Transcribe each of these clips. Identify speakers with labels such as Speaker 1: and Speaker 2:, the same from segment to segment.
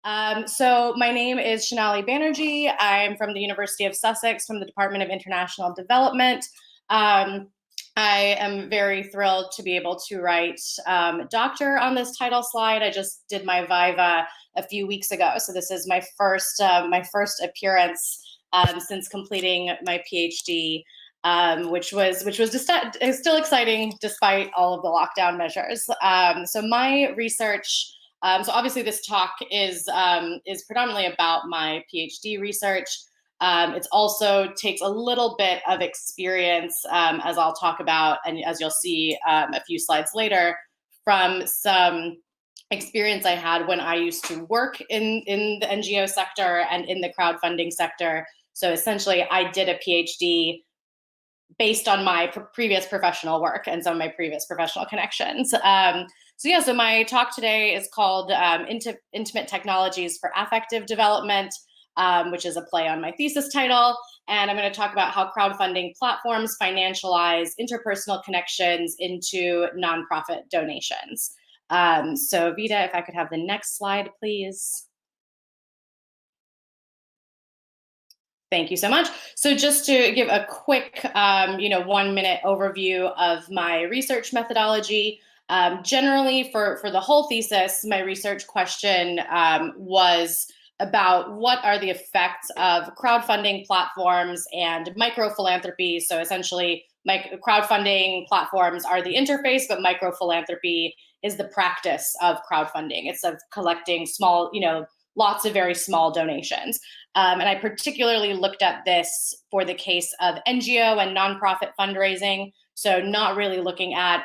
Speaker 1: So my name is Shonali Banerjee. I'm from the University of Sussex, from the Department of International Development. I am very thrilled to be able to write doctor on this title slide. I just did my Viva a few weeks ago, so this is my first appearance since completing my PhD, which was just still exciting despite all of the lockdown measures. So my research. So obviously this talk is predominantly about my PhD research. It also takes a little bit of experience, as I'll talk about, and as you'll see a few slides later, from some experience I had when I used to work in the NGO sector and in the crowdfunding sector. So essentially, I did a PhD based on my previous professional work and some of my previous professional connections. So my talk today is called Intimate Technologies for Affective Development, which is a play on my thesis title. And I'm going to talk about how crowdfunding platforms financialize interpersonal connections into nonprofit donations. So Vita, if I could have the next slide, please. Thank you so much. So just to give a quick, 1-minute overview of my research methodology. Generally, for the whole thesis, my research question was about what are the effects of crowdfunding platforms and microphilanthropy. So essentially, crowdfunding platforms are the interface, but microphilanthropy is the practice of crowdfunding. It's of collecting small, lots of very small donations. And I particularly looked at this for the case of NGO and nonprofit fundraising. So not really looking at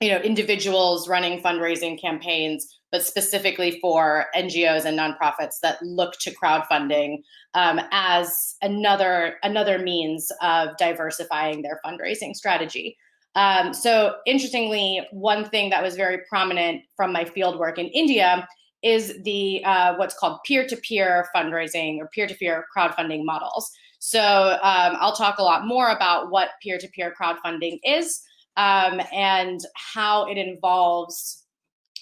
Speaker 1: individuals running fundraising campaigns, but specifically for NGOs and nonprofits that look to crowdfunding as another means of diversifying their fundraising strategy. So interestingly, one thing that was very prominent from my fieldwork in India is the what's called peer-to-peer fundraising or peer-to-peer crowdfunding models. So I'll talk a lot more about what peer-to-peer crowdfunding is and how it involves,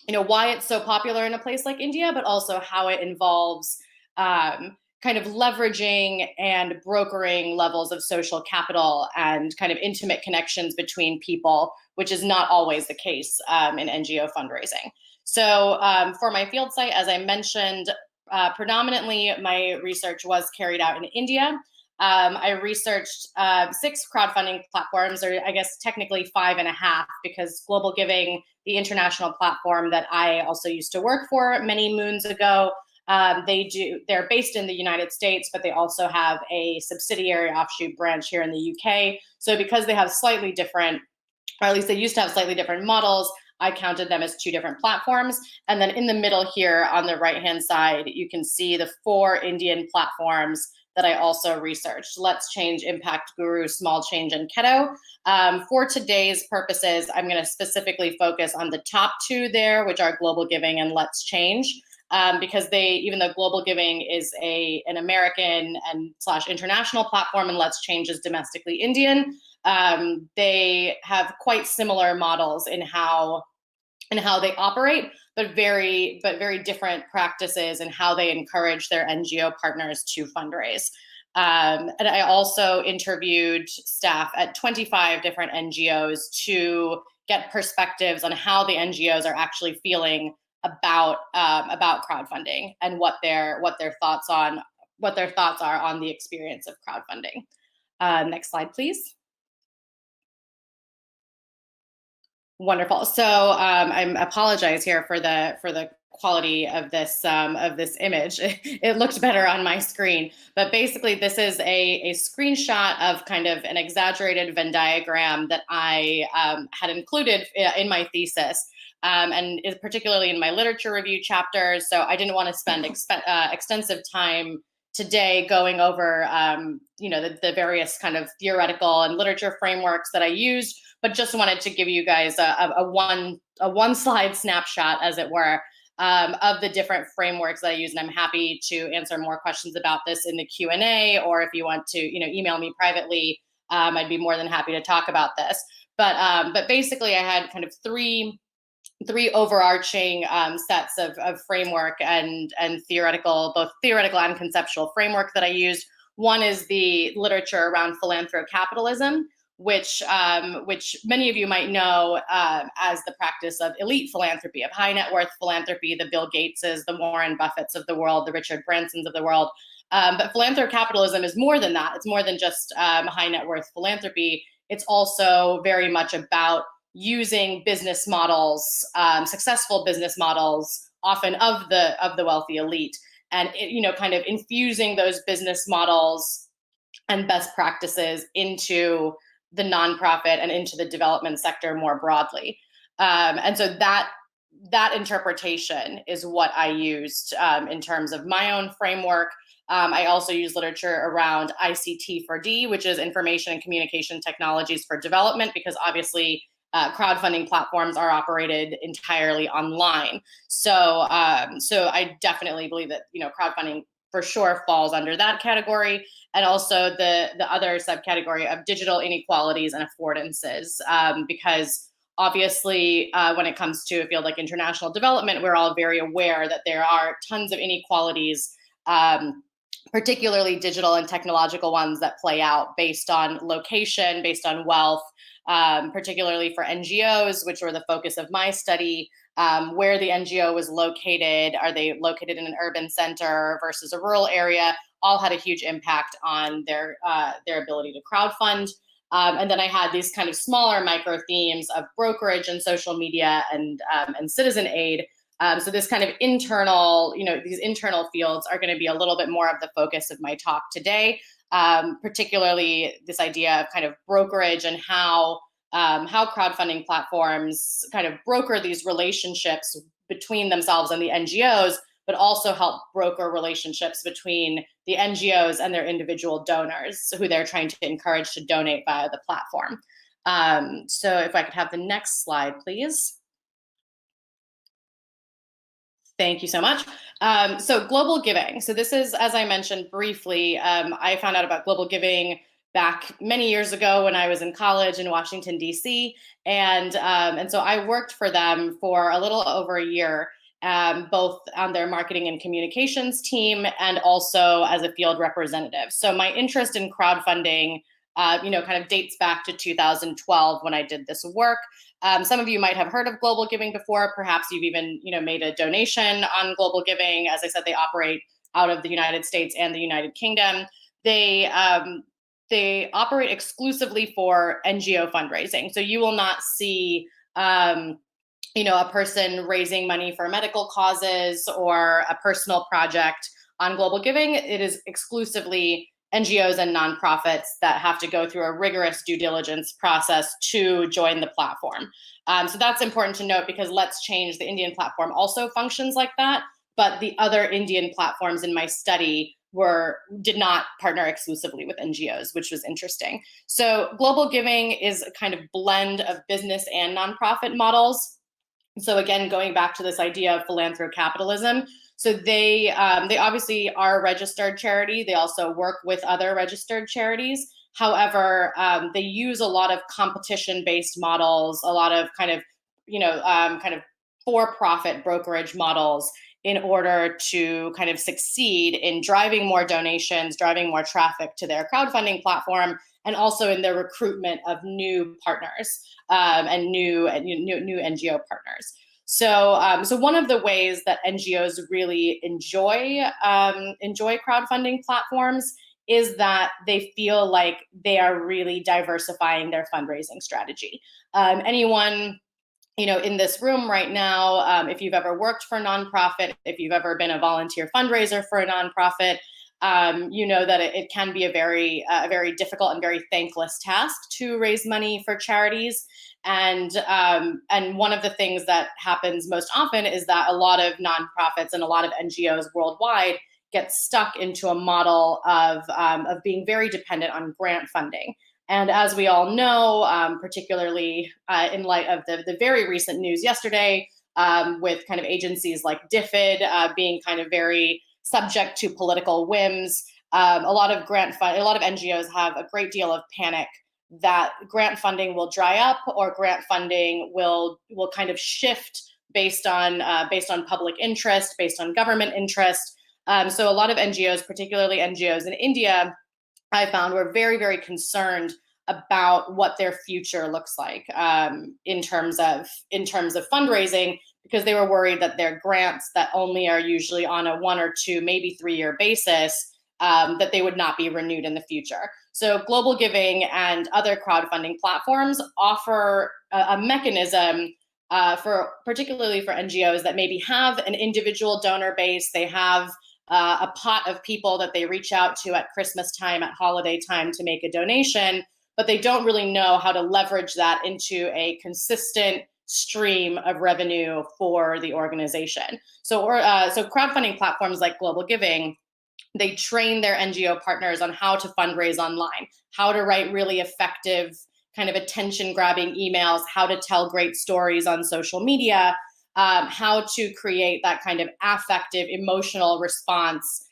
Speaker 1: why it's so popular in a place like India, but also how it involves kind of leveraging and brokering levels of social capital and kind of intimate connections between people, which is not always the case in NGO fundraising. So for my field site, as I mentioned, predominantly my research was carried out in India. I researched 6 crowdfunding platforms, or I guess technically 5.5, because Globalgiving, the international platform that I also used to work for many moons ago, they're based in the United States, but they also have a subsidiary offshoot branch here in the UK. So because they have slightly different, or at least they used to have slightly different models, I counted them as 2 different platforms. And then in the middle here on the right-hand side, you can see the 4 Indian platforms that I also researched: Let's Change, Impact Guru, Small Change, and Keto. For today's purposes, I'm going to specifically focus on the top 2 there, which are Globalgiving and Let's Change, because even though Globalgiving is an American and / international platform and Let's Change is domestically Indian, they have quite similar models in how they operate, but very different practices in how they encourage their NGO partners to fundraise. And I also interviewed staff at 25 different NGOs to get perspectives on how the NGOs are actually feeling about crowdfunding and what their thoughts are on the experience of crowdfunding. Next slide, please. Wonderful. So I apologize here for the quality of this image. It looked better on my screen, but basically this is a screenshot of kind of an exaggerated Venn diagram that I had included in my thesis, and is particularly in my literature review chapter. So I didn't want to spend extensive time today going over the various kind of theoretical and literature frameworks that I used, but just wanted to give you guys a one slide snapshot, as it were, of the different frameworks that I use. And I'm happy to answer more questions about this in the Q&A, or if you want to email me privately, I'd be more than happy to talk about this. But basically I had kind of three three overarching sets of framework and theoretical, both theoretical and conceptual framework that I use. One is the literature around philanthrocapitalism, which many of you might know as the practice of elite philanthropy, of high net worth philanthropy, the Bill Gateses, the Warren Buffetts of the world, the Richard Bransons of the world. But philanthrocapitalism is more than that. It's more than just high net worth philanthropy. It's also very much about using business models, successful business models, often of the wealthy elite, and kind of infusing those business models and best practices into the nonprofit and into the development sector more broadly. And so that interpretation is what I used in terms of my own framework. I also use literature around ICT for D, which is information and communication technologies for development, because obviously crowdfunding platforms are operated entirely online. So I definitely believe that crowdfunding for sure falls under that category, and also the other subcategory of digital inequalities and affordances, because obviously when it comes to a field like international development, we're all very aware that there are tons of inequalities, particularly digital and technological ones, that play out based on location, based on wealth, particularly for NGOs, which were the focus of my study. Where the NGO was located, are they located in an urban center versus a rural area, all had a huge impact on their ability to crowdfund. And then I had these kind of smaller micro themes of brokerage and social media and citizen aid. So this kind of internal, these internal fields are going to be a little bit more of the focus of my talk today, particularly this idea of kind of brokerage and how crowdfunding platforms kind of broker these relationships between themselves and the NGOs, but also help broker relationships between the NGOs and their individual donors who they're trying to encourage to donate via the platform. So if I could have the next slide, please. Thank you so much. So Globalgiving. So this is, as I mentioned briefly, I found out about Globalgiving back many years ago when I was in college in Washington, D.C. And so I worked for them for a little over a year, both on their marketing and communications team and also as a field representative. So my interest in crowdfunding kind of dates back to 2012 when I did this work. Some of you might have heard of Globalgiving before. Perhaps you've even, made a donation on Globalgiving. As I said, they operate out of the United States and the United Kingdom. They operate exclusively for NGO fundraising. So you will not see, a person raising money for medical causes or a personal project on Globalgiving. It is exclusively NGOs and nonprofits that have to go through a rigorous due diligence process to join the platform. So that's important to note, because Let's Change, the Indian platform, also functions like that. But the other Indian platforms in my study did not partner exclusively with NGOs, which was interesting. So Globalgiving is a kind of blend of business and nonprofit models. So again, going back to this idea of philanthrocapitalism, so they obviously are a registered charity. They also work with other registered charities. However, they use a lot of competition-based models, a lot of kind of for-profit brokerage models in order to kind of succeed in driving more donations, driving more traffic to their crowdfunding platform, and also in their recruitment of new partners and new NGO partners. So one of the ways that NGOs really enjoy crowdfunding platforms is that they feel like they are really diversifying their fundraising strategy. Anyone in this room right now, if you've ever worked for a nonprofit, if you've ever been a volunteer fundraiser for a nonprofit, you know that it can be a very difficult and very thankless task to raise money for charities. And one of the things that happens most often is that a lot of nonprofits and a lot of NGOs worldwide get stuck into a model of being very dependent on grant funding. And as we all know, particularly in light of the very recent news yesterday, with kind of agencies like DFID being kind of very subject to political whims, a lot of NGOs have a great deal of panic that grant funding will dry up, or grant funding will kind of shift based on public interest, based on government interest. So a lot of NGOs, particularly NGOs in India, I found were very, very concerned about what their future looks like in terms of fundraising, because they were worried that their grants that only are usually on a 1 or 2, maybe 3-year basis, that they would not be renewed in the future. So Globalgiving and other crowdfunding platforms offer a mechanism particularly for NGOs that maybe have an individual donor base. They have a pot of people that they reach out to at Christmas time, at holiday time, to make a donation, but they don't really know how to leverage that into a consistent stream of revenue for the organization. So crowdfunding platforms like Globalgiving, they train their NGO partners on how to fundraise online, how to write really effective, kind of attention-grabbing emails, how to tell great stories on social media, how to create that kind of affective, emotional response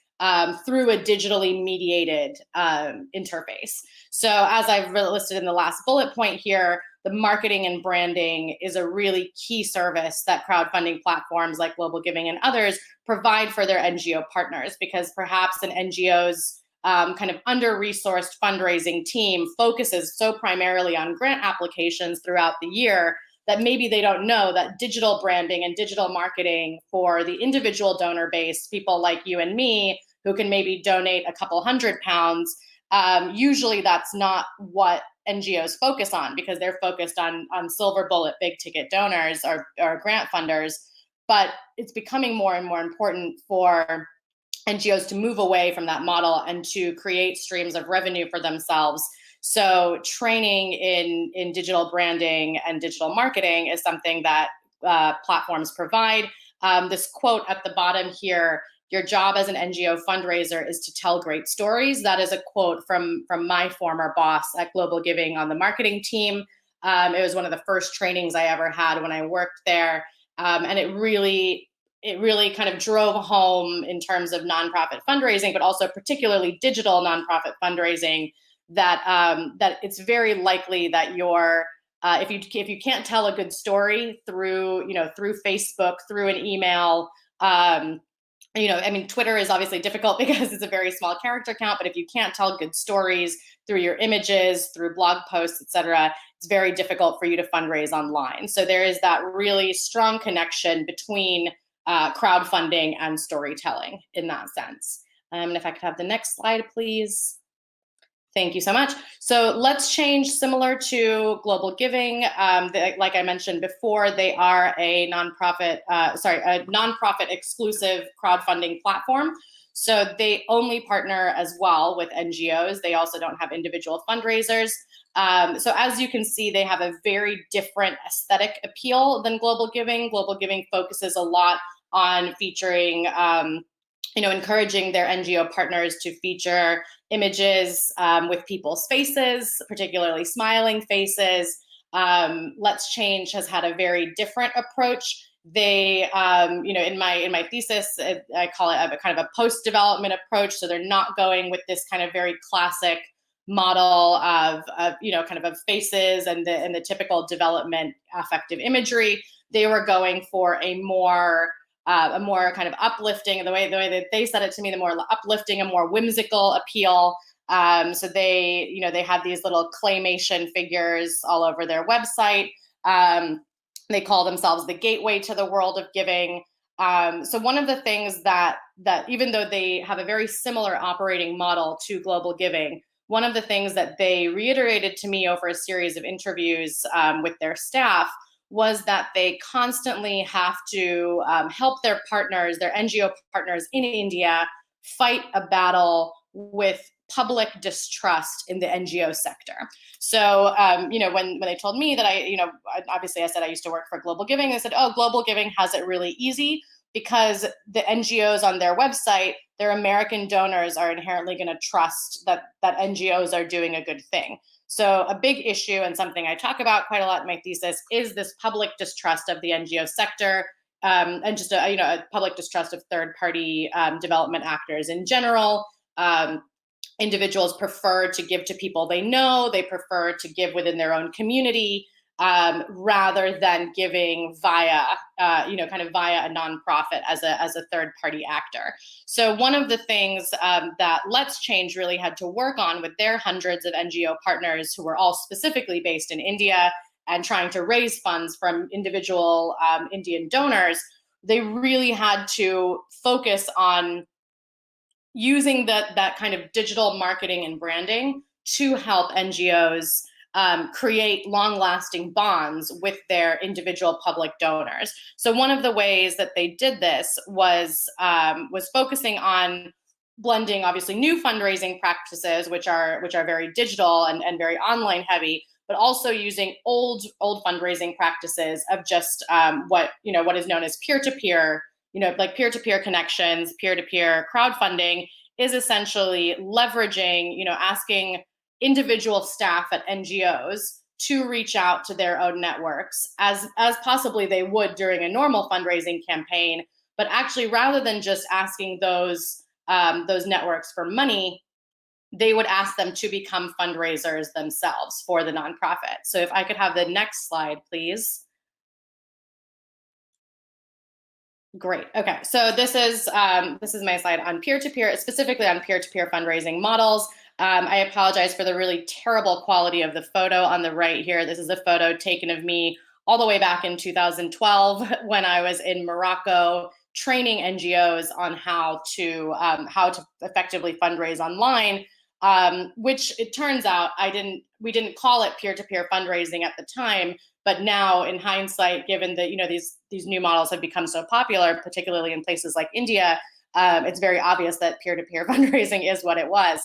Speaker 1: through a digitally mediated interface. So as I've listed in the last bullet point here, the marketing and branding is a really key service that crowdfunding platforms like Globalgiving and others provide for their NGO partners, because perhaps an NGO's kind of under-resourced fundraising team focuses so primarily on grant applications throughout the year that maybe they don't know that digital branding and digital marketing for the individual donor base, people like you and me, who can maybe donate a couple £100, usually that's not what NGOs focus on, because they're focused on silver bullet, big ticket donors or grant funders. But it's becoming more and more important for NGOs to move away from that model and to create streams of revenue for themselves. So training in digital branding and digital marketing is something that platforms provide. This quote at the bottom here, "Your job as an NGO fundraiser is to tell great stories." That is a quote from my former boss at Globalgiving on the marketing team. It was one of the first trainings I ever had when I worked there. And it really kind of drove home in terms of nonprofit fundraising, but also particularly digital nonprofit fundraising, that it's very likely that if you can't tell a good story through Facebook, through an email, Twitter is obviously difficult because it's a very small character count, but if you can't tell good stories through your images, through blog posts, etc., it's very difficult for you to fundraise online. So there is that really strong connection between crowdfunding and storytelling in that sense. And if I could have the next slide, please. Thank you so much. So let's change. Similar to Globalgiving, like I mentioned before, they are a nonprofit exclusive crowdfunding platform. So they only partner as well with NGOs. They also don't have individual fundraisers. So as you can see, they have a very different aesthetic appeal than Globalgiving. Globalgiving focuses a lot on featuring, encouraging their NGO partners to feature images with people's faces, particularly smiling faces. Let's Change has had a very different approach. They, in my thesis, I call it a kind of a post-development approach. So they're not going with this kind of very classic model of faces and the typical development affective imagery. They were going for a more kind of uplifting, the way that they said it to me, the more uplifting, a more whimsical appeal. So they have these little claymation figures all over their website. They call themselves the gateway to the world of giving. So one of the things that even though they have a very similar operating model to Globalgiving, one of the things that they reiterated to me over a series of interviews with their staff was that they constantly have to help their partners, their NGO partners in India, fight a battle with public distrust in the NGO sector. So, when they told me that obviously I said I used to work for Globalgiving, they said, oh, Globalgiving has it really easy because the NGOs on their website, their American donors are inherently going to trust that NGOs are doing a good thing. So a big issue, and something I talk about quite a lot in my thesis, is this public distrust of the NGO sector, and just a public distrust of third-party development actors in general. individuals prefer to give to people they know, they prefer to give within their own community, rather than giving via, kind of via a nonprofit as a third-party actor. So one of the things that Let's Change really had to work on with their hundreds of NGO partners, who were all specifically based in India and trying to raise funds from individual Indian donors, they really had to focus on using that kind of digital marketing and branding to help NGOs create long-lasting bonds with their individual public donors. So one of the ways that they did this was focusing on blending, obviously, new fundraising practices, which are very digital and very online heavy, but also using old fundraising practices of just what is known as peer-to-peer, like peer-to-peer connections, peer-to-peer crowdfunding is essentially leveraging, asking individual staff at NGOs to reach out to their own networks as possibly they would during a normal fundraising campaign. But actually, rather than just asking those networks for money, they would ask them to become fundraisers themselves for the nonprofit. So if I could have the next slide, please. Great. Okay, so this is my slide on peer-to-peer, specifically on peer-to-peer fundraising models. I apologize for the really terrible quality of the photo on the right here. This is a photo taken of me all the way back in 2012 when I was in Morocco training NGOs on how to effectively fundraise online, which it turns out we didn't call it peer-to-peer fundraising at the time. But now, in hindsight, given that these new models have become so popular, particularly in places like India, it's very obvious that peer-to-peer fundraising is what it was.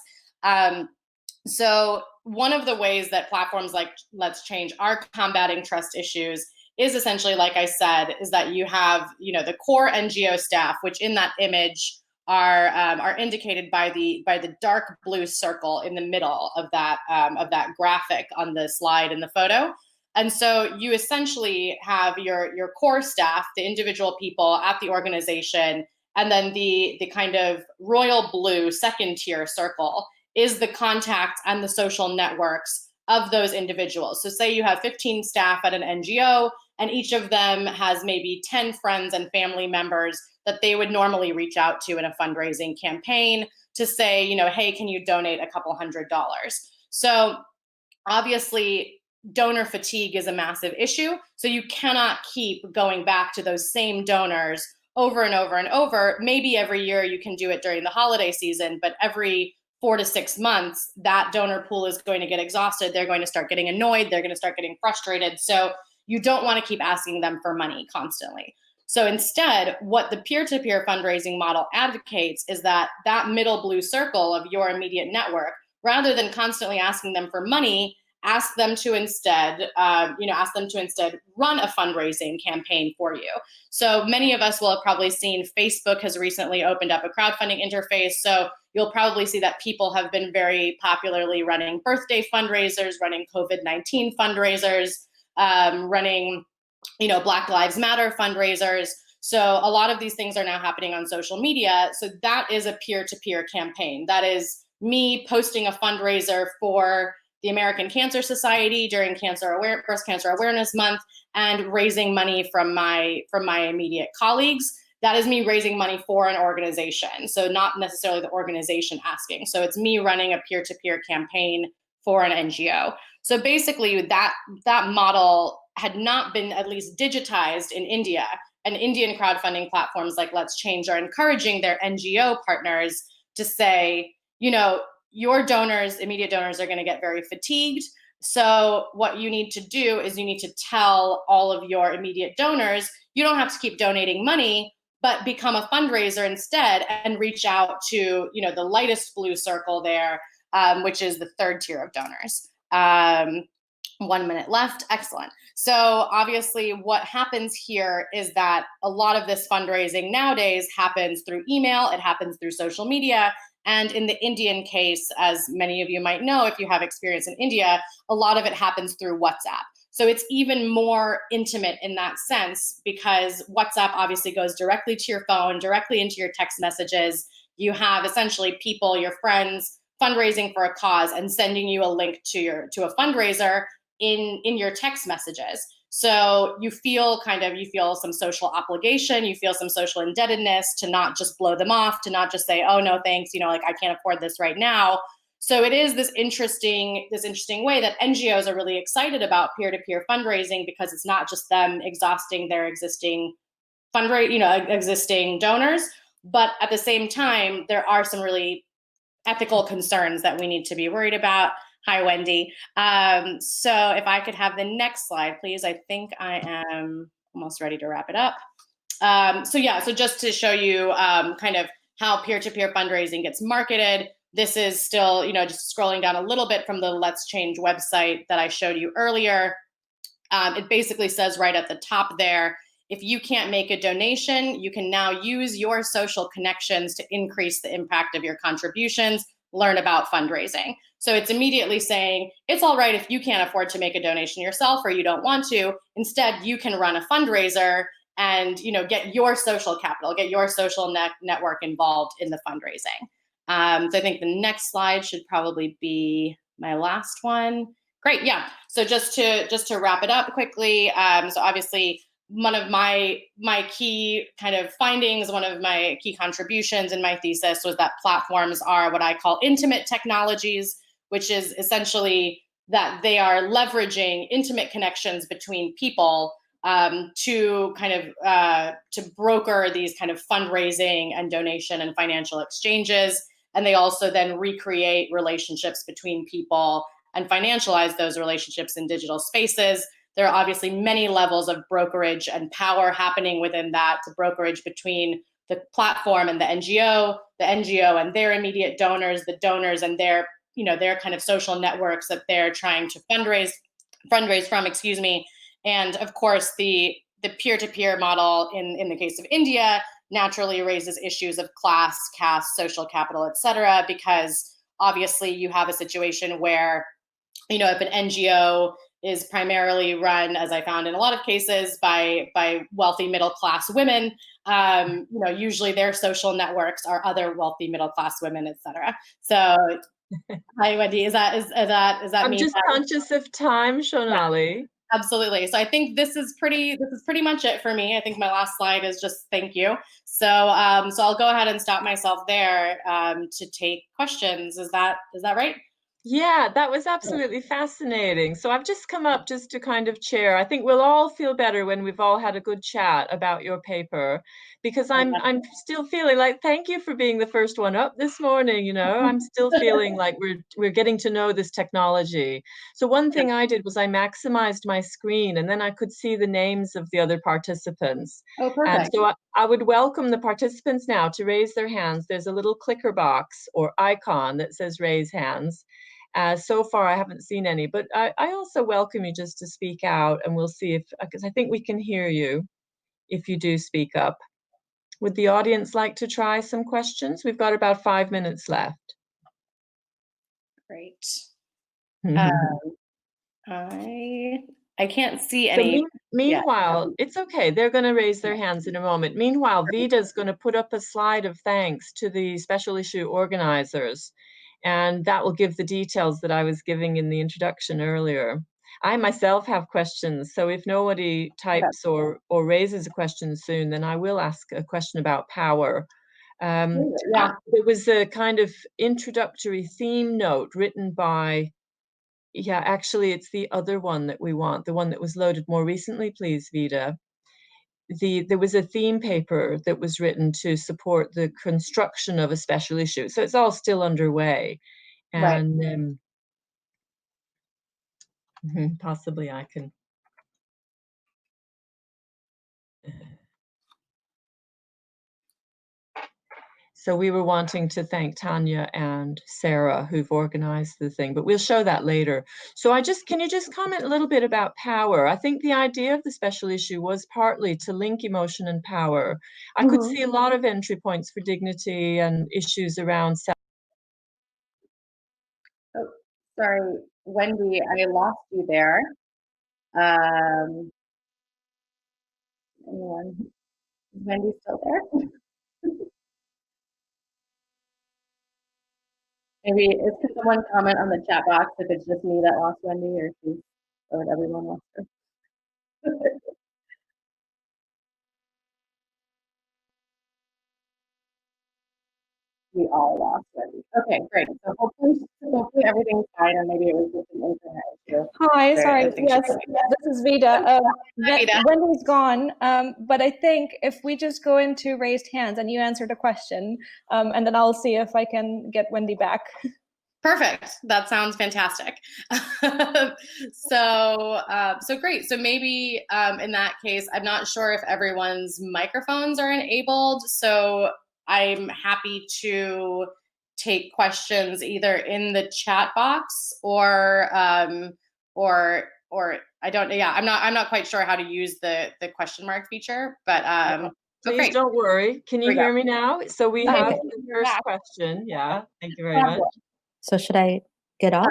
Speaker 1: So one of the ways that platforms like Let's Change are combating trust issues is essentially, like I said, is that you have the core NGO staff, which in that image are indicated by the dark blue circle in the middle of that graphic on the slide in the photo. And so you essentially have your core staff, the individual people at the organization, and then the kind of royal blue second tier circle is the contacts and the social networks of those individuals. So say you have 15 staff at an NGO, and each of them has maybe 10 friends and family members that they would normally reach out to in a fundraising campaign to say, hey, can you donate a couple $100? So obviously, donor fatigue is a massive issue. So you cannot keep going back to those same donors over and over and over. Maybe every year you can do it during the holiday season, but every 4 to 6 months, that donor pool is going to get exhausted. They're going to start getting annoyed. They're going to start getting frustrated. So you don't want to keep asking them for money constantly. So instead, what the peer-to-peer fundraising model advocates is that middle blue circle of your immediate network, rather than constantly asking them for money, ask them to instead run a fundraising campaign for you. So many of us will have probably seen Facebook has recently opened up a crowdfunding interface. So you'll probably see that people have been very popularly running birthday fundraisers, running COVID-19 fundraisers, running, Black Lives Matter fundraisers. So a lot of these things are now happening on social media. So that is a peer-to-peer campaign. That is me posting a fundraiser for the American Cancer Society during Breast Cancer Awareness Month and raising money from my immediate colleagues. That is me raising money for an organization. So not necessarily the organization asking. So it's me running a peer-to-peer campaign for an NGO. So basically that model had not been at least digitized in India. And Indian crowdfunding platforms like Let's Change are encouraging their NGO partners to say, your donors, immediate donors, are going to get very fatigued. So what you need to do is you need to tell all of your immediate donors, you don't have to keep donating money, but become a fundraiser instead and reach out to, the lightest blue circle there, which is the third tier of donors. 1 minute left. Excellent. So obviously what happens here is that a lot of this fundraising nowadays happens through email. It happens through social media. And in the Indian case, as many of you might know, if you have experience in India, a lot of it happens through WhatsApp. So it's even more intimate in that sense because WhatsApp obviously goes directly to your phone, directly into your text messages. You have essentially people, your friends, fundraising for a cause and sending you a link to a fundraiser in your text messages. So you feel some social obligation, you feel some social indebtedness to not just blow them off, to not just say, oh no, thanks, like I can't afford this right now. So it is this interesting way that NGOs are really excited about peer-to-peer fundraising, because it's not just them exhausting their existing existing donors, but at the same time, there are some really ethical concerns that we need to be worried about. Hi, Wendy. So if I could have the next slide, please. I think I am almost ready to wrap it up. So just to show you kind of how peer-to-peer fundraising gets marketed. This is still, just scrolling down a little bit from the Let's Change website that I showed you earlier. It basically says right at the top there, if you can't make a donation, you can now use your social connections to increase the impact of your contributions. Learn about fundraising. So it's immediately saying it's all right if you can't afford to make a donation yourself or you don't want to. Instead, you can run a fundraiser and get your social capital, get your social network involved in the fundraising. So I think the next slide should probably be my last one. Great, yeah. So just to wrap it up quickly, so obviously one of my key kind of findings, one of my key contributions in my thesis was that platforms are what I call intimate technologies, which is essentially that they are leveraging intimate connections between people to kind of to broker these kind of fundraising and donation and financial exchanges. And they also then recreate relationships between people and financialize those relationships in digital spaces. There are obviously many levels of brokerage and power happening within that, the brokerage between the platform and the NGO and their immediate donors, the donors and their kind of social networks that they're trying to fundraise from, and of course the peer-to-peer model in the case of India naturally raises issues of class, caste, social capital, etc., because obviously you have a situation where if an NGO is primarily run, as I found in a lot of cases, by wealthy middle class women, usually their social networks are other wealthy middle class women, etc. So, hi Wendy, is that
Speaker 2: I'm
Speaker 1: me?
Speaker 2: just conscious of time, Shonali.
Speaker 1: Yeah, absolutely. So I think this is pretty much it for me. I think my last slide is just thank you. So so I'll go ahead and stop myself there to take questions. Is that right?
Speaker 2: Yeah, that was absolutely fascinating. So I've just come up just to kind of chair. I think we'll all feel better when we've all had a good chat about your paper, because I'm still feeling like, thank you for being the first one up this morning, I'm still feeling like we're getting to know this technology. So one thing I did was I maximized my screen and then I could see the names of the other participants.
Speaker 1: Oh,
Speaker 2: And
Speaker 1: perfect.
Speaker 2: so I would welcome the participants now to raise their hands. There's a little clicker box or icon that says raise hands. So far, I haven't seen any, but I also welcome you just to speak out, and we'll see because I think we can hear you if you do speak up. Would the audience like to try some questions? We've got about 5 minutes left.
Speaker 1: Great. I can't see any.
Speaker 2: Meanwhile, it's okay. They're going to raise their hands in a moment. Meanwhile, Vida's going to put up a slide of thanks to the special issue organizers, and that will give the details that I was giving in the introduction earlier. I myself have questions, so if nobody types or raises a question soon, then I will ask a question about power. There was a kind of introductory theme note written by, actually, it's the other one that we want, the one that was loaded more recently, please, Vida. There was a theme paper that was written to support the construction of a special issue. So it's all still underway. And possibly I can. So we were wanting to thank Tanya and Sarah who've organized the thing, but we'll show that later. So can you just comment a little bit about power? I think the idea of the special issue was partly to link emotion and power. I could see a lot of entry points for dignity and issues around
Speaker 1: Oh, sorry, Wendy, I lost you there. Anyone? Is Wendy still there? Maybe can someone comment on the chat box if it's just me that lost Wendy or did everyone lost her? We all lost Wendy. Okay, great. So hopefully everything's fine, or maybe it was just an internet issue.
Speaker 3: Hi, sorry. Yes, this is Vida. Wendy's gone, but I think if we just go into raised hands and you answer the question, and then I'll see if I can get Wendy back.
Speaker 1: Perfect. That sounds fantastic. So great. So maybe in that case, I'm not sure if everyone's microphones are enabled. So I'm happy to take questions either in the chat box or I don't. Yeah, I'm not quite sure how to use the question mark feature, but
Speaker 2: please don't worry. Can you hear me now? So we have the first question. Yeah, thank you very much.
Speaker 4: So should I get off?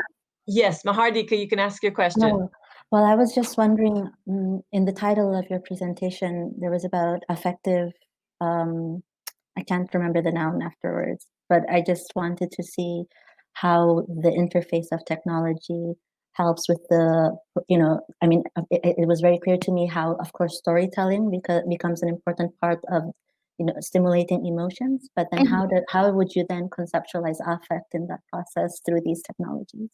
Speaker 2: Yes, Mahardika, you can ask your question.
Speaker 4: No. Well, I was just wondering, in the title of your presentation, there was about affective, I can't remember the noun afterwards, but I just wanted to see how the interface of technology helps with the, I mean, it was very clear to me how, of course, storytelling becomes an important part of stimulating emotions, but then how would you then conceptualize affect in that process through these technologies?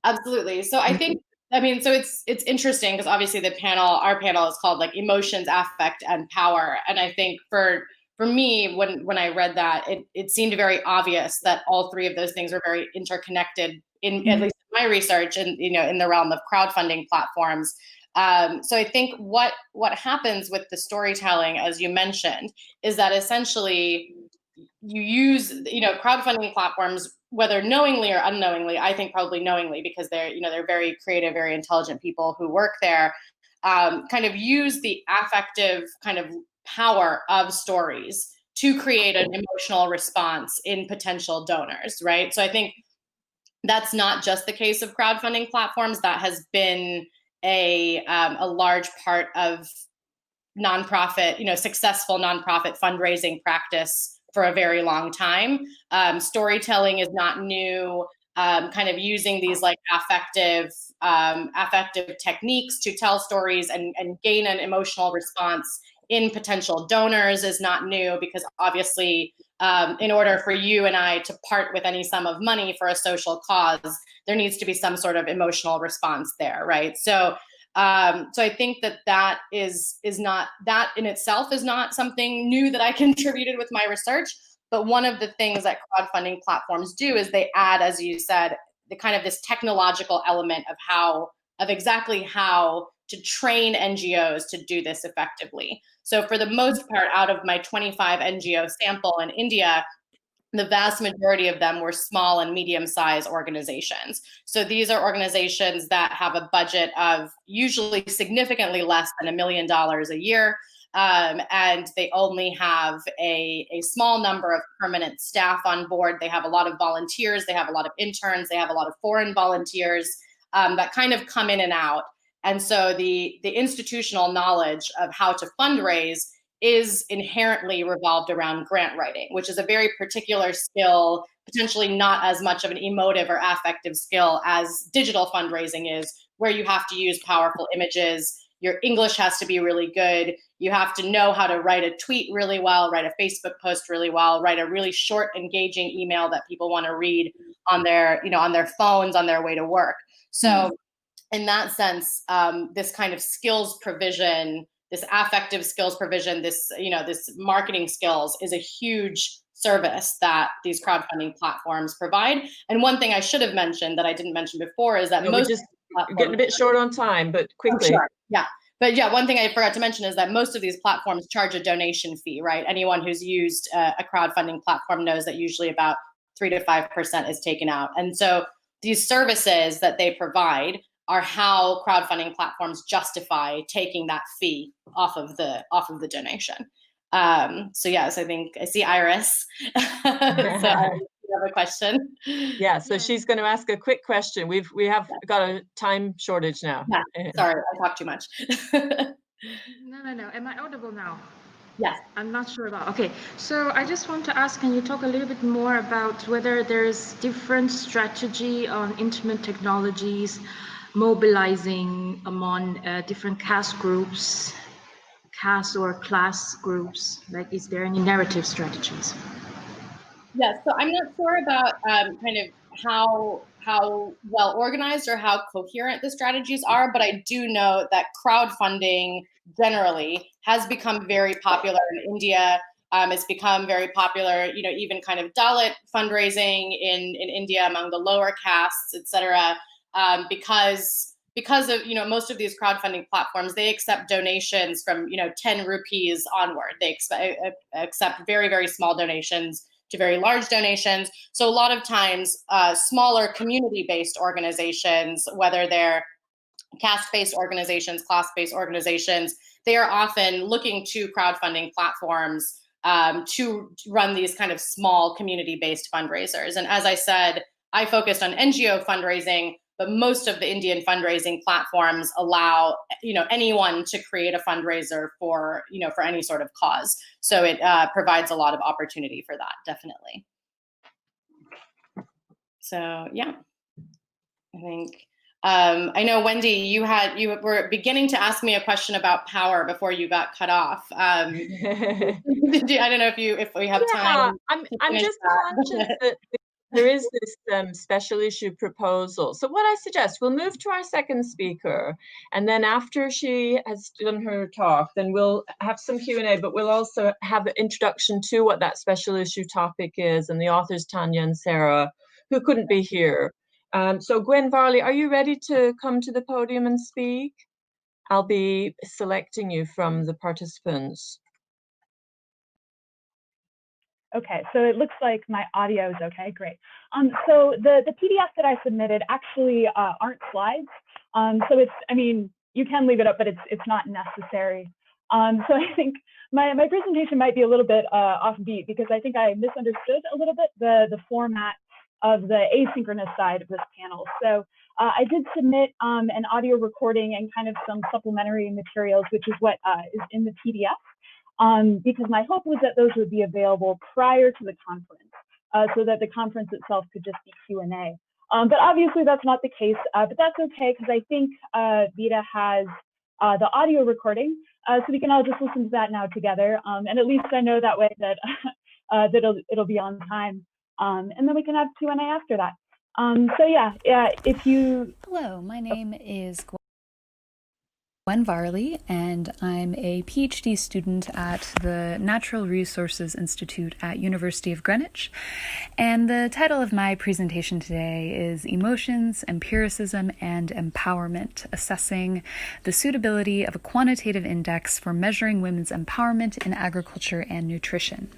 Speaker 1: Absolutely. So I think, so it's interesting because obviously our panel is called like emotions, affect, and power. And I think for me, when I read that, it seemed very obvious that all three of those things are very interconnected in at least my research and in the realm of crowdfunding platforms. So I think what happens with the storytelling, as you mentioned, is that essentially you use crowdfunding platforms, whether knowingly or unknowingly. I think probably knowingly, because they're very creative, very intelligent people who work there. Kind of use the affective kind of power of stories to create an emotional response in potential donors, right? So I think that's not just the case of crowdfunding platforms. That has been a large part of nonprofit, successful nonprofit fundraising practice for a very long time. Storytelling is not new. Kind of using these like affective techniques to tell stories and gain an emotional response in potential donors is not new, because obviously in order for you and I to part with any sum of money for a social cause, there needs to be some sort of emotional response there, right? So I think that is not, that in itself is not something new that I contributed with my research. But one of the things that crowdfunding platforms do is they add, as you said, the kind of this technological element of exactly how to train NGOs to do this effectively. So for the most part, out of my 25 NGO sample in India, the vast majority of them were small and medium-sized organizations. So these are organizations that have a budget of usually significantly less than $1 million a year. And they only have a small number of permanent staff on board. They have a lot of volunteers, they have a lot of interns, they have a lot of foreign volunteers that kind of come in and out. And so the institutional knowledge of how to fundraise is inherently revolved around grant writing, which is a very particular skill, potentially not as much of an emotive or affective skill as digital fundraising is, where you have to use powerful images. Your English has to be really good. You have to know how to write a tweet really well, write a Facebook post really well, write a really short, engaging email that people want to read on their phones on their way to work. So in that sense, this kind of skills provision, this affective skills provision, this marketing skills is a huge service that these crowdfunding platforms provide. And one thing I should have mentioned that I didn't mention before is that
Speaker 2: we're just getting a bit short on time, but quickly.
Speaker 1: Sure. Yeah. But yeah, one thing I forgot to mention is that most of these platforms charge a donation fee, right? Anyone who's used a crowdfunding platform knows that usually about 3 to 5% is taken out. And so these services that they provide are how crowdfunding platforms justify taking that fee off of the donation. So yes, I think I see Iris. So you have a question?
Speaker 2: Yeah, so she's going to ask a quick question. We have got a time shortage now.
Speaker 1: Yeah, sorry, I talked too much.
Speaker 5: No. Am I audible now?
Speaker 1: Yes.
Speaker 5: I'm not sure about. Okay, so I just want to ask, can you talk a little bit more about whether there's different strategy on internet technologies mobilizing among different caste groups, caste or class groups? Like, is there any narrative strategies?
Speaker 1: Yes, so I'm not sure about kind of how well organized or how coherent the strategies are, but I do know that crowdfunding generally has become very popular in India. It's become very popular, even kind of Dalit fundraising in India among the lower castes, et cetera, because of most of these crowdfunding platforms, they accept donations from 10 rupees onward. They accept very, very small donations to very large donations. So a lot of times, smaller community-based organizations, whether they're caste-based organizations, class-based organizations, they are often looking to crowdfunding platforms to run these kind of small community-based fundraisers. And as I said, I focused on NGO fundraising, but most of the Indian fundraising platforms allow anyone to create a fundraiser for any sort of cause. So it provides a lot of opportunity for that, definitely. So yeah, I think I know, Wendy, you were beginning to ask me a question about power before you got cut off. I don't know if we have time.
Speaker 2: I'm just conscious that there is this special issue proposal. So what I suggest, we'll move to our second speaker, and then after she has done her talk, then we'll have some Q&A, but we'll also have an introduction to what that special issue topic is, and the authors, Tanya and Sarah, who couldn't be here. So Gwen Varley, are you ready to come to the podium and speak? I'll be selecting you from the participants.
Speaker 6: Okay, so it looks like my audio is okay, great. So the PDF that I submitted actually aren't slides. So you can leave it up, but it's not necessary. So I think my presentation might be a little bit offbeat because I think I misunderstood a little bit the format of the asynchronous side of this panel. So I did submit an audio recording and kind of some supplementary materials, which is what is in the PDF. Because my hope was that those would be available prior to the conference, so that the conference itself could just be Q&A. But obviously that's not the case, but that's okay because I think Vida has the audio recording, so we can all just listen to that now together. And at least I know that way that it'll be on time, and then we can have Q&A after that. So yeah, if you.
Speaker 7: Hello, my name is Gwen Varley, and I'm a PhD student at the Natural Resources Institute at University of Greenwich. And the title of my presentation today is Emotions, Empiricism, and Empowerment, Assessing the Suitability of a Quantitative Index for Measuring Women's Empowerment in Agriculture and Nutrition.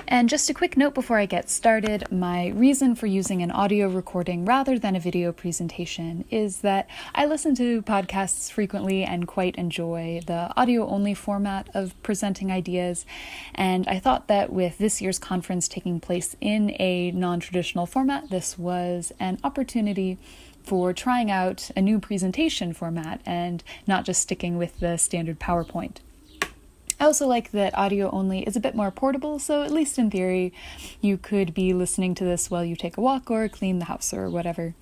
Speaker 7: And just a quick note before I get started, my reason for using an audio recording rather than a video presentation is that I listen to podcasts frequently and quite enjoy the audio-only format of presenting ideas, and I thought that with this year's conference taking place in a non-traditional format, this was an opportunity for trying out a new presentation format and not just sticking with the standard PowerPoint. I also like that audio only is a bit more portable, so at least in theory, you could be listening to this while you take a walk or clean the house or whatever.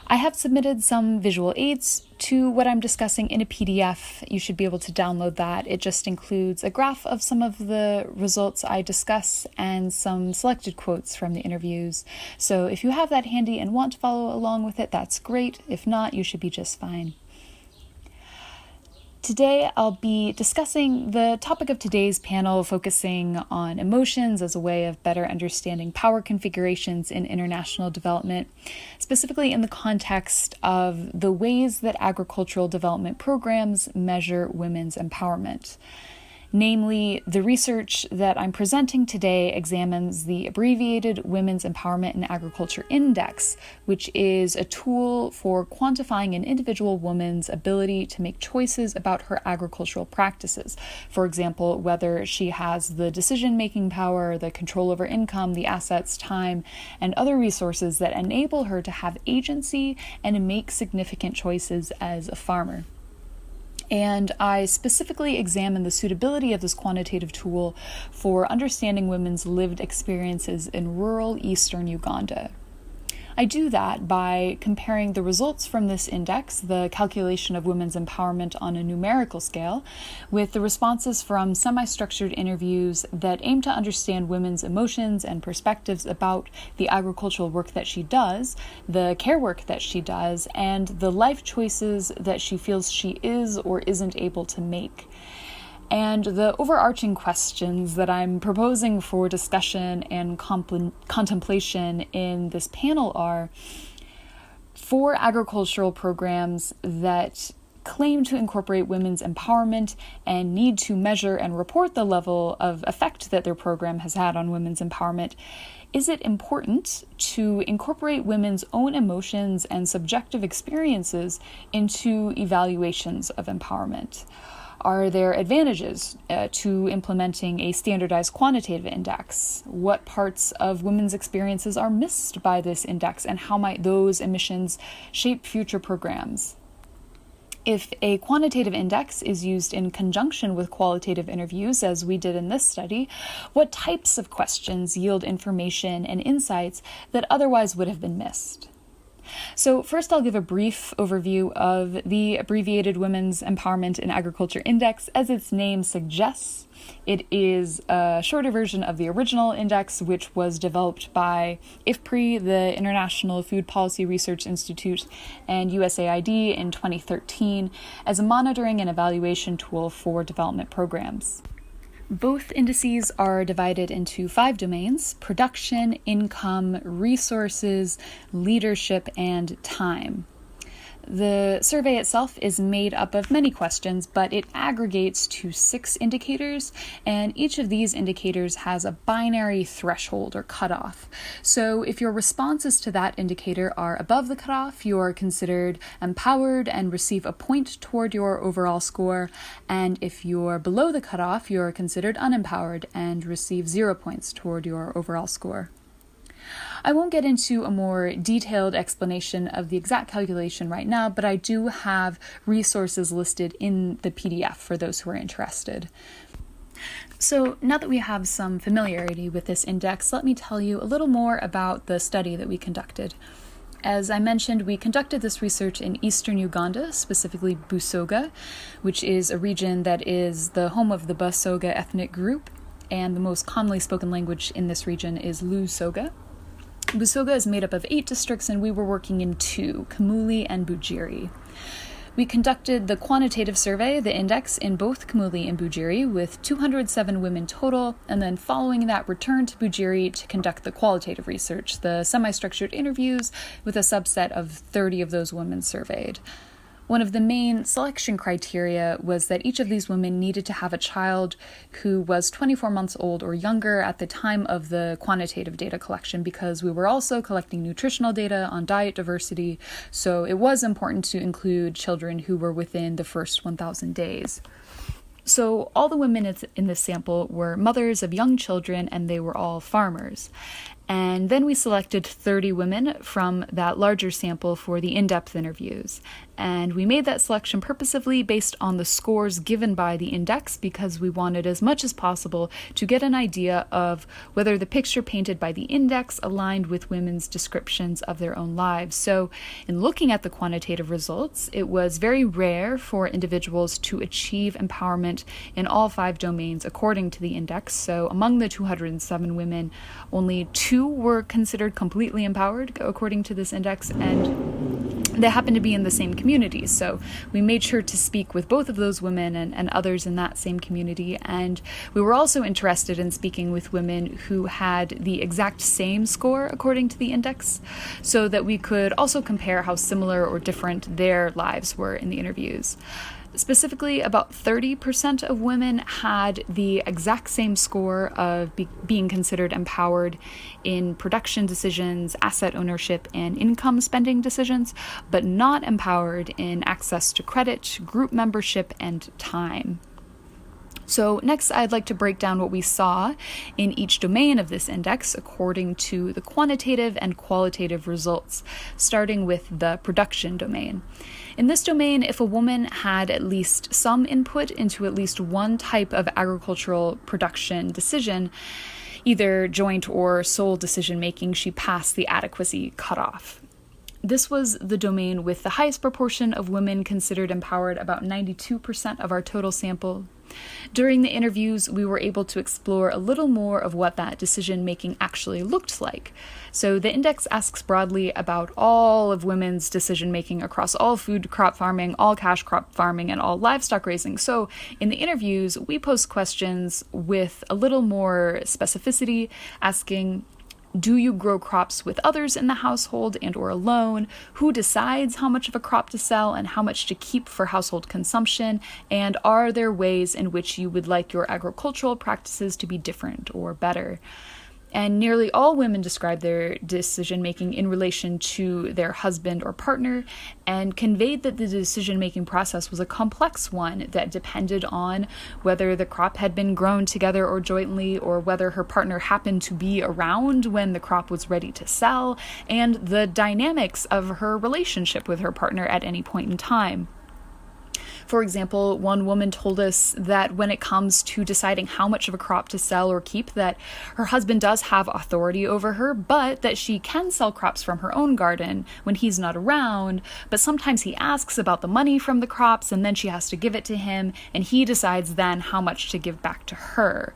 Speaker 7: I have submitted some visual aids to what I'm discussing in a PDF. You should be able to download that. It just includes a graph of some of the results I discuss and some selected quotes from the interviews. So if you have that handy and want to follow along with it, that's great. If not, you should be just fine. Today, I'll be discussing the topic of today's panel, focusing on emotions as a way of better understanding power configurations in international development, specifically in the context of the ways that agricultural development programs measure women's empowerment. Namely, the research that I'm presenting today examines the abbreviated Women's Empowerment in Agriculture Index, which is a tool for quantifying an individual woman's ability to make choices about her agricultural practices. For example, whether she has the decision-making power, the control over income, the assets, time, and other resources that enable her to have agency and make significant choices as a farmer. And I specifically examined the suitability of this quantitative tool for understanding women's lived experiences in rural eastern Uganda. I do that by comparing the results from this index, the calculation of women's empowerment on a numerical scale, with the responses from semi-structured interviews that aim to understand women's emotions and perspectives about the agricultural work that she does, the care work that she does, and the life choices that she feels she is or isn't able to make. And the overarching questions that I'm proposing for discussion and contemplation in this panel are, for agricultural programs that claim to incorporate women's empowerment and need to measure and report the level of effect that their program has had on women's empowerment, is it important to incorporate women's own emotions and subjective experiences into evaluations of empowerment? Are there advantages to implementing a standardized quantitative index? What parts of women's experiences are missed by this index, and how might those omissions shape future programs? If a quantitative index is used in conjunction with qualitative interviews, as we did in this study, what types of questions yield information and insights that otherwise would have been missed? So first, I'll give a brief overview of the abbreviated Women's Empowerment in Agriculture Index. As its name suggests, it is a shorter version of the original index, which was developed by IFPRI, the International Food Policy Research Institute, and USAID in 2013 as a monitoring and evaluation tool for development programs. Both indices are divided into 5 domains: production, income, resources, leadership, and time. The survey itself is made up of many questions, but it aggregates to 6 indicators, and each of these indicators has a binary threshold or cutoff. So if your responses to that indicator are above the cutoff, you are considered empowered and receive a point toward your overall score, and if you're below the cutoff, you're considered unempowered and receive 0 points toward your overall score. I won't get into a more detailed explanation of the exact calculation right now, but I do have resources listed in the PDF for those who are interested. So now that we have some familiarity with this index, let me tell you a little more about the study that we conducted. As I mentioned, we conducted this research in eastern Uganda, specifically Busoga, which is a region that is the home of the Basoga ethnic group, and the most commonly spoken language in this region is Lusoga. Busoga is made up of 8 districts, and we were working in 2, Kamuli and Bujiri. We conducted the quantitative survey, the index, in both Kamuli and Bujiri, with 207 women total, and then following that returned to Bujiri to conduct the qualitative research, the semi-structured interviews, with a subset of 30 of those women surveyed. One of the main selection criteria was that each of these women needed to have a child who was 24 months old or younger at the time of the quantitative data collection, because we were also collecting nutritional data on diet diversity, so it was important to include children who were within the first 1,000 days. So all the women in this sample were mothers of young children, and they were all farmers. And then we selected 30 women from that larger sample for the in-depth interviews. And we made that selection purposefully based on the scores given by the index, because we wanted as much as possible to get an idea of whether the picture painted by the index aligned with women's descriptions of their own lives. So in looking at the quantitative results, it was very rare for individuals to achieve empowerment in all 5 domains according to the index. So among the 207 women, only 2 were considered completely empowered according to this index, and they happened to be in the same community. So we made sure to speak with both of those women and others in that same community. And we were also interested in speaking with women who had the exact same score according to the index, so that we could also compare how similar or different their lives were in the interviews. Specifically, about 30% of women had the exact same score of being considered empowered in production decisions, asset ownership, and income spending decisions, but not empowered in access to credit, group membership, and time. So next, I'd like to break down what we saw in each domain of this index according to the quantitative and qualitative results, starting with the production domain. In this domain, if a woman had at least some input into at least one type of agricultural production decision, either joint or sole decision-making, she passed the adequacy cutoff. This was the domain with the highest proportion of women considered empowered, about 92% of our total sample. During the interviews, we were able to explore a little more of what that decision-making actually looked like. So the index asks broadly about all of women's decision-making across all food crop farming, all cash crop farming, and all livestock raising. So in the interviews, we posed questions with a little more specificity, asking, do you grow crops with others in the household and or alone? Who decides how much of a crop to sell and how much to keep for household consumption? And are there ways in which you would like your agricultural practices to be different or better? And nearly all women described their decision-making in relation to their husband or partner, and conveyed that the decision-making process was a complex one that depended on whether the crop had been grown together or jointly, or whether her partner happened to be around when the crop was ready to sell, and the dynamics of her relationship with her partner at any point in time. For example, one woman told us that when it comes to deciding how much of a crop to sell or keep, that her husband does have authority over her, but that she can sell crops from her own garden when he's not around, but sometimes he asks about the money from the crops and then she has to give it to him, and he decides then how much to give back to her.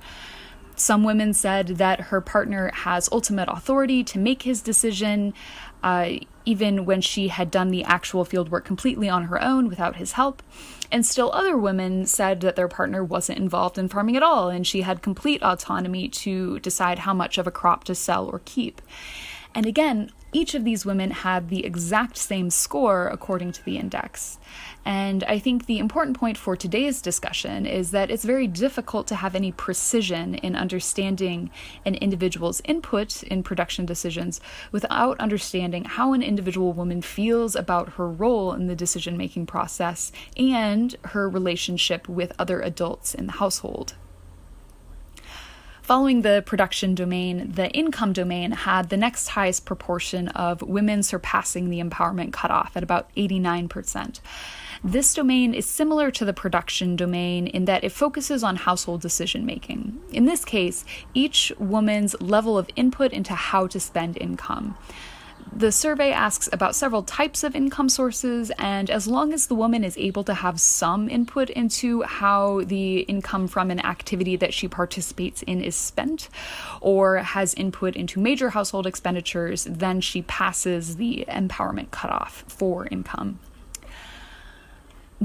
Speaker 7: Some women said that her partner has ultimate authority to make his decision, even when she had done the actual field work completely on her own without his help. And still other women said that their partner wasn't involved in farming at all, and she had complete autonomy to decide how much of a crop to sell or keep. And again, each of these women had the exact same score according to the index. And I think the important point for today's discussion is that it's very difficult to have any precision in understanding an individual's input in production decisions without understanding how an individual woman feels about her role in the decision-making process and her relationship with other adults in the household. Following the production domain, the income domain had the next highest proportion of women surpassing the empowerment cutoff at about 89%. This domain is similar to the production domain in that it focuses on household decision-making. In this case, each woman's level of input into how to spend income. The survey asks about several types of income sources, and as long as the woman is able to have some input into how the income from an activity that she participates in is spent, or has input into major household expenditures, then she passes the empowerment cutoff for income.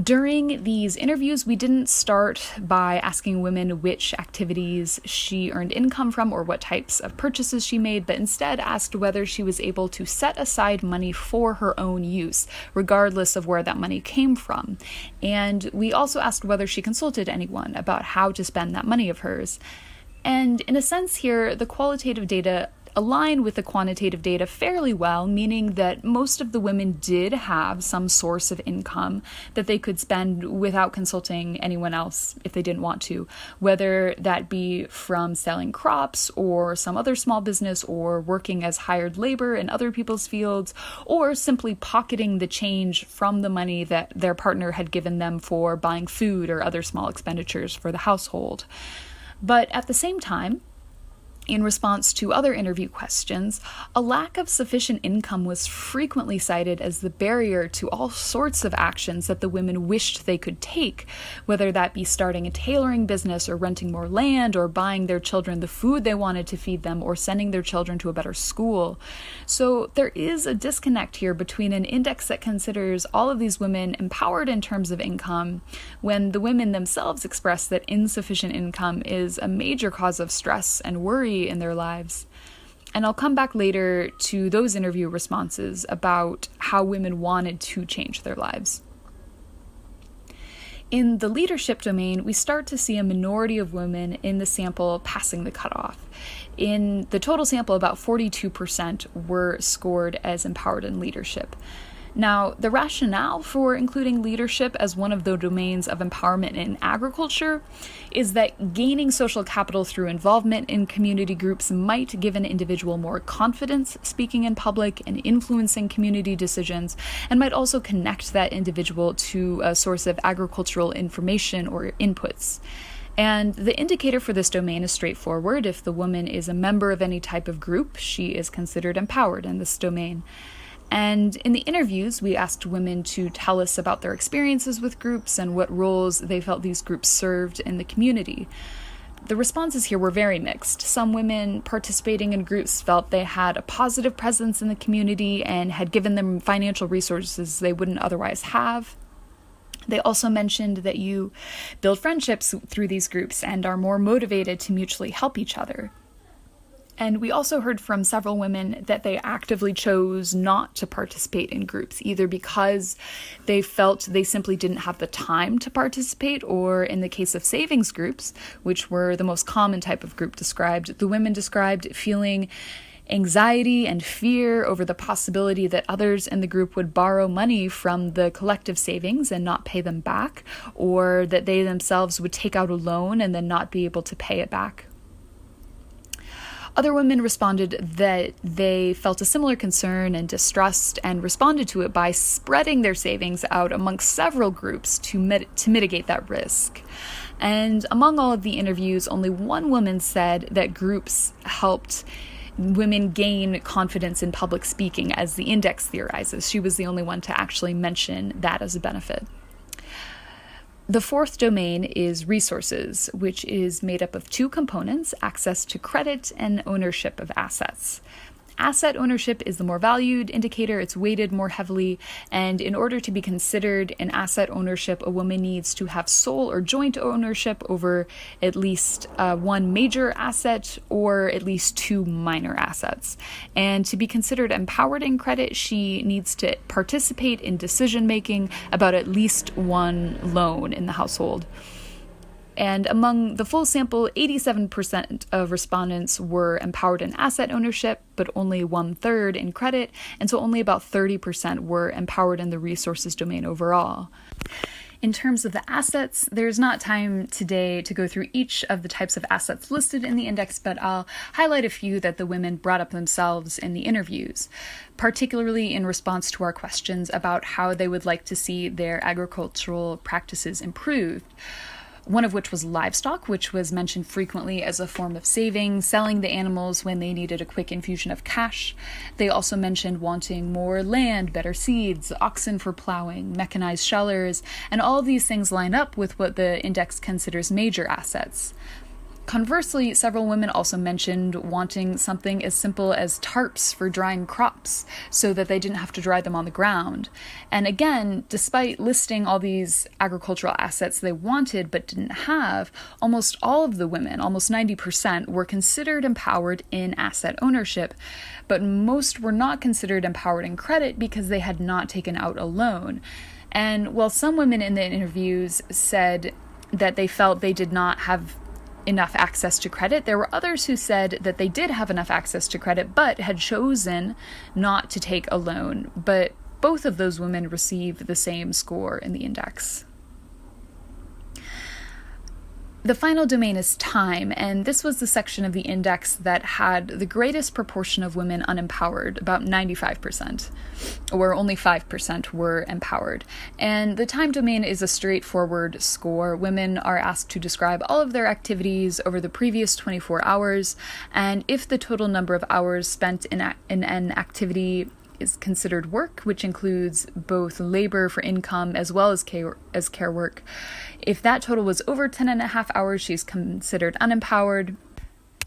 Speaker 7: During these interviews, we didn't start by asking women which activities she earned income from or what types of purchases she made, but instead asked whether she was able to set aside money for her own use, regardless of where that money came from. And we also asked whether she consulted anyone about how to spend that money of hers. And in a sense here, the qualitative data align with the quantitative data fairly well, meaning that most of the women did have some source of income that they could spend without consulting anyone else if they didn't want to, whether that be from selling crops or some other small business or working as hired labor in other people's fields, or simply pocketing the change from the money that their partner had given them for buying food or other small expenditures for the household. But at the same time, in response to other interview questions, a lack of sufficient income was frequently cited as the barrier to all sorts of actions that the women wished they could take, whether that be starting a tailoring business or renting more land or buying their children the food they wanted to feed them or sending their children to a better school. So there is a disconnect here between an index that considers all of these women empowered in terms of income, when the women themselves express that insufficient income is a major cause of stress and worry in their lives. And I'll come back later to those interview responses about how women wanted to change their lives. In the leadership domain, we start to see a minority of women in the sample passing the cutoff. In the total sample, about 42% were scored as empowered in leadership. Now, the rationale for including leadership as one of the domains of empowerment in agriculture is that gaining social capital through involvement in community groups might give an individual more confidence speaking in public and influencing community decisions, and might also connect that individual to a source of agricultural information or inputs. And the indicator for this domain is straightforward. If the woman is a member of any type of group, she is considered empowered in this domain. And in the interviews, we asked women to tell us about their experiences with groups and what roles they felt these groups served in the community. The responses here were very mixed. Some women participating in groups felt they had a positive presence in the community and had given them financial resources they wouldn't otherwise have. They also mentioned that you build friendships through these groups and are more motivated to mutually help each other. And we also heard from several women that they actively chose not to participate in groups, either because they felt they simply didn't have the time to participate, or in the case of savings groups, which were the most common type of group described, the women described feeling anxiety and fear over the possibility that others in the group would borrow money from the collective savings and not pay them back, or that they themselves would take out a loan and then not be able to pay it back. Other women responded that they felt a similar concern and distrust and responded to it by spreading their savings out amongst several groups to mitigate that risk. And among all of the interviews, only one woman said that groups helped women gain confidence in public speaking, as the index theorizes. She was the only one to actually mention that as a benefit. The fourth domain is resources, which is made up of two components: access to credit and ownership of assets. Asset ownership is the more valued indicator. It's weighted more heavily, and in order to be considered an asset ownership, a woman needs to have sole or joint ownership over at least one major asset or at least two minor assets. And to be considered empowered in credit, she needs to participate in decision-making about at least one loan in the household. And among the full sample, 87% of respondents were empowered in asset ownership, but only 1/3 in credit, and so only about 30% were empowered in the resources domain overall. In terms of the assets, there's not time today to go through each of the types of assets listed in the index, but I'll highlight a few that the women brought up themselves in the interviews, particularly in response to our questions about how they would like to see their agricultural practices improved. One of which was livestock, which was mentioned frequently as a form of saving, selling the animals when they needed a quick infusion of cash. They also mentioned wanting more land, better seeds, oxen for plowing, mechanized shellers, and all of these things line up with what the index considers major assets. Conversely, several women also mentioned wanting something as simple as tarps for drying crops so that they didn't have to dry them on the ground. And again, despite listing all these agricultural assets they wanted but didn't have, almost all of the women, almost 90%, were considered empowered in asset ownership, but most were not considered empowered in credit because they had not taken out a loan. And while some women in the interviews said that they felt they did not have enough access to credit, there were others who said that they did have enough access to credit but had chosen not to take a loan. But both of those women received the same score in the index. The final domain is time, and this was the section of the index that had the greatest proportion of women unempowered, about 95%, or only 5% were empowered. And the time domain is a straightforward score. Women are asked to describe all of their activities over the previous 24 hours, and if the total number of hours spent in an activity is considered work, which includes both labor for income as well as care work. If that total was over 10.5 hours, she's considered unempowered.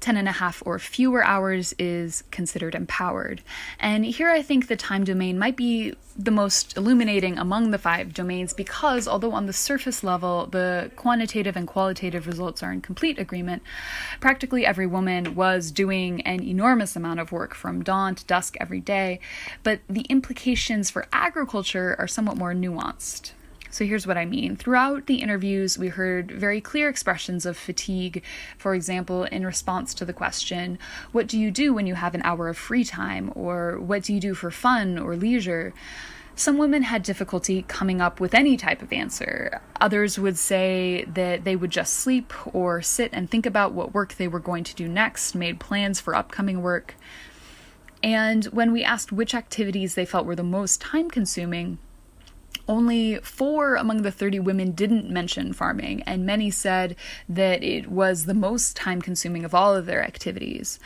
Speaker 7: 10.5 or fewer hours is considered empowered. And here I think the time domain might be the most illuminating among the 5 domains because although on the surface level the quantitative and qualitative results are in complete agreement, practically every woman was doing an enormous amount of work from dawn to dusk every day, but the implications for agriculture are somewhat more nuanced. So here's what I mean. Throughout the interviews, we heard very clear expressions of fatigue. For example, in response to the question, what do you do when you have an hour of free time? Or what do you do for fun or leisure? Some women had difficulty coming up with any type of answer. Others would say that they would just sleep or sit and think about what work they were going to do next, made plans for upcoming work. And when we asked which activities they felt were the most time-consuming, only 4 among the 30 women didn't mention farming, and many said that it was the most time-consuming of all of their activities.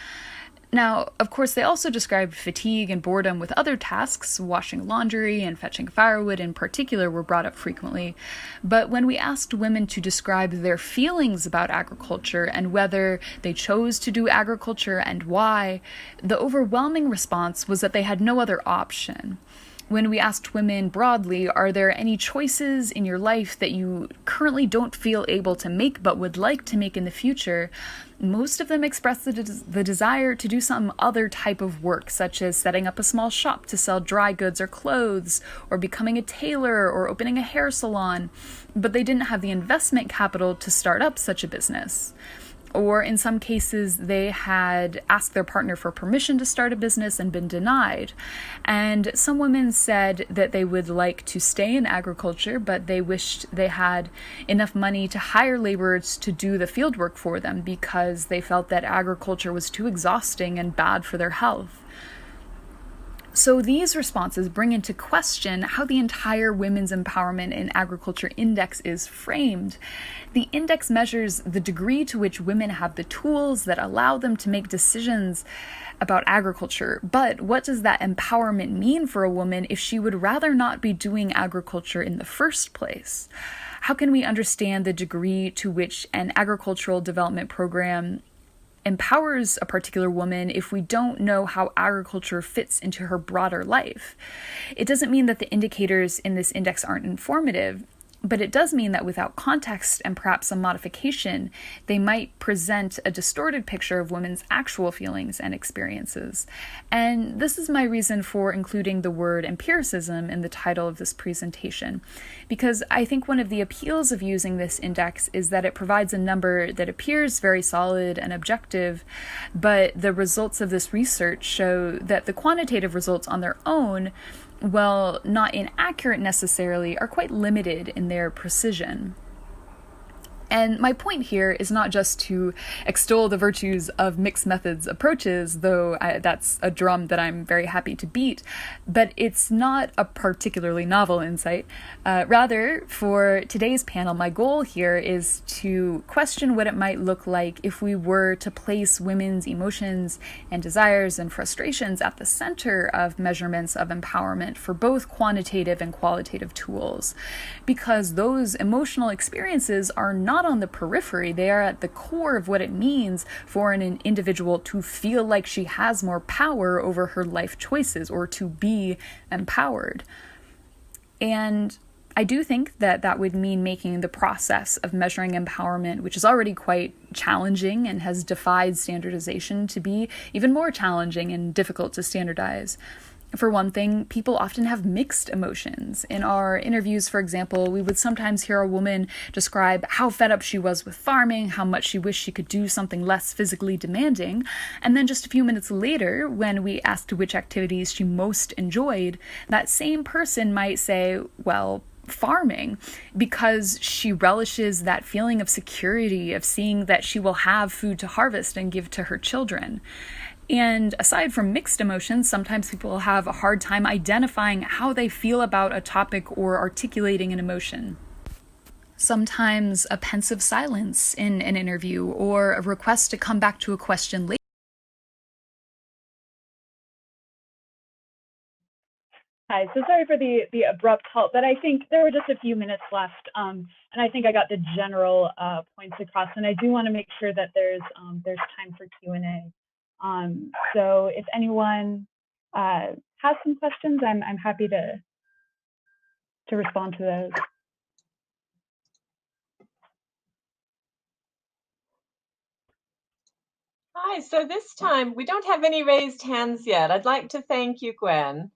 Speaker 7: Now, of course, they also described fatigue and boredom with other tasks. Washing laundry and fetching firewood in particular were brought up frequently. But when we asked women to describe their feelings about agriculture and whether they chose to do agriculture and why, the overwhelming response was that they had no other option. When we asked women broadly, are there any choices in your life that you currently don't feel able to make but would like to make in the future, most of them expressed the desire to do some other type of work, such as setting up a small shop to sell dry goods or clothes, or becoming a tailor or opening a hair salon, but they didn't have the investment capital to start up such a business. Or in some cases, they had asked their partner for permission to start a business and been denied. And some women said that they would like to stay in agriculture, but they wished they had enough money to hire laborers to do the field work for them because they felt that agriculture was too exhausting and bad for their health. So these responses bring into question how the entire Women's Empowerment in Agriculture Index is framed. The index measures the degree to which women have the tools that allow them to make decisions about agriculture. But what does that empowerment mean for a woman if she would rather not be doing agriculture in the first place? How can we understand the degree to which an agricultural development program empowers a particular woman if we don't know how agriculture fits into her broader life? It doesn't mean that the indicators in this index aren't informative, but it does mean that without context and perhaps some modification, they might present a distorted picture of women's actual feelings and experiences. And this is my reason for including the word empiricism in the title of this presentation, because I think one of the appeals of using this index is that it provides a number that appears very solid and objective, but the results of this research show that the quantitative results on their own, while not inaccurate necessarily, are quite limited in their precision. And my point here is not just to extol the virtues of mixed methods approaches, though that's a drum that I'm very happy to beat, but it's not a particularly novel insight. Rather, for today's panel, my goal here is to question what it might look like if we were to place women's emotions and desires and frustrations at the center of measurements of empowerment for both quantitative and qualitative tools, because those emotional experiences are not on the periphery. They are at the core of what it means for an individual to feel like she has more power over her life choices or to be empowered. And I do think that that would mean making the process of measuring empowerment, which is already quite challenging and has defied standardization, to be even more challenging and difficult to standardize. For one thing, people often have mixed emotions. In our interviews, for example, we would sometimes hear a woman describe how fed up she was with farming, how much she wished she could do something less physically demanding, and then just a few minutes later, when we asked which activities she most enjoyed, that same person might say, well, farming, because she relishes that feeling of security, of seeing that she will have food to harvest and give to her children. And aside from mixed emotions, sometimes people have a hard time identifying how they feel about a topic or articulating an emotion. Sometimes a pensive silence in an interview or a request to come back to a question later.
Speaker 6: Hi, so sorry for the abrupt halt, but I think there were just a few minutes left, and I think I got the general points across, and I do want to make sure that there's time for Q&A. So if anyone has some questions, I'm happy to respond to those.
Speaker 2: Hi, so this time we don't have any raised hands yet. I'd like to thank you, Gwen.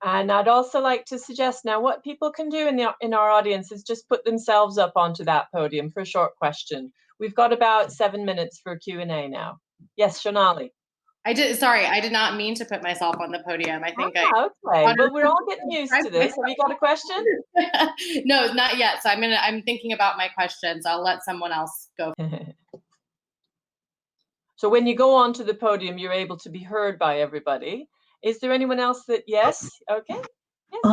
Speaker 2: And I'd also like to suggest now what people can do in our audience is just put themselves up onto that podium for a short question. We've got about 7 minutes for Q&A now. Yes, Shonali.
Speaker 1: I did not mean to put myself on the podium. I think
Speaker 2: okay. Well, we're all getting used to this. Have you got a question?
Speaker 1: No, not yet. So I'm thinking about my questions. I'll let someone else go.
Speaker 2: So when you go onto the podium, you're able to be heard by everybody. Is there anyone else that, yes? Okay. Yes,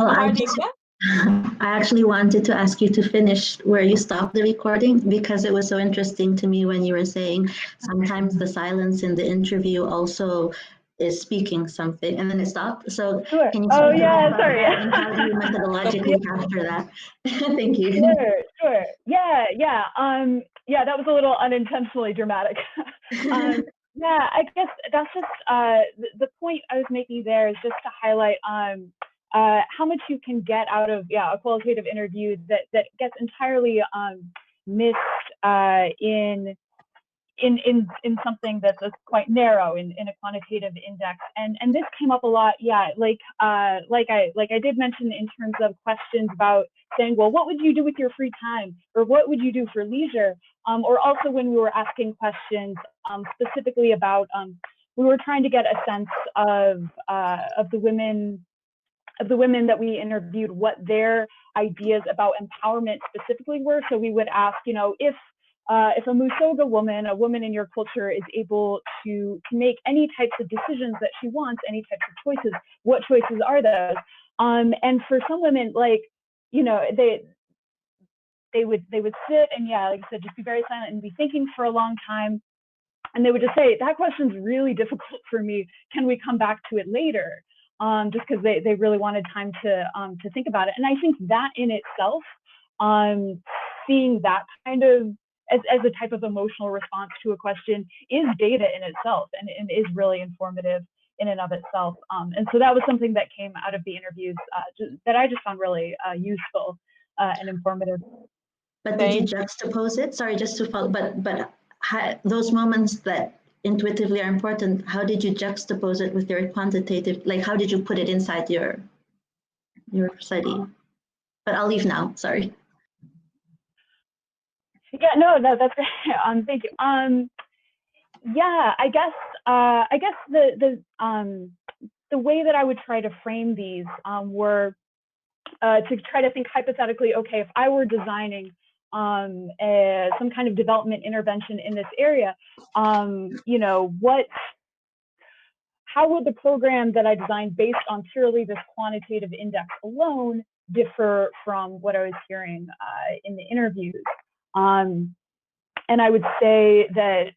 Speaker 4: I actually wanted to ask you to finish where you stopped the recording, because it was so interesting to me when you were saying sometimes the silence in the interview also is speaking something, and then it stopped. So
Speaker 6: Sure.
Speaker 4: can you
Speaker 6: Oh,
Speaker 4: speak
Speaker 6: yeah,
Speaker 4: about
Speaker 6: sorry.
Speaker 4: that, and how do you methodologically capture that? Thank you.
Speaker 6: Sure. Yeah, that was a little unintentionally dramatic. Yeah, I guess that's just the point I was making there is just to highlight how much you can get out of a qualitative interview that gets entirely missed in something that's quite narrow in a quantitative index, and this came up a lot. Like I did mention in terms of questions about saying, well, what would you do with your free time, or what would you do for leisure, or also when we were asking questions specifically about we were trying to get a sense of the women that we interviewed, what their ideas about empowerment specifically were. So we would ask, if a Musoga woman, a woman in your culture, is able to make any types of decisions that she wants, any types of choices, what choices are those? And for some women, like, they would sit and like I said, just be very silent and be thinking for a long time. And they would just say, that question's really difficult for me. Can we come back to it later? Just because they really wanted time to think about it. And I think that in itself, seeing that kind of as a type of emotional response to a question is data in itself, and is really informative in and of itself. And so that was something that came out of the interviews that I just found really useful and informative.
Speaker 4: But did you juxtapose it? Sorry, just to follow, but those moments that intuitively are important, how did you juxtapose it with your quantitative, like how did you put it inside your study? But I'll leave now, sorry.
Speaker 6: Yeah, no, that's great. Thank you. Yeah, I guess the way that I would try to frame these were to try to think hypothetically, okay, if I were designing some kind of development intervention in this area, how would the program that I designed based on purely this quantitative index alone differ from what I was hearing in the interviews? And I would say that,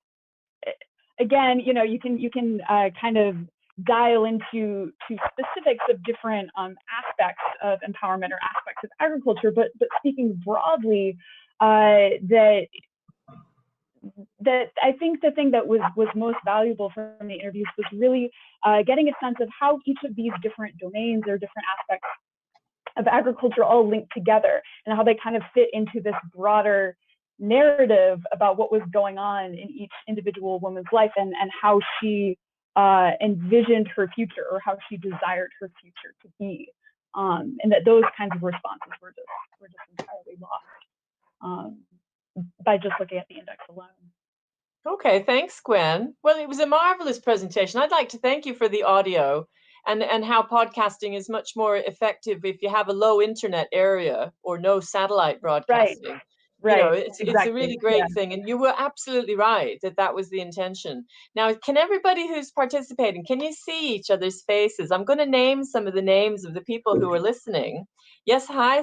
Speaker 6: again, you can kind of dial into specifics of different aspects of empowerment or aspects of agriculture, but speaking broadly, that I think the thing that was most valuable from the interviews was really getting a sense of how each of these different domains or different aspects of agriculture all link together, and how they kind of fit into this broader narrative about what was going on in each individual woman's life, and how she envisioned her future, or how she desired her future to be, and that those kinds of responses were just entirely lost by just looking at the index alone.
Speaker 2: Okay, thanks, Gwen. Well, it was a marvelous presentation. I'd like to thank you for the audio, and how podcasting is much more effective if you have a low internet area or no satellite broadcasting.
Speaker 6: Right.
Speaker 2: It's a really great thing, and you were absolutely right that was the intention. Now, can everybody who's participating, can you see each other's faces? I'm going to name some of the names of the people who are listening. Yes, hi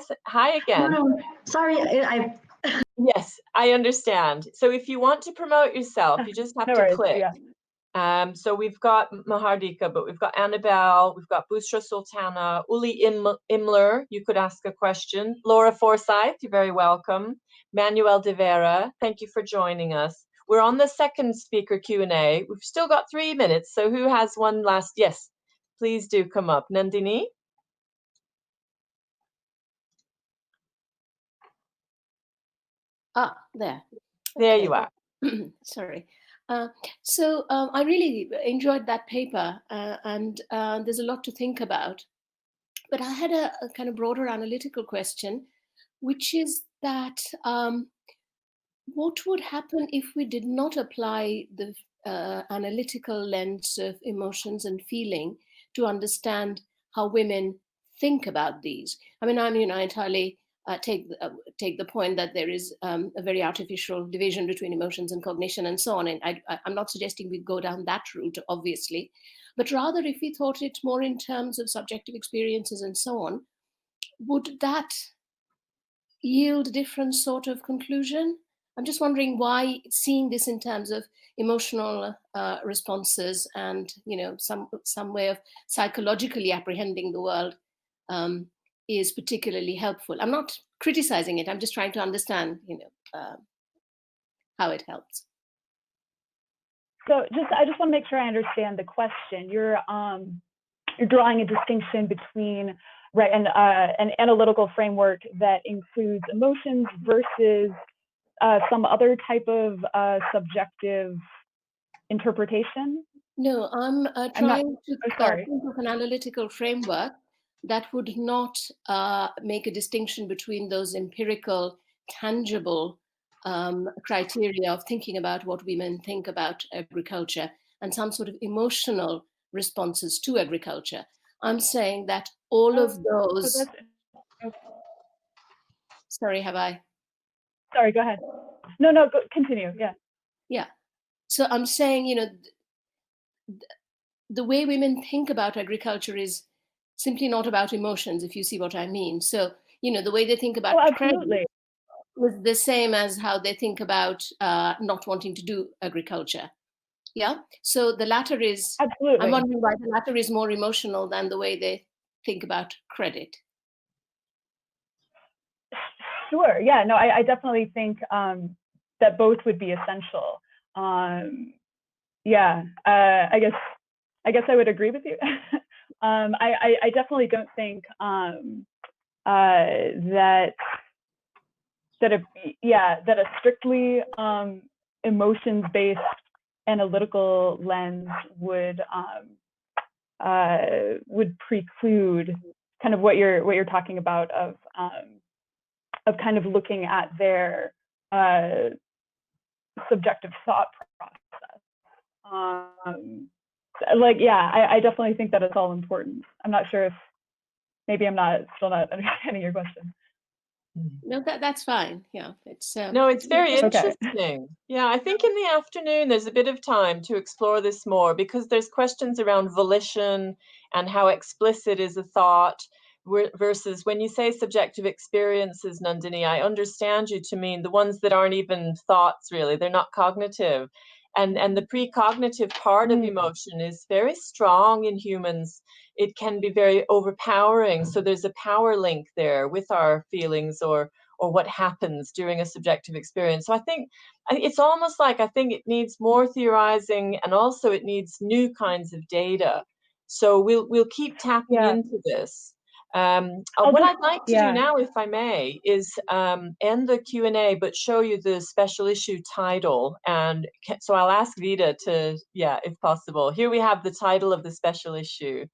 Speaker 2: again.
Speaker 4: No, sorry,
Speaker 2: Yes, I understand. So if you want to promote yourself, you just have to click. Yeah. So we've got Mahardika, but we've got Annabelle, we've got Bushra Sultana, Uli Imler, you could ask a question. Laura Forsyth, you're very welcome. Manuel De Vera, thank you for joining us. We're on the second speaker Q&A. We've still got 3 minutes, so who has one last? Yes, please do come up. Nandini?
Speaker 8: There.
Speaker 2: There you are.
Speaker 8: Sorry. So I really enjoyed that paper, and there's a lot to think about. But I had a kind of broader analytical question, which is that what would happen if we did not apply the analytical lens of emotions and feeling to understand how women think about these. I mean, I entirely take the point that there is a very artificial division between emotions and cognition and so on. And I'm not suggesting we go down that route, obviously, but rather if we thought it more in terms of subjective experiences and so on, would that yield a different sort of conclusion? I'm just wondering why seeing this in terms of emotional responses and some way of psychologically apprehending the world is particularly helpful. I'm not criticizing it. I'm just trying to understand, how it helps.
Speaker 6: So I just want to make sure I understand the question. You're drawing a distinction between an analytical framework that includes emotions versus some other type of subjective interpretation?
Speaker 8: No, I'm trying to think of an analytical framework that would not make a distinction between those empirical, tangible criteria of thinking about what women think about agriculture and some sort of emotional responses to agriculture. I'm saying that all of those. Sorry, have I?
Speaker 6: Sorry, go ahead. No, continue. Yeah.
Speaker 8: Yeah. So I'm saying, the way women think about agriculture is simply not about emotions, if you see what I mean. So, the way they think about credit was the same as how they think about not wanting to do agriculture. Yeah. So the latter is,
Speaker 6: absolutely.
Speaker 8: I'm wondering why the latter is more emotional than the way they think about credit.
Speaker 6: Sure. Yeah. No, I definitely think that both would be essential. Yeah. I guess I would agree with you. I definitely don't think that a strictly emotions-based analytical lens would preclude kind of what you're talking about of kind of looking at their subjective thought process. I definitely think that it's all important. I'm not sure if maybe I'm still not understanding your question.
Speaker 8: No, that's fine. Yeah,
Speaker 2: no, it's very interesting. Yeah, I think in the afternoon there's a bit of time to explore this more because there's questions around volition and how explicit is a thought versus when you say subjective experiences, Nandini, I understand you to mean the ones that aren't even thoughts really, they're not cognitive. And the precognitive part of emotion is very strong in humans. It can be very overpowering. So there's a power link there with our feelings or what happens during a subjective experience. So I think it's almost like I think it needs more theorizing and also it needs new kinds of data. So we'll keep tapping into this. What I'd like to do now, if I may, is end the Q&A, but show you the special issue title. And so I'll ask Vida to, if possible. Here we have the title of the special issue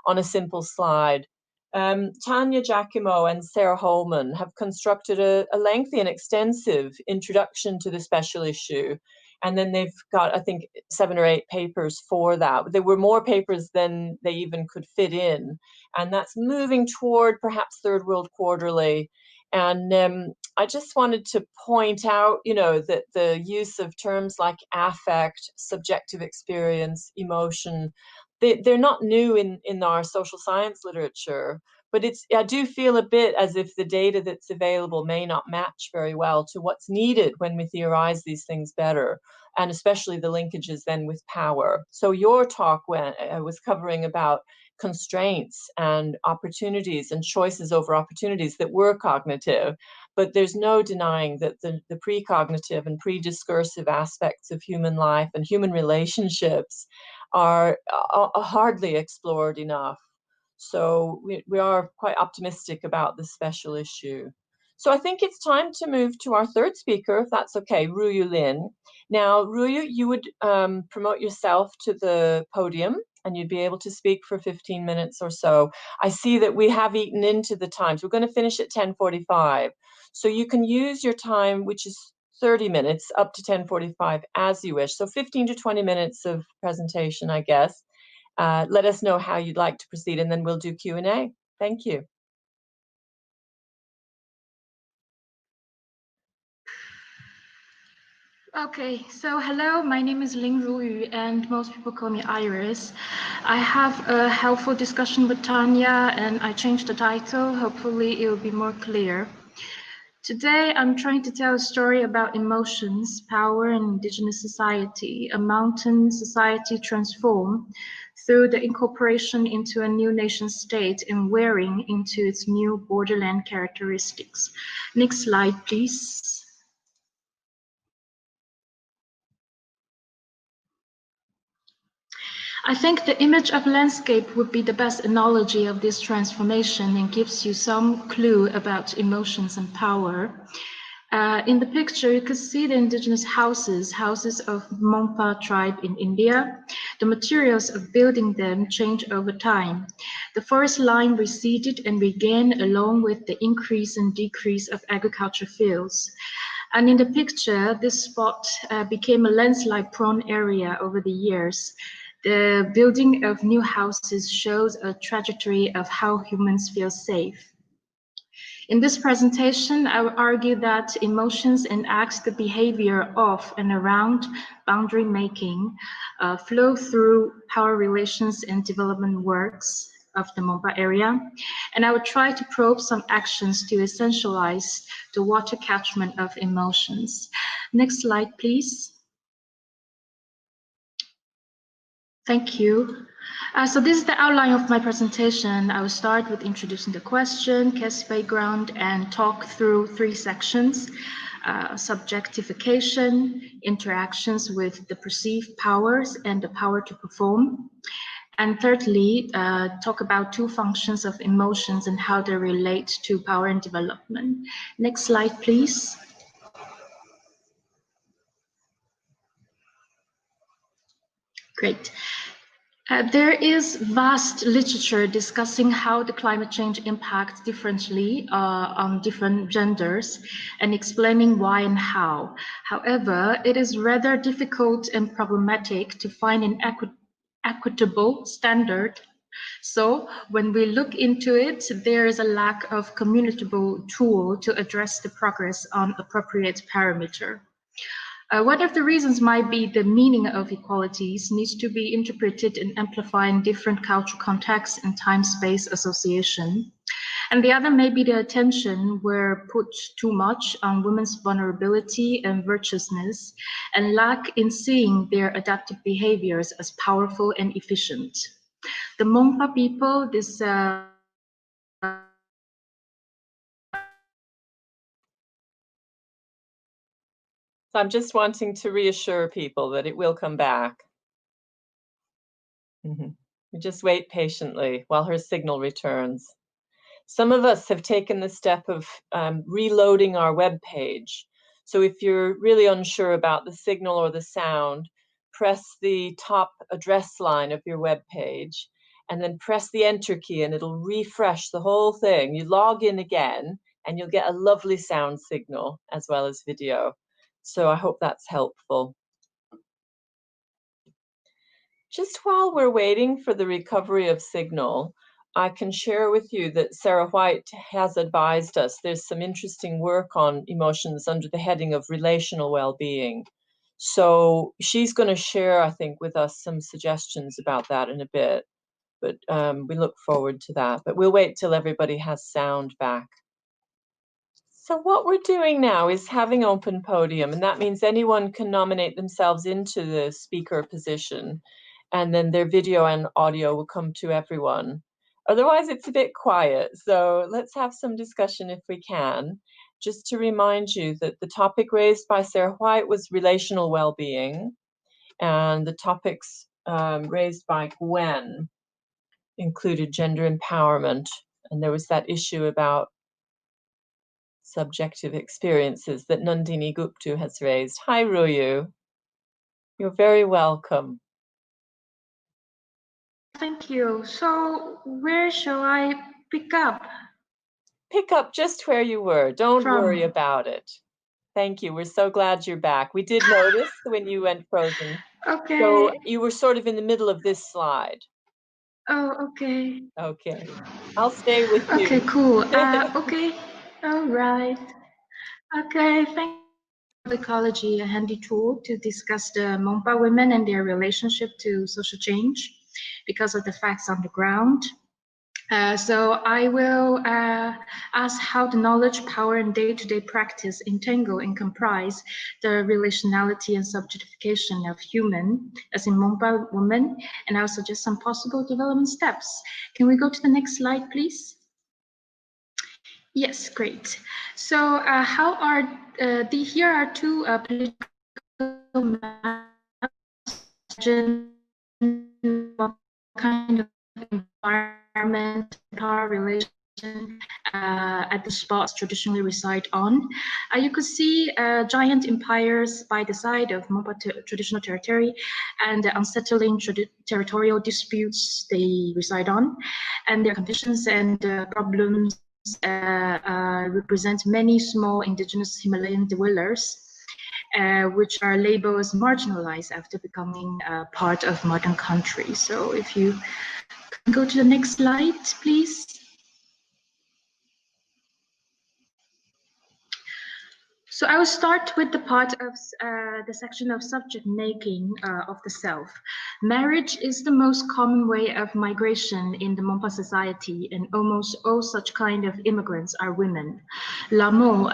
Speaker 2: on a simple slide. Tanya Giacomo and Sarah Holman have constructed a lengthy and extensive introduction to the special issue. And then they've got, I think, 7 or 8 papers for that. There were more papers than they even could fit in. And that's moving toward perhaps Third World Quarterly. And I just wanted to point out, that the use of terms like affect, subjective experience, emotion, they're not new in our social science literature. But I do feel a bit as if the data that's available may not match very well to what's needed when we theorize these things better, and especially the linkages then with power. So your talk was covering about constraints and opportunities and choices over opportunities that were cognitive, but there's no denying that the precognitive and prediscursive aspects of human life and human relationships are hardly explored enough. So we are quite optimistic about this special issue. So I think it's time to move to our third speaker, if that's okay, Ruyu Lin. Now, Ruyu, you would promote yourself to the podium and you'd be able to speak for 15 minutes or so. I see that we have eaten into the time, so we're going to finish at 10:45. So you can use your time, which is 30 minutes, up to 10:45 as you wish. So 15 to 20 minutes of presentation, I guess. Let us know how you'd like to proceed, and then we'll do Q&A. Thank you.
Speaker 5: Okay, so hello, my name is Ling Ruyu, and most people call me Iris. I have a helpful discussion with Tanya, and I changed the title. Hopefully it will be more clear. Today, I'm trying to tell a story about emotions, power, and indigenous society, a mountain society transformed through the incorporation into a new nation state and wearing into its new borderland characteristics. Next slide, please. I think the image of landscape would be the best analogy of this transformation and gives you some clue about emotions and power. In the picture, you can see the indigenous houses of Mongpa tribe in India. The materials of building them change over time. The forest line receded and began along with the increase and decrease of agriculture fields. And in the picture, this spot became a landslide-prone area over the years. The building of new houses shows a trajectory of how humans feel safe. In this presentation, I will argue that emotions enact the behavior of and around boundary making, flow through power relations and development works of the Mongpa area. And I will try to probe some actions to essentialize the water catchment of emotions. Next slide, please. Thank you. So this is the outline of my presentation. I will start with introducing the question, case background, and talk through 3 sections: subjectification, interactions with the perceived powers and the power to perform. And thirdly, talk about 2 functions of emotions and how they relate to power and development. Next slide, please. Great. There is vast literature discussing how the climate change impacts differently on different genders and explaining why and how. However, it is rather difficult and problematic to find an equitable standard. So when we look into it, there is a lack of communicable tool to address the progress on appropriate parameter. One of the reasons might be the meaning of equalities needs to be interpreted and amplified in different cultural contexts and time-space association. And the other may be the attention were put too much on women's vulnerability and virtuousness and lack in seeing their adaptive behaviors as powerful and efficient. The Mongpa people, this
Speaker 2: So I'm just wanting to reassure people that it will come back. We just wait patiently while her signal returns. Some of us have taken the step of reloading our web page. So if you're really unsure about the signal or the sound, press the top address line of your web page and then press the enter key and it'll refresh the whole thing. You log in again and you'll get a lovely sound signal as well as video. So I hope that's helpful. Just while we're waiting for the recovery of signal, I can share with you that Sarah White has advised us there's some interesting work on emotions under the heading of relational well-being. So she's going to share, I think, with us some suggestions about that in a bit, but we look forward to that. But we'll wait till everybody has sound back. So what we're doing now is having open podium, and that means anyone can nominate themselves into the speaker position, and then their video and audio will come to everyone. Otherwise, it's a bit quiet, so let's have some discussion if we can. Just to remind you that the topic raised by Sarah White was relational well-being, and the topics raised by Gwen included gender empowerment, and there was that issue about subjective experiences that Nandini Guptu has raised. Hi, Ruyu. You're very welcome.
Speaker 5: Thank you. So where shall I pick up?
Speaker 2: Pick up just where you were. Don't worry about it. Thank you. We're so glad you're back. We did notice when you went frozen.
Speaker 5: Okay.
Speaker 2: So you were sort of in the middle of this slide.
Speaker 5: Oh, okay.
Speaker 2: Okay. I'll stay with you.
Speaker 5: Okay, cool. Okay. All right. Okay, thank you. Ecology, a handy tool to discuss the Mompa women and their relationship to social change because of the facts on the ground. So I will ask how the knowledge, power, and day-to-day practice entangle and comprise the relationality and subjectification of human, as in Mompa woman, and I'll suggest some possible development steps. Can we go to the next slide, please? Yes, great. So how are here are two political maps. What kind of environment, power relation at the spots traditionally reside on. You could see giant empires by the side of Mompa traditional territory and the unsettling territorial disputes they reside on, and their conditions and problems represent many small indigenous Himalayan dwellers which are labeled as marginalized after becoming part of modern country. So if you can go to the next slide, please. So I will start with the part of the section of subject making of the self. Marriage is the most common way of migration in the Mompa society, and almost all such kind of immigrants are women. Lamo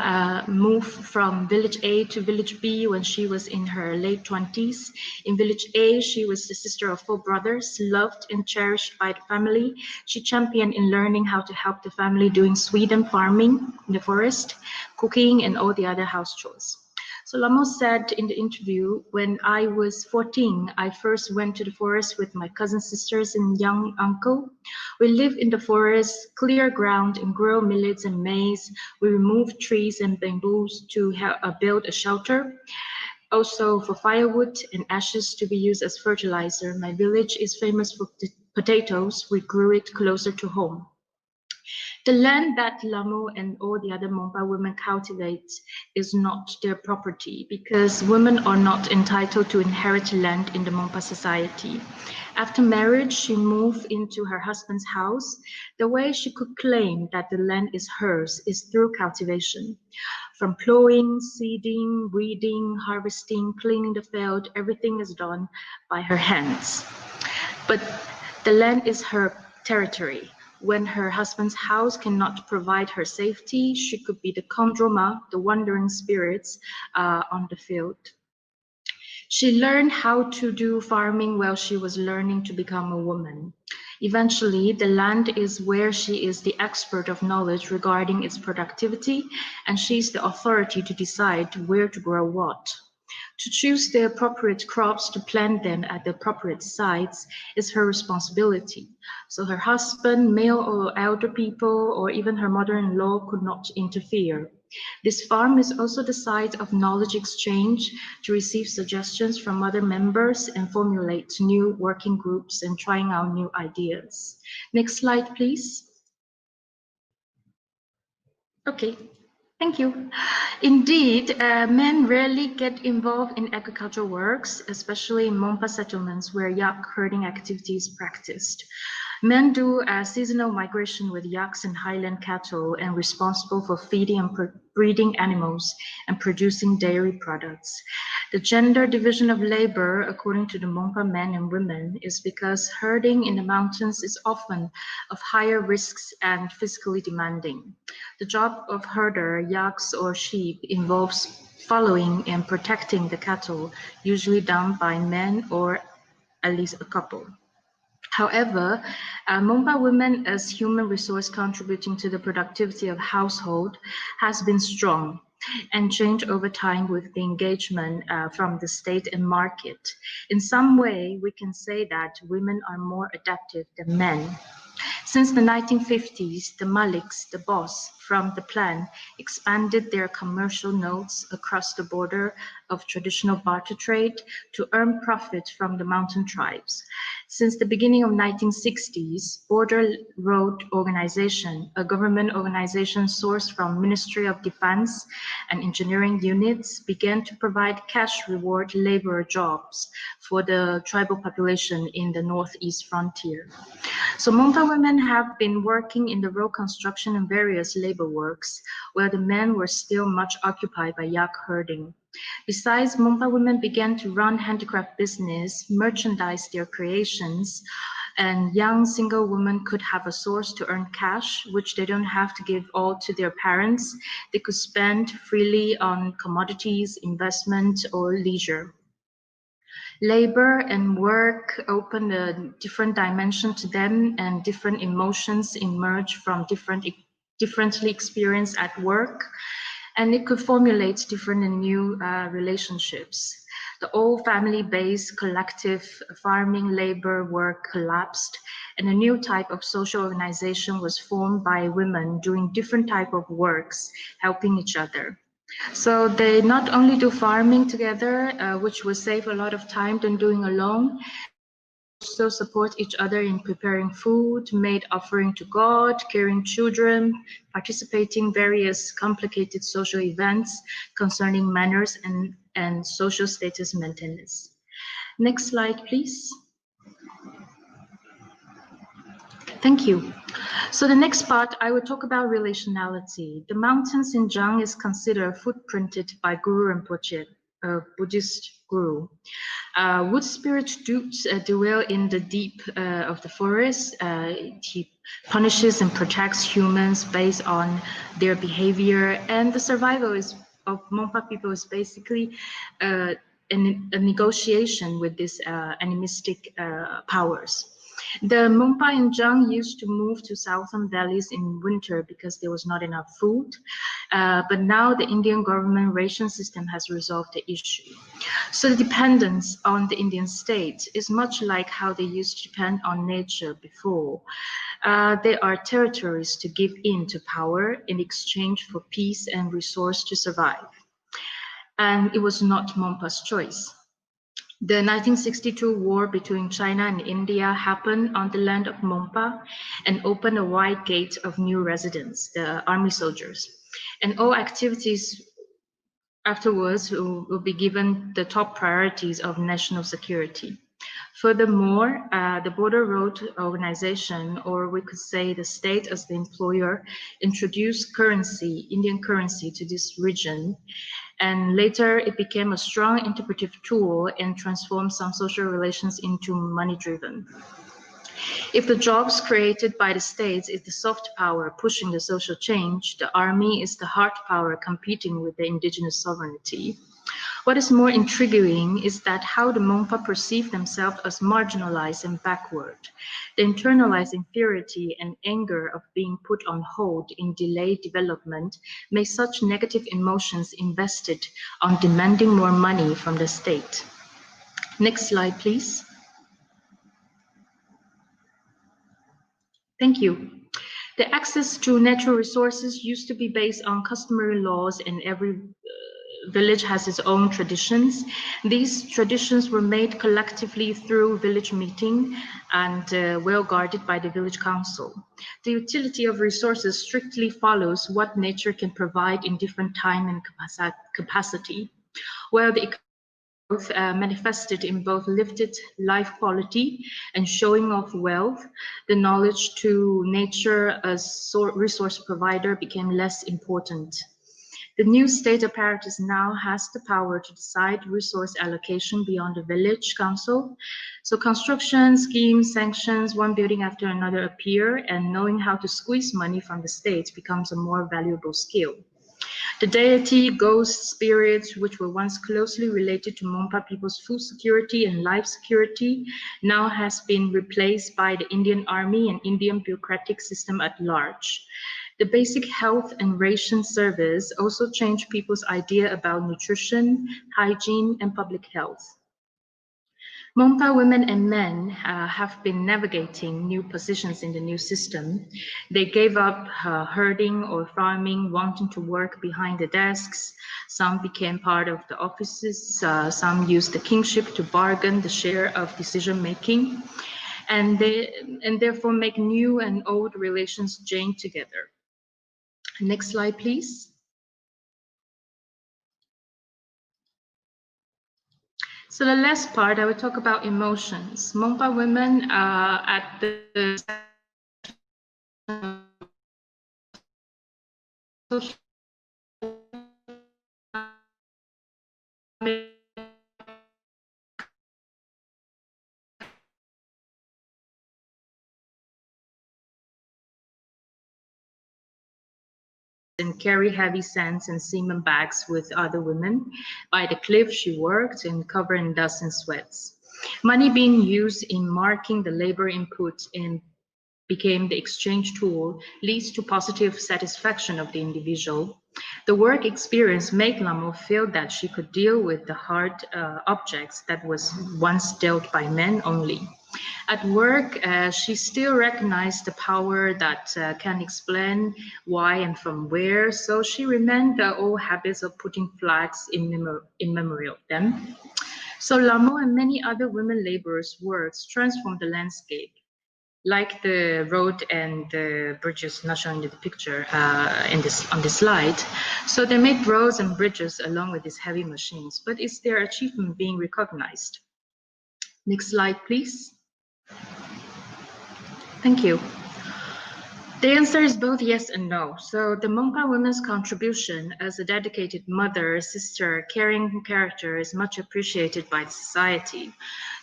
Speaker 5: moved from village A to village B when she was in her late 20s. In village A, she was the sister of 4 brothers, loved and cherished by the family. She championed in learning how to help the family doing Sweden farming in the forest, cooking, and all the other house chores. So Lamo said in the interview, when I was 14, I first went to the forest with my cousin sisters and young uncle. We lived in the forest, clear ground, and grow millets and maize. We removed trees and bamboos to build a shelter. Also for firewood and ashes to be used as fertilizer. My village is famous for potatoes. We grew it closer to home. The land that Lamo and all the other Mompa women cultivate is not their property because women are not entitled to inherit land in the Mompa society. After marriage, she moved into her husband's house. The way she could claim that the land is hers is through cultivation. From plowing, seeding, weeding, harvesting, cleaning the field, everything is done by her hands. But the land is her territory. When her husband's house cannot provide her safety, she could be the kondroma, the wandering spirits on the field. She learned how to do farming while she was learning to become a woman. Eventually, the land is where she is the expert of knowledge regarding its productivity, and she's the authority to decide where to grow what. To choose the appropriate crops to plant them at the appropriate sites is her responsibility. So her husband, male or elder people, or even her mother-in-law could not interfere. This farm is also the site of knowledge exchange to receive suggestions from other members and formulate new working groups and trying out new ideas. Next slide, please. Okay. Thank you. Indeed, men rarely get involved in agricultural works, especially in Mompa settlements where yak herding activity is practiced. Men do seasonal migration with yaks and highland cattle and responsible for feeding and breeding animals and producing dairy products. The gender division of labor, according to the Mompa men and women, is because herding in the mountains is often of higher risks and physically demanding. The job of herder, yaks or sheep, involves following and protecting the cattle, usually done by men or at least a couple. However, Mompa women as human resource contributing to the productivity of household has been strong and changed over time with the engagement from the state and market. In some way, we can say that women are more adaptive than men. Since the 1950s, the Maliks, the boss from the plan, expanded their commercial nodes across the border of traditional barter trade to earn profit from the mountain tribes. Since the beginning of 1960s, Border Road Organization, a government organization sourced from Ministry of Defense and engineering units, began to provide cash reward labor jobs for the tribal population in the northeast frontier. So Monpa women have been working in the road construction and various labor works, where the men were still much occupied by yak herding. Besides, Monpa women began to run handicraft business, merchandise their creations, and young single women could have a source to earn cash, which they don't have to give all to their parents. They could spend freely on commodities, investment, or leisure. Labor and work open a different dimension to them, and different emotions emerge from differently experienced at work, and it could formulate different and new relationships. The old family-based collective farming labor work collapsed, and a new type of social organization was formed by women doing different type of works, helping each other. So they not only do farming together, which will save a lot of time than doing alone, also support each other in preparing food, made offering to God, caring children, participating various complicated social events concerning manners and social status maintenance. Next slide, please. Thank you. So the next part, I will talk about relationality. The mountains in Jiang is considered footprinted by Guru Rinpoche, a Buddhist guru. Wood spirits dwell in the deep of the forest. He punishes and protects humans based on their behavior, and the survival of Monpa people is basically a negotiation with these animistic powers. The Monpa in Jiang used to move to southern valleys in winter because there was not enough food, but now the Indian government ration system has resolved the issue. So the dependence on the Indian state is much like how they used to depend on nature before. They are territories to give in to power in exchange for peace and resource to survive. And it was not Monpa's choice. The 1962 war between China and India happened on the land of Monpa and opened a wide gate of new residents, the army soldiers. And all activities afterwards will be given the top priorities of national security. Furthermore, the Border Road Organization, or we could say the state as the employer, introduced currency, Indian currency, to this region. And later it became a strong interpretive tool and transformed some social relations into money-driven. If the jobs created by the states is the soft power pushing the social change, the army is the hard power competing with the indigenous sovereignty. What is more intriguing is that how the Monpa perceive themselves as marginalized and backward. The internalized inferiority and anger of being put on hold in delayed development make such negative emotions invested on demanding more money from the state. Next slide, please. Thank you. The access to natural resources used to be based on customary laws, and every village has its own traditions. These traditions were made collectively through village meeting and well guarded by the village council. The utility of resources strictly follows what nature can provide in different time and capacity, where the growth manifested in both lifted life quality and showing of wealth. The knowledge to nature as resource provider became less important. The new state apparatus now has the power to decide resource allocation beyond the village council. So construction schemes, sanctions, one building after another appear, and knowing how to squeeze money from the state becomes a more valuable skill. The deity, ghosts, spirits, which were once closely related to Monpa people's food security and life security, now has been replaced by the Indian army and Indian bureaucratic system at large. The basic health and ration service also changed people's idea about nutrition, hygiene, and public health. Monpa women and men have been navigating new positions in the new system. They gave up herding or farming, wanting to work behind the desks. Some became part of the offices. Some used the kingship to bargain the share of decision making. and therefore make new and old relations join together. Next slide, please. So the last part, I will talk about emotions. Mompa women at the social and carry heavy sands and cement bags with other women. By the cliff she worked and covered in dust and sweats. Money being used in marking the labor input and became the exchange tool leads to positive satisfaction of the individual. The work experience made Lamo feel that she could deal with the hard objects that was once dealt by men only. At work, she still recognized the power that can explain why and from where, so she remained the old habits of putting flags in memory of them. So Lamo and many other women laborers' works transformed the landscape, like the road and the bridges not shown in the picture on this slide. So they made roads and bridges along with these heavy machines, but is their achievement being recognized? Next slide, please. Thank you. The answer is both yes and no. So the Mompa women's contribution as a dedicated mother, sister, caring character is much appreciated by society.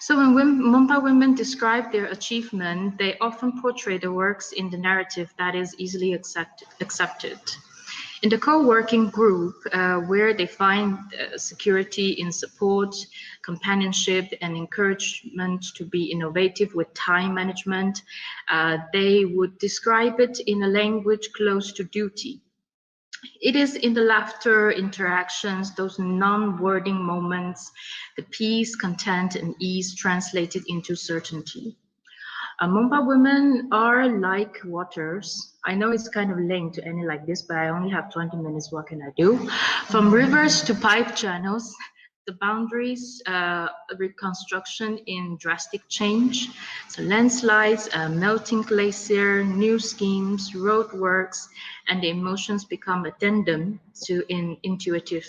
Speaker 5: So when Mompa women describe their achievement, they often portray the works in the narrative that is easily accepted. In the co-working group, where they find security in support, companionship, and encouragement to be innovative with time management, they would describe it in a language close to duty. It is in the laughter, interactions, those non-wording moments, the peace, content, and ease translated into certainty. Mompa women are like waters. I know it's kind of lame to end it like this, but I only have 20 minutes. What can I do? From rivers to pipe channels, the boundaries, reconstruction in drastic change. So landslides, melting glacier, new schemes, roadworks, and the emotions become addendum to intuitive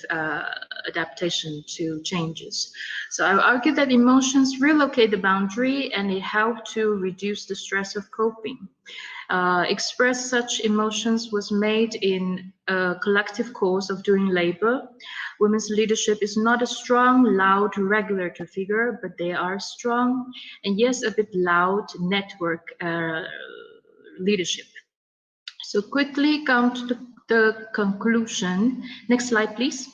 Speaker 5: adaptation to changes. So I would argue that emotions relocate the boundary and they help to reduce the stress of coping. Express such emotions was made in a collective cause of doing labor. Women's leadership is not a strong, loud, regulatory figure, but they are strong and yes, a bit loud network leadership. So quickly come to the conclusion. Next slide, please.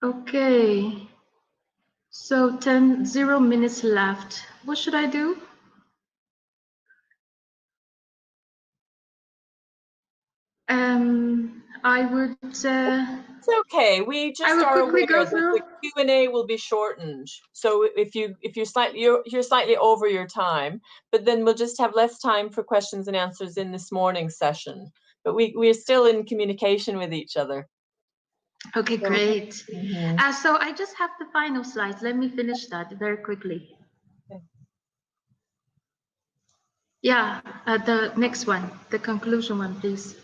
Speaker 5: Okay. So 0 minutes left. What should I do? I would.
Speaker 2: It's okay. We just are aware that the Q&A will be shortened. So if you're slightly over your time, but then we'll just have less time for questions and answers in this morning's session. But we're still in communication with each other.
Speaker 5: Okay, great. So I just have the final slides. Let me finish that very quickly. Okay. Yeah, the next one, the conclusion one, please.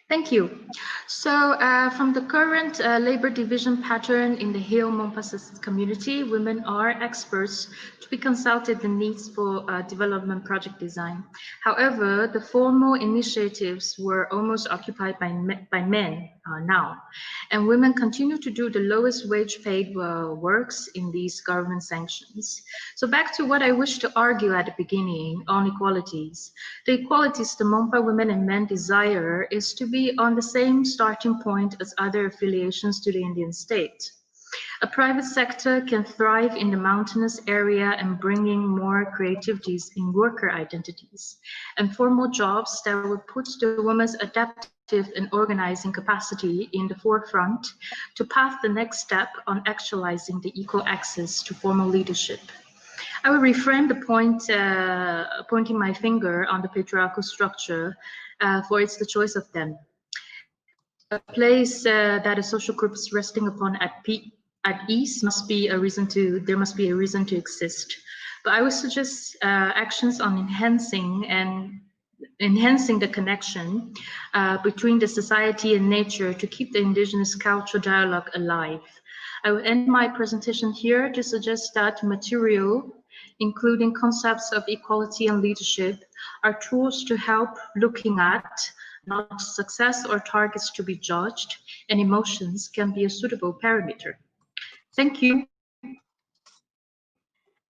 Speaker 5: Thank you. So from the current labor division pattern in the Hill Mompa community, women are experts to be consulted the needs for development project design. However, the formal initiatives were almost occupied by men now, and women continue to do the lowest wage paid works in these government sanctions. So back to what I wish to argue at the beginning on equalities. The equalities the Mompa women and men desire is to be on the same starting point as other affiliations to the Indian state. A private sector can thrive in the mountainous area and bringing more creativities in worker identities and formal jobs that would put the woman's adaptive and organizing capacity in the forefront to path the next step on actualizing the equal access to formal leadership. I will reframe the point, pointing my finger on the patriarchal structure, for it's the choice of them. A place that a social group is resting upon at ease must be a reason to. There must be a reason to exist. But I would suggest actions on enhancing the connection between the society and nature to keep the indigenous cultural dialogue alive. I will end my presentation here to suggest that material, including concepts of equality and leadership, are tools to help looking at not success or targets to be judged, and emotions can be a suitable parameter. Thank you.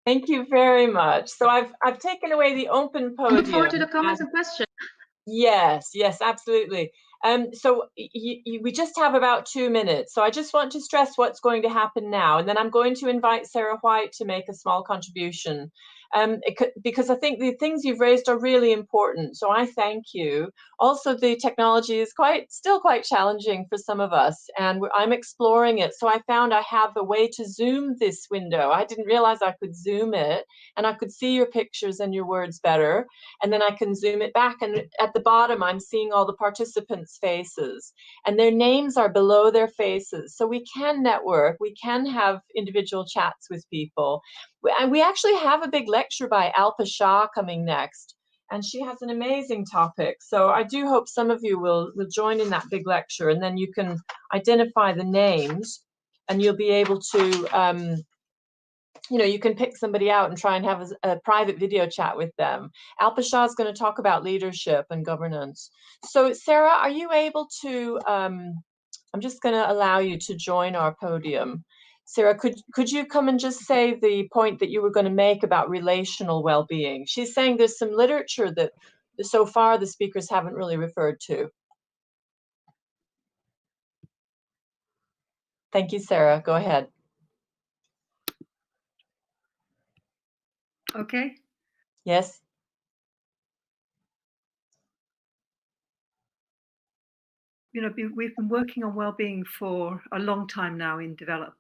Speaker 2: Thank you very much. So I've taken away the open podium.
Speaker 5: I look forward to the comments and questions.
Speaker 2: Yes, absolutely. So we just have about 2 minutes. So I just want to stress what's going to happen now, and then I'm going to invite Sarah White to make a small contribution. Because I think the things you've raised are really important. So I thank you. Also, the technology is still quite challenging for some of us, and I'm exploring it. So I found I have a way to zoom this window. I didn't realize I could zoom it, and I could see your pictures and your words better. And then I can zoom it back, and at the bottom, I'm seeing all the participants' faces, and their names are below their faces. So we can network, we can have individual chats with people. And we actually have a big lecture by Alpa Shah coming next, and she has an amazing topic. So I do hope some of you will join in that big lecture, and then you can identify the names, and you'll be able to, you can pick somebody out and try and have a private video chat with them. Alpa Shah is going to talk about leadership and governance. So Sarah, are you able to, I'm just going to allow you to join our podium. Sarah, could you come and just say the point that you were going to make about relational well-being? She's saying there's some literature that so far the speakers haven't really referred to. Thank you, Sarah. Go ahead.
Speaker 9: Okay.
Speaker 2: Yes.
Speaker 9: We've been working on well-being for a long time now in developing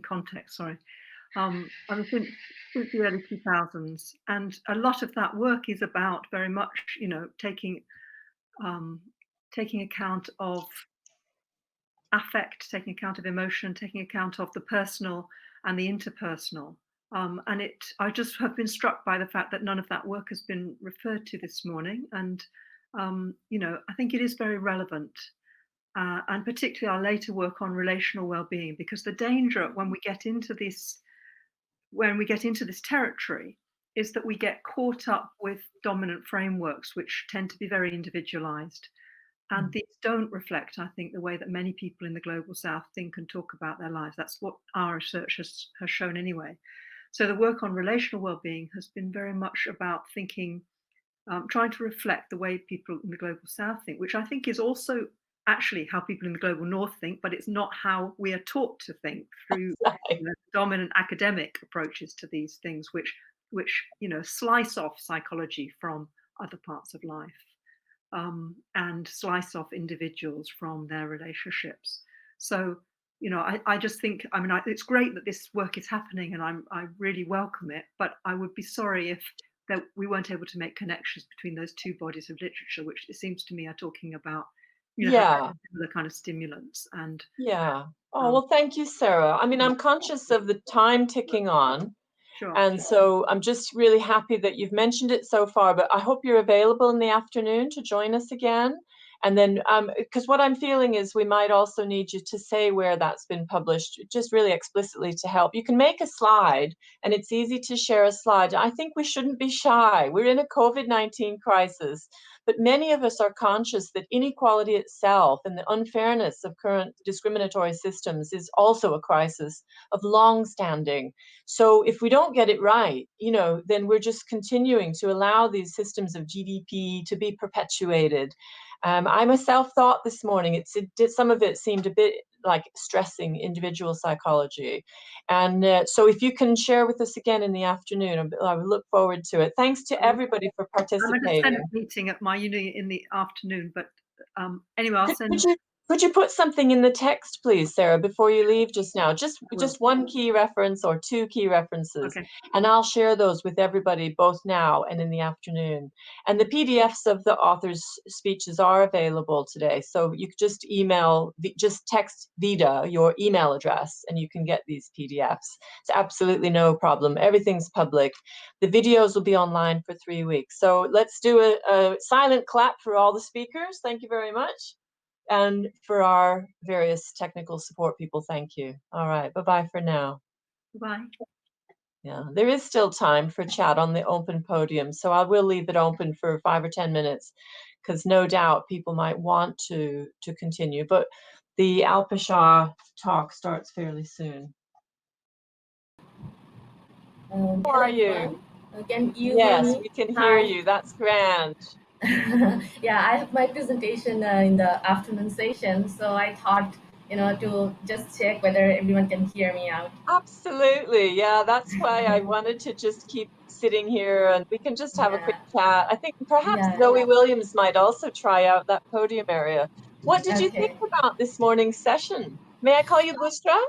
Speaker 9: context. Sorry, since the early 2000s, and a lot of that work is about very much, taking account of affect, taking account of emotion, taking account of the personal and the interpersonal. I just have been struck by the fact that none of that work has been referred to this morning, and I think it is very relevant, and particularly our later work on relational well-being, because the danger when we get into this territory is that we get caught up with dominant frameworks which tend to be very individualized, and these don't reflect, I think, the way that many people in the Global South think and talk about their lives. That's what our research has shown anyway. So the work on relational well-being has been very much about thinking, trying to reflect the way people in the Global South think, which I think is also actually how people in the Global North think, but it's not how we are taught to think through dominant academic approaches to these things, which slice off psychology from other parts of life, and slice off individuals from their relationships. So I just think, it's great that this work is happening, and I really welcome it, but I would be sorry if that we weren't able to make connections between those two bodies of literature, which it seems to me are talking about, similar kind of stimulants. And
Speaker 2: well, thank you, Sarah. I'm conscious of the time ticking on.
Speaker 9: Sure.
Speaker 2: And so I'm just really happy that you've mentioned it so far, but I hope you're available in the afternoon to join us again. And then, because what I'm feeling is we might also need you to say where that's been published, just really explicitly to help. You can make a slide, and it's easy to share a slide. I think we shouldn't be shy. We're in a COVID-19 crisis, but many of us are conscious that inequality itself and the unfairness of current discriminatory systems is also a crisis of long standing. So if we don't get it right, then we're just continuing to allow these systems of GDP to be perpetuated. I myself thought this morning, some of it seemed a bit like stressing individual psychology. And so if you can share with us again in the afternoon, I would look forward to it. Thanks to everybody for participating.
Speaker 9: I'm at a Senate meeting at my uni in the afternoon, but anyway, I'll send...
Speaker 2: Could you put something in the text, please, Sarah, before you leave just now? Just one key reference or two key references.
Speaker 9: Okay.
Speaker 2: And I'll share those with everybody both now and in the afternoon. And the PDFs of the author's speeches are available today. So you could just text Vida your email address and you can get these PDFs. It's absolutely no problem. Everything's public. The videos will be online for 3 weeks. So let's do a silent clap for all the speakers. Thank you very much. And for our various technical support people, thank you. All right, bye-bye for now.
Speaker 9: Bye.
Speaker 2: Yeah, there is still time for chat on the open podium, so I will leave it open for 5 or 10 minutes, because no doubt people might want to continue, but the Alpasha talk starts fairly soon. How are you?
Speaker 10: Can you
Speaker 2: Yes,
Speaker 10: hear me?
Speaker 2: we can hear you. That's grand.
Speaker 10: Yeah, I have my presentation in the afternoon session, so I thought, to just check whether everyone can hear me out.
Speaker 2: Absolutely. Yeah, that's why I wanted to just keep sitting here and we can just have a quick chat. I think perhaps Zoe Williams might also try out that podium area. What did you think about this morning's session? May I call you Bushra?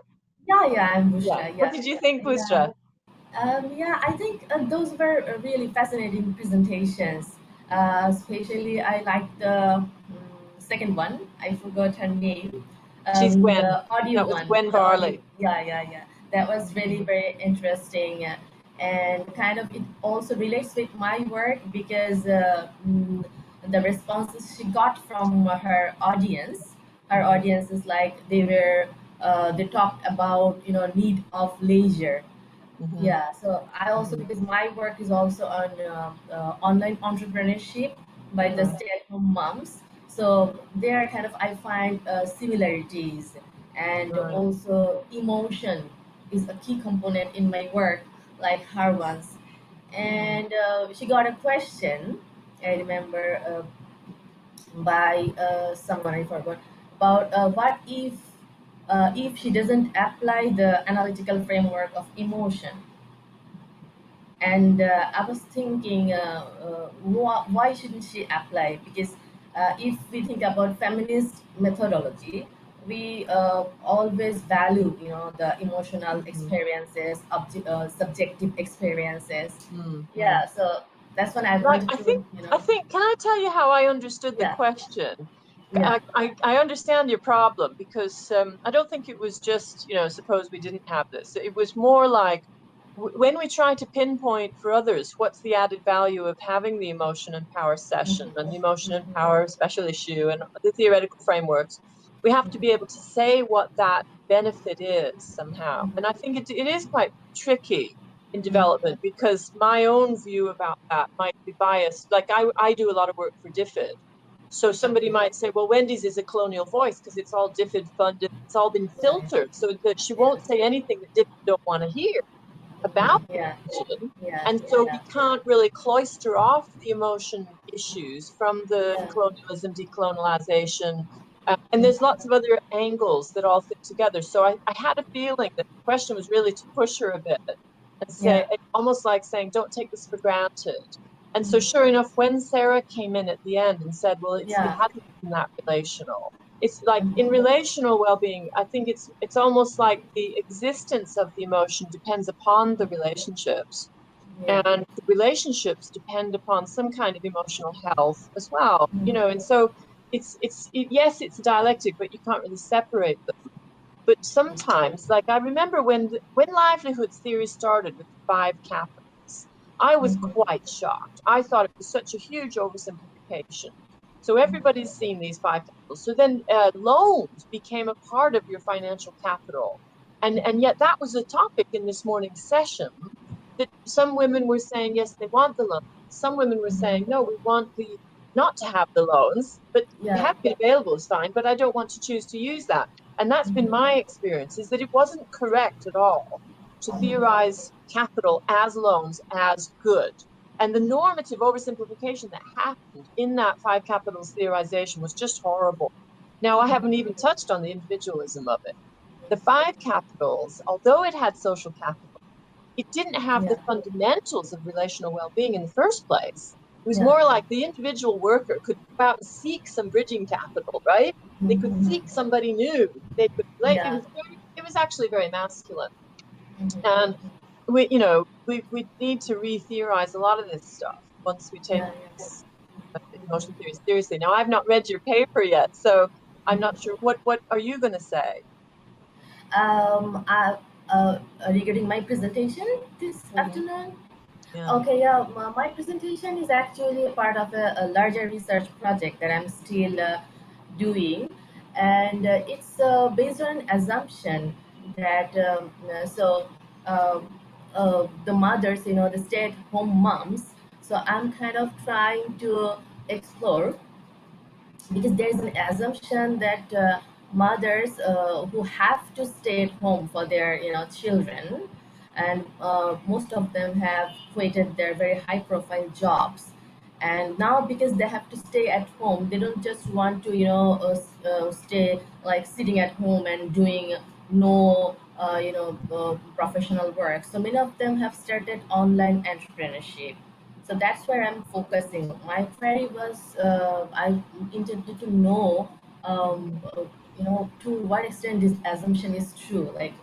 Speaker 10: Yeah, I'm Bushra.
Speaker 2: What did you think, Bushra?
Speaker 10: Yeah, I think those were really fascinating presentations. Especially, I liked the second one. I forgot her name.
Speaker 2: She's Gwen.
Speaker 10: The audio
Speaker 2: that was
Speaker 10: one.
Speaker 2: Gwen Varley.
Speaker 10: Yeah. That was really very interesting. And kind of it also relates with my work because the responses she got from her audience is like they talked about need of leisure. Yeah, so I also, because my work is also on online entrepreneurship by the stay-at-home moms. So there kind of I find similarities, and also emotion is a key component in my work, like her ones. And she got a question, I remember, by someone, I forgot, about what if she doesn't apply the analytical framework of emotion. And I was thinking, why shouldn't she apply? Because if we think about feminist methodology, we always value, the emotional experiences, subjective experiences. Yeah, so that's when I wanted to,
Speaker 2: I think, can I tell you how I understood the question?
Speaker 10: Yeah.
Speaker 2: I understand your problem because I don't think it was just, suppose we didn't have this. It was more like when we try to pinpoint for others what's the added value of having the emotion and power session and the emotion and power special issue and the theoretical frameworks, we have to be able to say what that benefit is somehow. And I think it is quite tricky in development because my own view about that might be biased. Like I do a lot of work for DFID. So somebody might say, well, Wendy's is a colonial voice because it's all DFID funded. It's all been filtered so that she won't say anything that DFID don't want to hear about emotion. And so we can't really cloister off the emotion issues from the colonialism, decolonialization. And there's lots of other angles that all fit together. So I had a feeling that the question was really to push her a bit and say, almost like saying, don't take this for granted. And so sure enough, when Sarah came in at the end and said, well, it hasn't been that relational. It's like in relational well-being, I think it's almost like the existence of the emotion depends upon the relationships. And the relationships depend upon some kind of emotional health as well, and so yes, it's a dialectic, but you can't really separate them. But sometimes, like I remember when livelihood theory started with 5 capitals, I was quite shocked. I thought it was such a huge oversimplification. So everybody's seen these 5 capitals. So then loans became a part of your financial capital. And yet that was a topic in this morning's session that some women were saying, yes, they want the loan. Some women were saying, no, we want not to have the loans, but having it available is fine, but I don't want to choose to use that. And that's been my experience, is that it wasn't correct at all to theorize capital as loans as good. And the normative oversimplification that happened in that 5 capitals theorization was just horrible. Now, I haven't even touched on the individualism of it. The 5 capitals, although it had social capital, it didn't have the fundamentals of relational well-being in the first place. It was more like the individual worker could go out and seek some bridging capital, right? They could seek somebody new. They could relate.
Speaker 10: Yeah.
Speaker 2: It was actually very masculine.
Speaker 10: Mhm.
Speaker 2: And we need to re-theorize a lot of this stuff once we take
Speaker 10: Yeah,
Speaker 2: this emotion theory seriously. Now, I've not read your paper yet, so I'm not sure what are you going to say.
Speaker 10: Regarding my presentation this afternoon.
Speaker 2: Yeah.
Speaker 10: Okay, yeah, my presentation is actually a part of a larger research project that I'm still doing, and it's based on an assumption that the mothers, the stay-at-home moms. So I'm kind of trying to explore, because there's an assumption that mothers who have to stay at home for their children, and most of them have quitted their very high profile jobs, and now because they have to stay at home, they don't just want to stay like sitting at home and doing no professional work. So many of them have started online entrepreneurship. So that's where I'm focusing. My query was, I intended to know, to what extent this assumption is true, like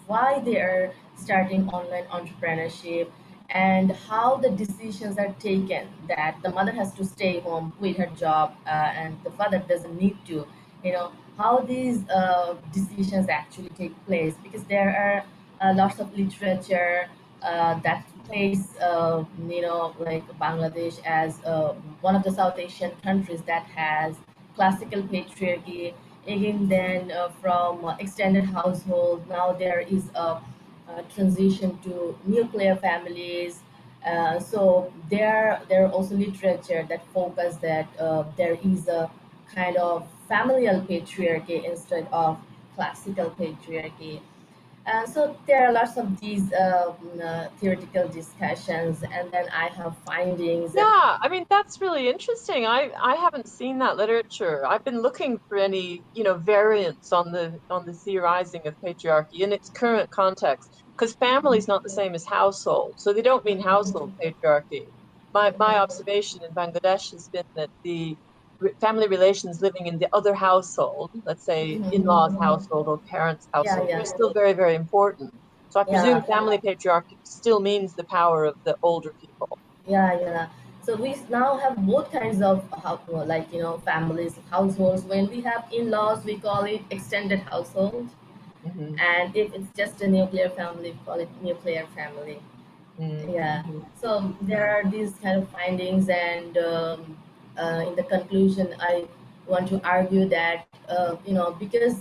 Speaker 10: why they are starting online entrepreneurship, and how the decisions are taken that the mother has to stay home with her job, and the father doesn't need to, how these decisions actually take place, because there are lots of literature that place, like Bangladesh as one of the South Asian countries that has classical patriarchy. Again, then from extended household, now there is a transition to nuclear families. So there are also literature that focus that there is a kind of familial patriarchy instead of classical patriarchy. So there are lots of these theoretical discussions, and then I have findings.
Speaker 2: Yeah, I mean, that's really interesting. I haven't seen that literature. I've been looking for any, variants on the theorizing of patriarchy in its current context, because family is not the same as household. So they don't mean household patriarchy. My observation in Bangladesh has been that the family relations living in the other household, let's say in-laws household or parents
Speaker 10: Yeah,
Speaker 2: household,
Speaker 10: yeah,
Speaker 2: they're still very, very important. So I presume
Speaker 10: yeah,
Speaker 2: family patriarchy still means the power of the older people.
Speaker 10: yeah. So we now have both kinds of families, households. When we have in-laws, we call it extended household,
Speaker 2: Mm-hmm.
Speaker 10: and if it's just a nuclear family, we call it nuclear family. Yeah.
Speaker 2: Mm-hmm.
Speaker 10: So there are these kind of findings, and in the conclusion, I want to argue that because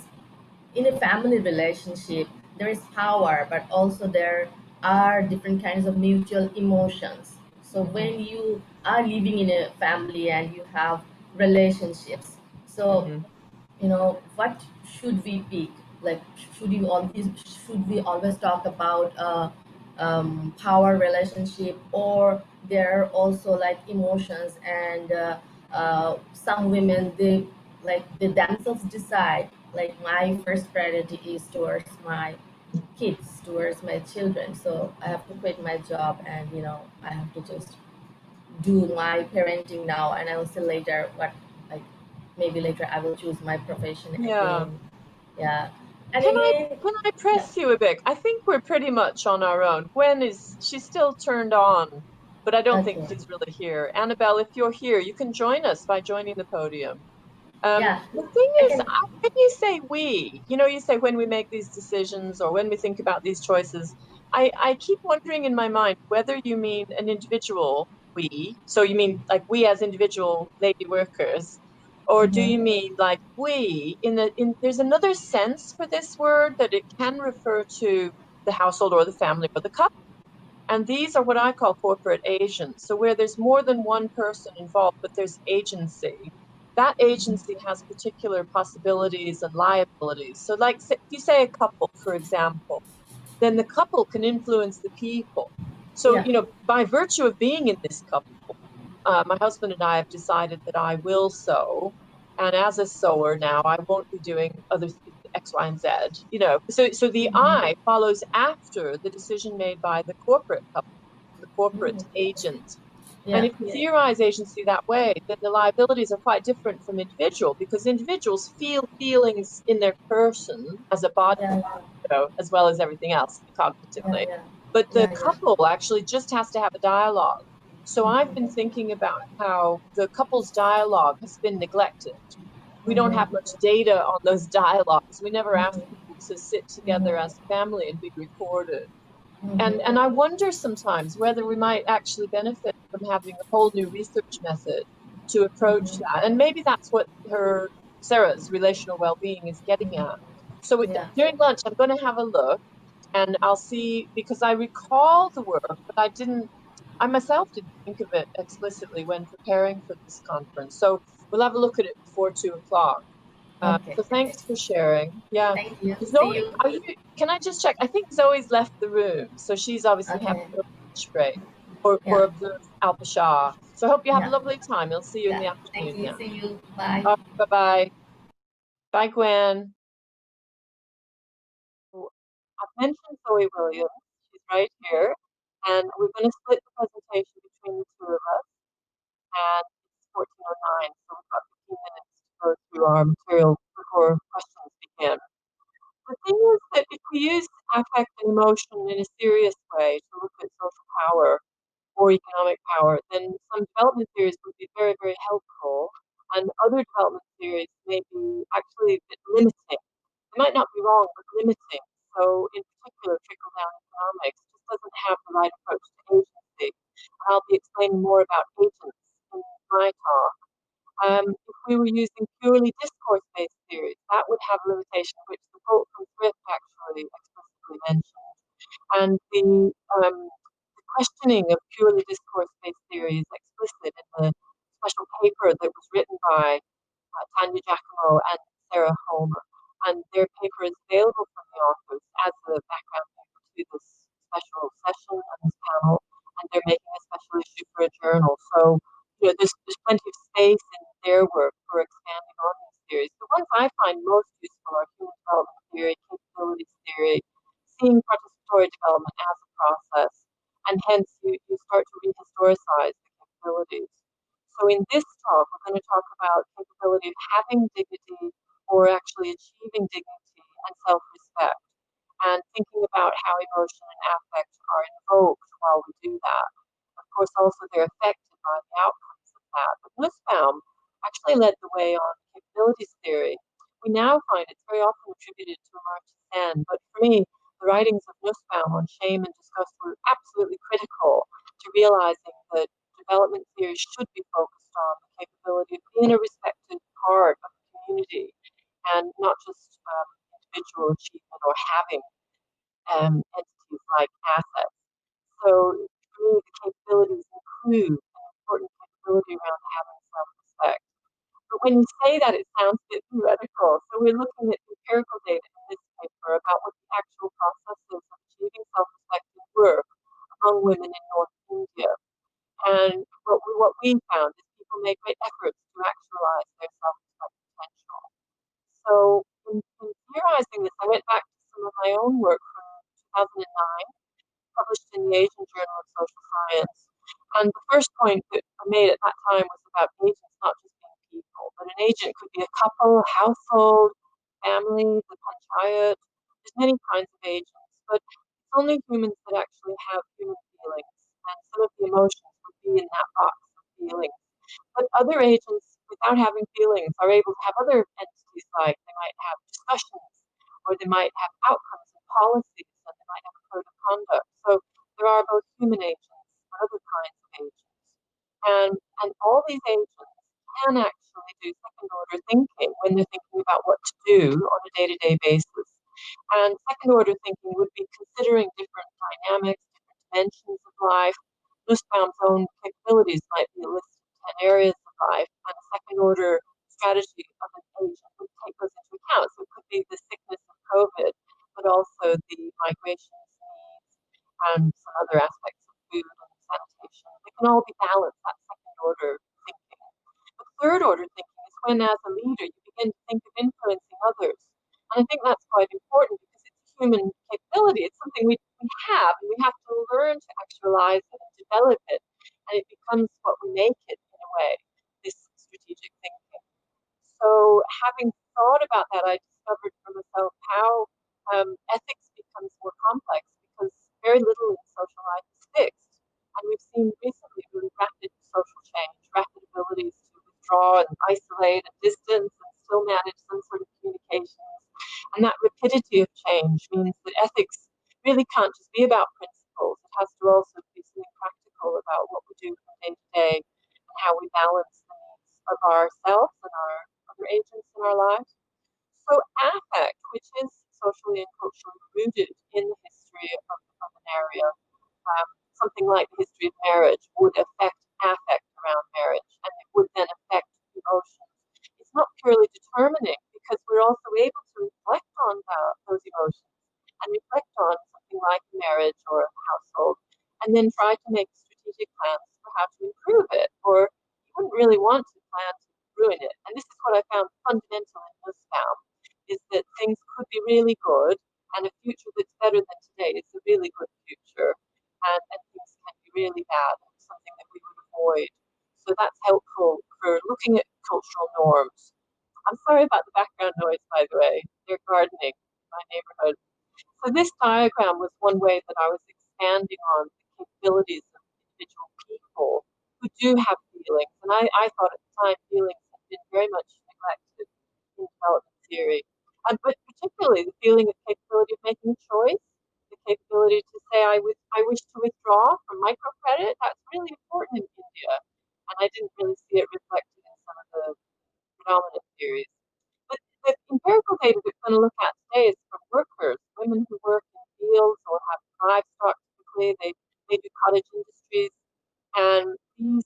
Speaker 10: in a family relationship there is power, but also there are different kinds of mutual emotions. So when you are living in a family and you have relationships, so
Speaker 2: Mm-hmm.
Speaker 10: what should we pick, like should we always talk about power relationship, or there are also like emotions, and some women, they themselves decide, like my first priority is towards my kids, towards my children, so I have to quit my job, and I have to just do my parenting now, and I will see later what, like maybe later I will choose my profession
Speaker 2: Yeah.
Speaker 10: again. Yeah. And
Speaker 2: Can I
Speaker 10: again,
Speaker 2: can I
Speaker 10: yeah,
Speaker 2: press you a bit? I think we're pretty much on our own. She's still turned on, but I don't think
Speaker 10: okay,
Speaker 2: she's really here. Annabelle, if you're here, you can join us by joining the podium.
Speaker 10: yeah,
Speaker 2: The thing
Speaker 10: I
Speaker 2: is,
Speaker 10: can,
Speaker 2: when you say we, you say when we make these decisions or when we think about these choices, I keep wondering in my mind whether you mean an individual we, so you mean like we as individual lady workers, or do you mean like we there's another sense for this word that it can refer to the household or the family or the couple. And these are what I call corporate agents. So where there's more than one person involved, but there's agency, that agency has particular possibilities and liabilities. So like if you say a couple, for example, then the couple can influence the people. So,
Speaker 10: yeah,
Speaker 2: by virtue of being in this couple, my husband and I have decided that I will sew. And as a sewer now, I won't be doing other X, Y, and Z, So the I follows after the decision made by the corporate couple, the corporate agent. And if you theorize agency that way, then the liabilities are quite different from individual, because individuals feel feelings in their person as a body, as well as everything else cognitively. But the couple actually just has to have a dialogue. So I've been thinking about how the couple's dialogue has been neglected. We don't have much data on those dialogues. We never ask people to sit together as a family and be recorded. And I wonder sometimes whether we might actually benefit from having a whole new research method to approach that. And maybe that's what Sarah's relational well-being is getting at. So during lunch, I'm going to have a look, and I'll see, because I recall the work, but I myself didn't think of it explicitly when preparing for this conference. So we'll have a look at it before 2:00. So thanks for sharing. Yeah.
Speaker 10: Thank you.
Speaker 2: Zoe, can I just check? I think Zoe's left the room, so she's obviously having a lunch break or observe Alpa Shah. So I hope you have a lovely time. I'll see you in the afternoon.
Speaker 10: Thank you. See you. Bye.
Speaker 2: Bye-bye. Bye, Gwen. So I've mentioned Zoe Williams. She's right here. And we're going to split the presentation between the two of us. And it's 14:09, so we've got 15 minutes to go through our material before questions begin. The thing is that if we use affect and emotion in a serious way to look at social power or economic power, then some development theories would be very, very helpful, and other development theories may be actually a bit limiting. They might not be wrong, but limiting. So in particular, trickle-down economics just doesn't have the right approach to agency. And I'll be explaining more about agents in my talk. If we were using purely discourse-based theories, that would have limitations, which the quote from Swift actually explicitly mentioned. And the questioning of purely discourse-based theory is explicit in the special paper that was written by Tanya Giacomo and Sarah Homer. And their paper is available from the authors as a background paper to this special session and this panel, and they're making a special issue for a journal. So there's plenty of space in their work for expanding on these theories. The ones I find most useful are human development theory, capabilities theory, seeing participatory development as a process, and hence you start to rehistoricize the capabilities. So in this talk, we're going to talk about capability of having dignity or actually achieving dignity and self-respect, and thinking about how emotion and affect are invoked while we do that. Of course, also they're affected by the outcomes of that. But Nussbaum actually led the way on capabilities theory. We now find it's very often attributed to Amartya Sen, but for me, the writings of Nussbaum on shame and disgust were absolutely critical to realizing that development theory should be focused on the capability of being a respected part of the community and not just individual achievement or having entities like assets. So for me, the capabilities include an important capability around having self-respect. But when you say that, it sounds a bit theoretical. So we're looking at empirical data in this paper about what the actual processes of achieving self-respect work among women in North India. And what we found is people make great efforts to actualize their self-respect potential. So in theorizing this, I went back to some of my own work from 2009, published in the Asian Journal of Social Science. And the first point that I made at that time was about agents not just being people, but an agent could be a couple, a household, family, the panchayat. There's many kinds of agents, but it's only humans that actually have human feelings, and some of the emotions would be in that box of feelings. But other agents, without having feelings, are able to have other entities, like they might have discussions, or they might have outcomes and policies, and they might have a code of conduct. So there are both human agents and other kinds of agents. And all these agents can actually do second order thinking when they're thinking about what to do on a day-to-day basis. And second order thinking would be considering different dynamics, different dimensions of life. Nussbaum's own capabilities might be a list of 10 areas of life, and a second order strategy of an agent would take those into account. So it could be the sickness of COVID, but also the migration needs and some other aspects of food and sanitation. They can all be balanced, that second order thinking. But third order thinking is when, as a leader, you begin to think of influencing others. And I think that's quite important because it's a human capability. It's something we have, and we have to learn to actualize it and develop it and it becomes what we make it in a way, this strategic thinking. So having thought about that, I discovered for myself how ethics becomes more complex because very little in social life is fixed. And we've seen recently really rapid social change, rapid abilities to withdraw and isolate and distance and still manage some sort of communications. And that rapidity of change means that ethics really can't just be about principles. It has to also be something practical about what we do from day to day and how we balance the needs of ourselves and our other agents in our lives. So affect, which is socially and culturally rooted in the history of an area, something like the history of marriage would affect affect around marriage, and it would then affect emotions. It's not purely determining because we're also able to reflect on those emotions and reflect on something like marriage or a household, and then try to make strategic plans for how to improve it, or you wouldn't really want to plan to ruin it. And this is what I found fundamental in this film, is that things could be really good, and a future that's better than today is a really good future, and things can be really bad, and something that we would avoid. So that's helpful for looking at cultural norms. I'm sorry about the background noise, by the way. They're gardening in my neighborhood. So this diagram was one way that I was expanding on the capabilities of individual people who do have feelings. And I thought at the time feelings had been very much neglected in development theory. But particularly the feeling of capability of making a choice, the capability to say, I wish to withdraw from microcredit. That's really important in India. And I didn't really see it reflected in some of the predominant theories. But the empirical data that we're going to look at today is from workers, women who work in fields or have livestock typically. They do cottage industries. And these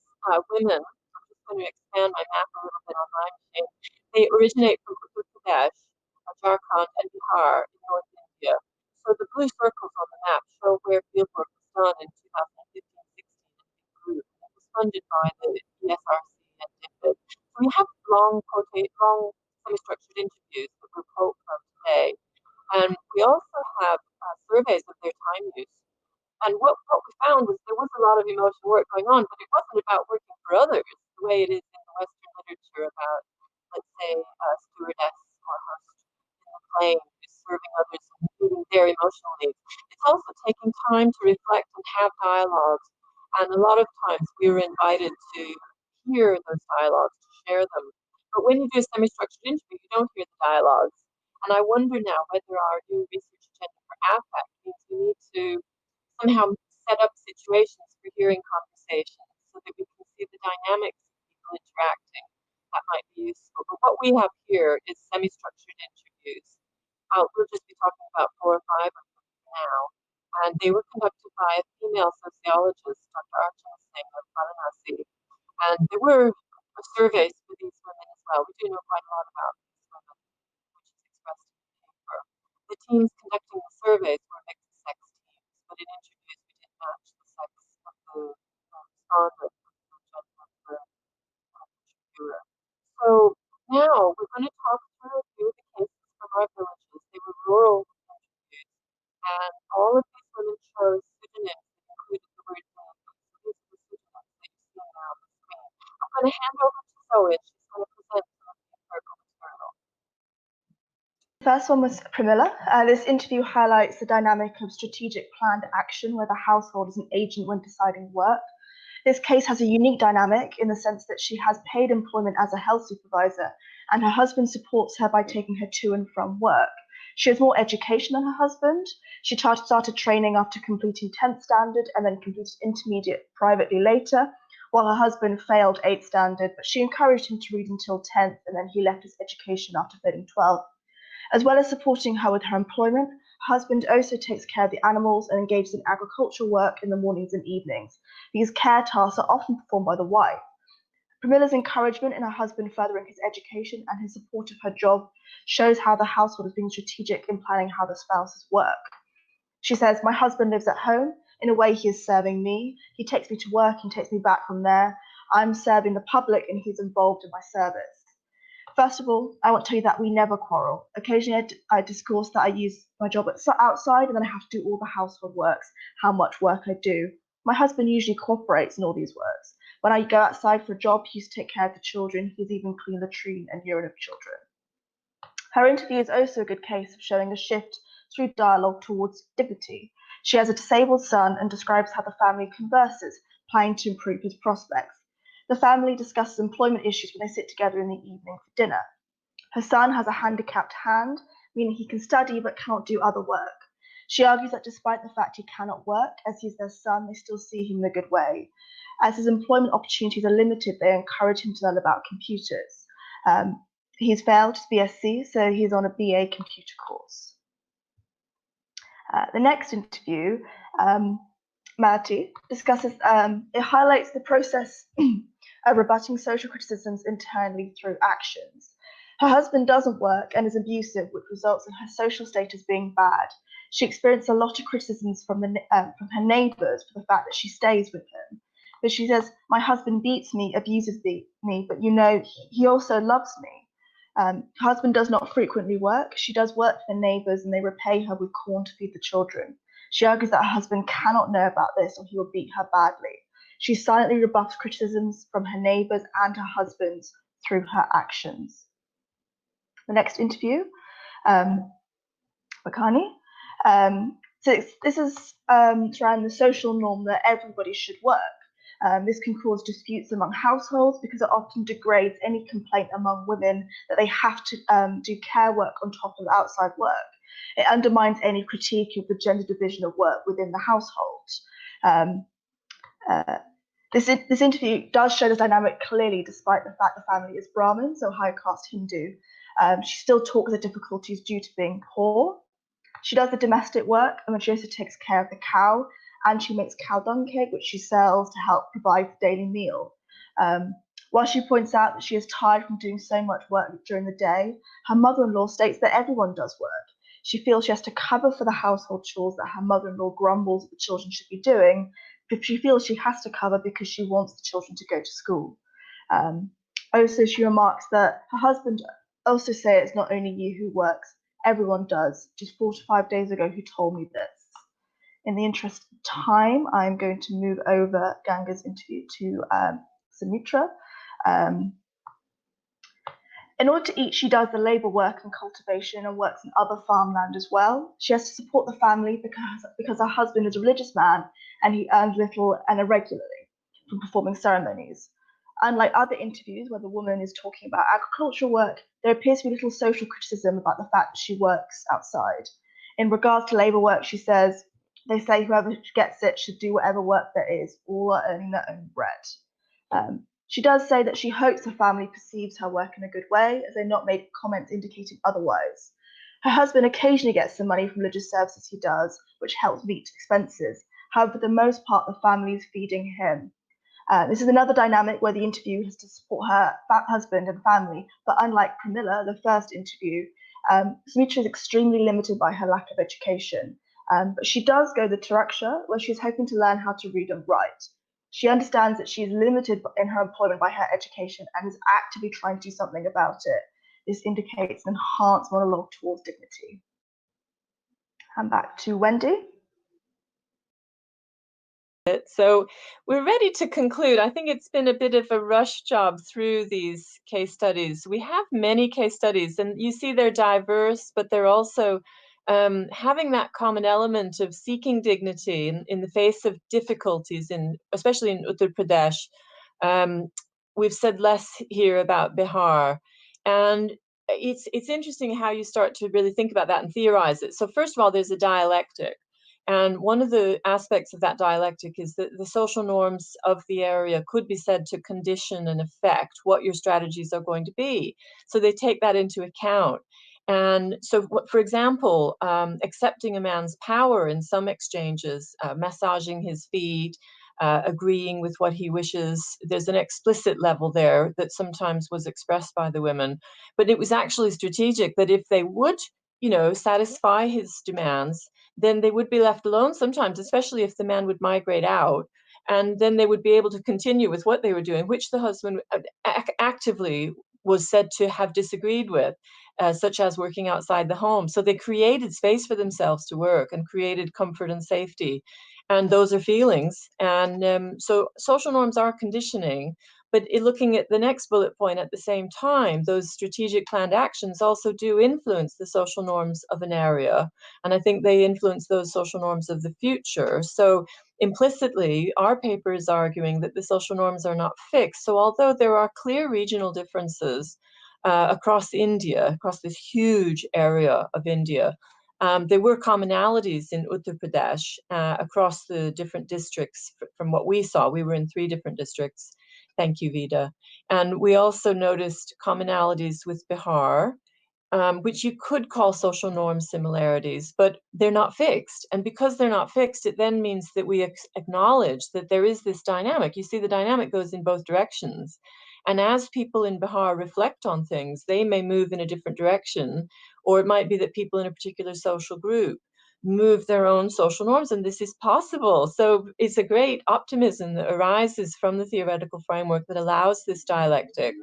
Speaker 2: women, I'm just going to expand my map a little bit on my machine, they originate from Uttar Pradesh, Jharkhand, and Bihar in North India. So the blue circles on the map show where fieldwork was done in 2015-16 in group. It was funded by the ESRC and DFID. So we have long semi-structured interviews that we'll quote from today. And we also have surveys of their time use. And what we found was there was a lot of emotional work going on, but it wasn't about working for others the way it is in the Western literature about, let's say, a stewardess or host in the plane who's serving others and meeting their emotional needs. It's also taking time to reflect and have dialogues. And a lot of times we were invited to hear those dialogues, to share them. But when you do a semi-structured interview, you don't hear the dialogues. And I wonder now whether our new research agenda for affect means we need to somehow set up situations for hearing conversations so that we can see the dynamics of people interacting. That might be useful. But what we have here is semi-structured interviews. We'll just be talking about 4 or 5 of them now. And they were conducted by a female sociologist, Dr. Archana Singh of Varanasi. And there were surveys for these women as well. We do know quite a lot about these women, which is expressed in the paper. The teams conducting the surveys were mixed sex teams, but in interviews we did match the sex of the respondent, the gender of the interviewer. So now we're going to talk through a few of the cases from our villages. They were rural interviews, and all of these women chose pseudonyms that included the word name. So these are the pseudonyms that you see now on the screen. I'm going to hand over to Zoe, and she's going to present some of the empirical material.
Speaker 11: The first one was Pramila. This interview highlights the dynamic of strategic planned action where the household is an agent when deciding work. This case has a unique dynamic in the sense that she has paid employment as a health supervisor, and her husband supports her by taking her to and from work. She has more education than her husband. She started training after completing 10th standard and then completed intermediate privately later, while her husband failed 8th standard, but she encouraged him to read until 10th, and then he left his education after failing 12th. As well as supporting her with her employment, her husband also takes care of the animals and engages in agricultural work in the mornings and evenings. These care tasks are often performed by the wife. Pramila's encouragement in her husband furthering his education and his support of her job shows how the household is being strategic in planning how the spouses work. She says, "My husband lives at home. In a way, he is serving me. He takes me to work and takes me back from there. I'm serving the public and he's involved in my service. First of all, I want to tell you that we never quarrel. Occasionally, I discourse that I use my job outside and then I have to do all the household works, how much work I do. My husband usually cooperates in all these works. When I go outside for a job, he used to take care of the children. He's even cleaned the latrine and urine of children. Her interview is also a good case of showing a shift through dialogue towards dignity. She has a disabled son and describes how the family converses, planning to improve his prospects. The family discusses employment issues when they sit together in the evening for dinner. Her son has a handicapped hand, meaning he can study but cannot do other work. She argues that despite the fact he cannot work, as he's their son, they still see him in a good way. As his employment opportunities are limited, they encourage him to learn about computers. He's failed his BSc, so he's on a BA computer course. The next interview, Banerjee, discusses, it highlights the process of rebutting social criticisms internally through actions. Her husband doesn't work and is abusive, which results in her social status being bad. She experienced a lot of criticisms from her neighbours for the fact that she stays with him. But she says, my husband beats me, abuses me, but you know, he also loves me. Her husband does not frequently work. She does work for neighbours and they repay her with corn to feed the children. She argues that her husband cannot know about this or he will beat her badly. She silently rebuffs criticisms from her neighbours and her husbands through her actions. The next interview, Bakani. So this is around the social norm that everybody should work. This can cause disputes among households because it often degrades any complaint among women that they have to do care work on top of outside work. It undermines any critique of the gender division of work within the household. This interview does show this dynamic clearly, despite the fact the family is Brahmin, so high caste Hindu. She still talks of the difficulties due to being poor. She does the domestic work, and she also takes care of the cow, and she makes cow dung cake, which she sells to help provide the daily meal. While she points out that she is tired from doing so much work during the day, her mother-in-law states that everyone does work. She feels she has to cover for the household chores that her mother-in-law grumbles that the children should be doing, but she feels she has to cover because she wants the children to go to school. Also, she remarks that her husband also says it's not only you who works, everyone does. Just 4 to 5 days ago, he told me this. In the interest of time, I'm going to move over Ganga's interview to Sumitra. In order to eat, she does the labour work and cultivation and works in other farmland as well. She has to support the family because her husband is a religious man and he earns little and irregularly from performing ceremonies. Unlike other interviews where the woman is talking about agricultural work, there appears to be little social criticism about the fact that she works outside. In regards to labour work, she says, they say whoever gets it should do whatever work there is, all are earning their own bread. She does say that she hopes her family perceives her work in a good way, as they not make comments indicating otherwise. Her husband occasionally gets some money from religious services he does, which helps meet expenses. However, for the most part, the family is feeding him. This is another dynamic where the interview has to support her husband and family, but unlike Pramila, the first interview, Sumitra is extremely limited by her lack of education. But she does go the Taraksha, where she's hoping to learn how to read and write. She understands that she is limited in her employment by her education and is actively trying to do something about it. This indicates an enhanced monologue towards dignity. And back to Wendy.
Speaker 2: So we're ready to conclude. I think it's been a bit of a rush job through these case studies. We have many case studies, and you see they're diverse, but they're also having that common element of seeking dignity in the face of difficulties, especially in Uttar Pradesh. We've said less here about Bihar, and it's interesting how you start to really think about that and theorize it. So first of all, there's a dialectic. And one of the aspects of that dialectic is that the social norms of the area could be said to condition and affect what your strategies are going to be. So they take that into account. And so, for example, accepting a man's power in some exchanges, massaging his feet, agreeing with what he wishes, there's an explicit level there that sometimes was expressed by the women. But it was actually strategic that if they would, satisfy his demands, then they would be left alone sometimes, especially if the man would migrate out. And then they would be able to continue with what they were doing, which the husband actively was said to have disagreed with, such as working outside the home. So they created space for themselves to work and created comfort and safety. And those are feelings. And so social norms are conditioning. But looking at the next bullet point at the same time, those strategic planned actions also do influence the social norms of an area. And I think they influence those social norms of the future. So implicitly, our paper is arguing that the social norms are not fixed. So although there are clear regional differences across India, across this huge area of India, there were commonalities in Uttar Pradesh across the different districts. From what we saw, we were in 3 different districts. Thank you, Vida. And we also noticed commonalities with Bihar, which you could call social norm similarities, but they're not fixed. And because they're not fixed, it then means that we acknowledge that there is this dynamic. You see, the dynamic goes in both directions. And as people in Bihar reflect on things, they may move in a different direction, or it might be that people in a particular social group move their own social norms, and this is possible. So it's a great optimism that arises from the theoretical framework that allows this dialectic,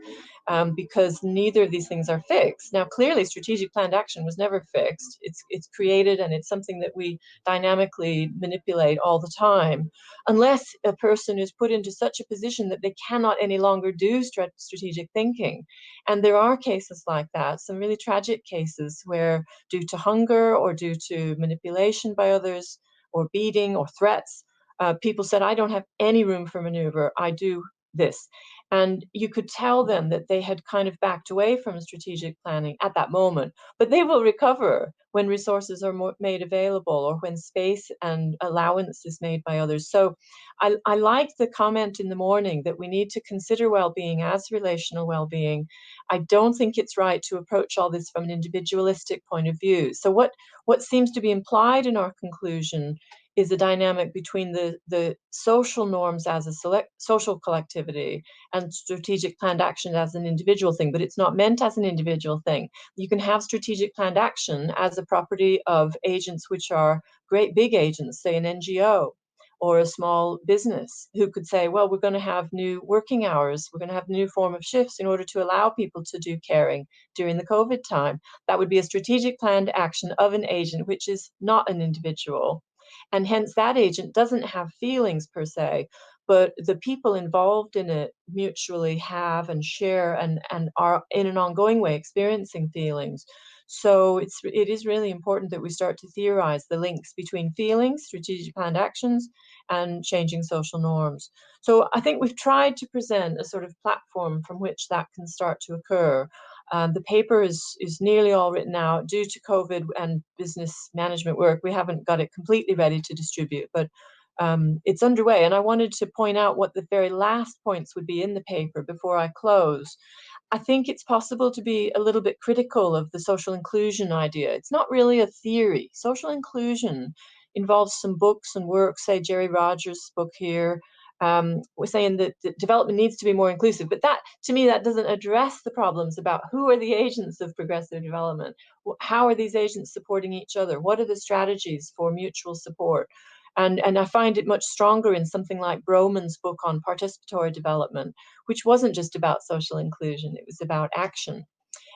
Speaker 2: because neither of these things are fixed. Now, clearly, strategic planned action was never fixed. It's created, and it's something that we dynamically manipulate all the time, unless a person is put into such a position that they cannot any longer do strategic thinking. And there are cases like that, some really tragic cases where, due to hunger or due to manipulation by others or beating or threats, people said, I don't have any room for maneuver, I do this. And you could tell them that they had kind of backed away from strategic planning at that moment, but they will recover when resources are made available or when space and allowance is made by others. So I like the comment in the morning that we need to consider well-being as relational well-being. I don't think it's right to approach all this from an individualistic point of view. So what seems to be implied in our conclusion is a dynamic between the social norms as a social collectivity and strategic planned action as an individual thing, but it's not meant as an individual thing. You can have strategic planned action as a property of agents which are great big agents, say an NGO or a small business, who could say, well, we're going to have new working hours, we're going to have new form of shifts in order to allow people to do caring during the COVID time. That would be a strategic planned action of an agent, which is not an individual. And hence that agent doesn't have feelings per se, but the people involved in it mutually have and share and are in an ongoing way experiencing feelings. So it is really important that we start to theorize the links between feelings, strategic planned actions, and changing social norms. So I think we've tried to present a sort of platform from which that can start to occur. The paper is nearly all written out. Due to COVID and business management work, we haven't got it completely ready to distribute, but it's underway. And I wanted to point out what the very last points would be in the paper before I close. I think it's possible to be a little bit critical of the social inclusion idea. It's not really a theory. Social inclusion involves some books and work, say Jerry Rogers' book here. We're saying that development needs to be more inclusive, but that, to me, that doesn't address the problems about who are the agents of progressive development. How are these agents supporting each other? What are the strategies for mutual support? And I find it much stronger in something like Broman's book on participatory development, which wasn't just about social inclusion, it was about action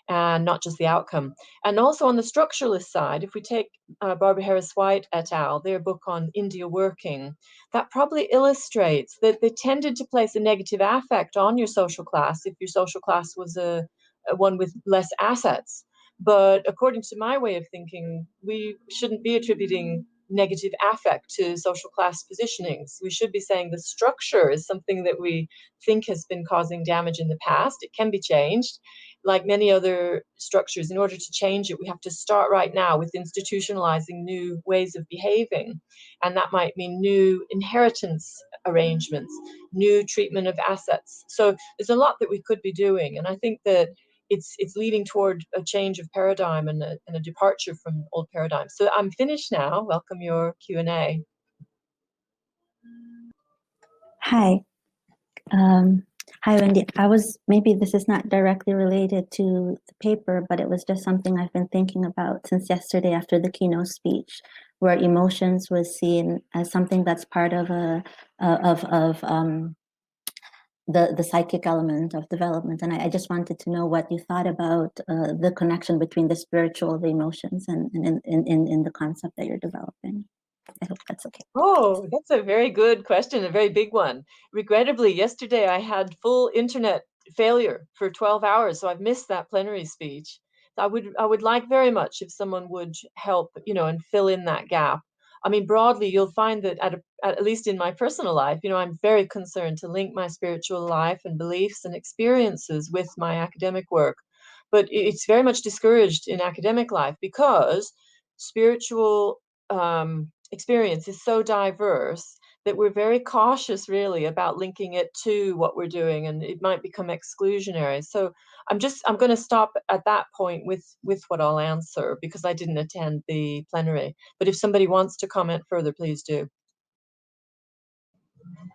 Speaker 2: and not just the outcome. And also on the structuralist side, if we take Barbara Harris-White et al., their book on India working, that probably illustrates that they tended to place a negative affect on your social class if your social class was a one with less assets. But according to my way of thinking, we shouldn't be attributing negative affect to social class positionings. We should be saying the structure is something that we think has been causing damage in the past. It can be changed. Like many other structures, in order to change it, we have to start right now with institutionalizing new ways of behaving. And that might mean new inheritance arrangements, new treatment of assets. So there's a lot that we could be doing. And I think that it's leading toward a change of paradigm and a departure from old paradigms. So I'm finished now. Welcome your Q&A.
Speaker 4: Hi. Hi, Wendy. Maybe this is not directly related to the paper, but it was just something I've been thinking about since yesterday after the keynote speech, where emotions was seen as something that's part of the psychic element of development. And I just wanted to know what you thought about the connection between the spiritual, the emotions, and in the concept that you're developing. I hope that's okay.
Speaker 2: Oh, that's a very good question, a very big one. Regrettably, yesterday I had full internet failure for 12 hours, so I've missed that plenary speech. I would like very much if someone would help, and fill in that gap. I mean, broadly, you'll find that at least in my personal life, I'm very concerned to link my spiritual life and beliefs and experiences with my academic work. But it's very much discouraged in academic life because spiritual experience is so diverse that we're very cautious really about linking it to what we're doing, and it might become exclusionary. So I'm going to stop at that point with what I'll answer, because I didn't attend the plenary. But if somebody wants to comment further, please do.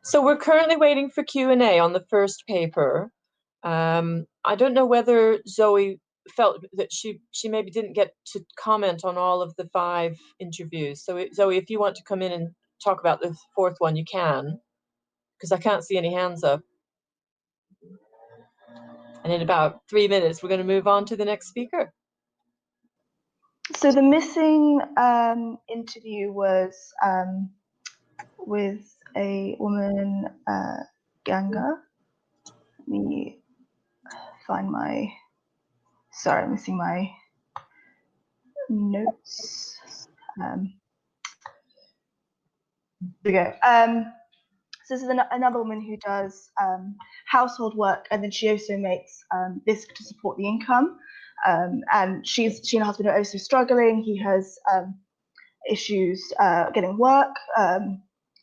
Speaker 2: So we're currently waiting for Q&A on the first paper. I don't know whether Zoe felt that she maybe didn't get to comment on all of the 5 interviews. So Zoe, if you want to come in and talk about the 4th one, you can, because I can't see any hands up. And in about 3 minutes, we're going to move on to the next speaker.
Speaker 11: So the missing interview was with a woman, Ganga. Let me find my, sorry, I'm missing my notes. There we go. So this is another woman who does household work, and then she also makes this to support the income. And she and her husband are also struggling. He has issues getting work,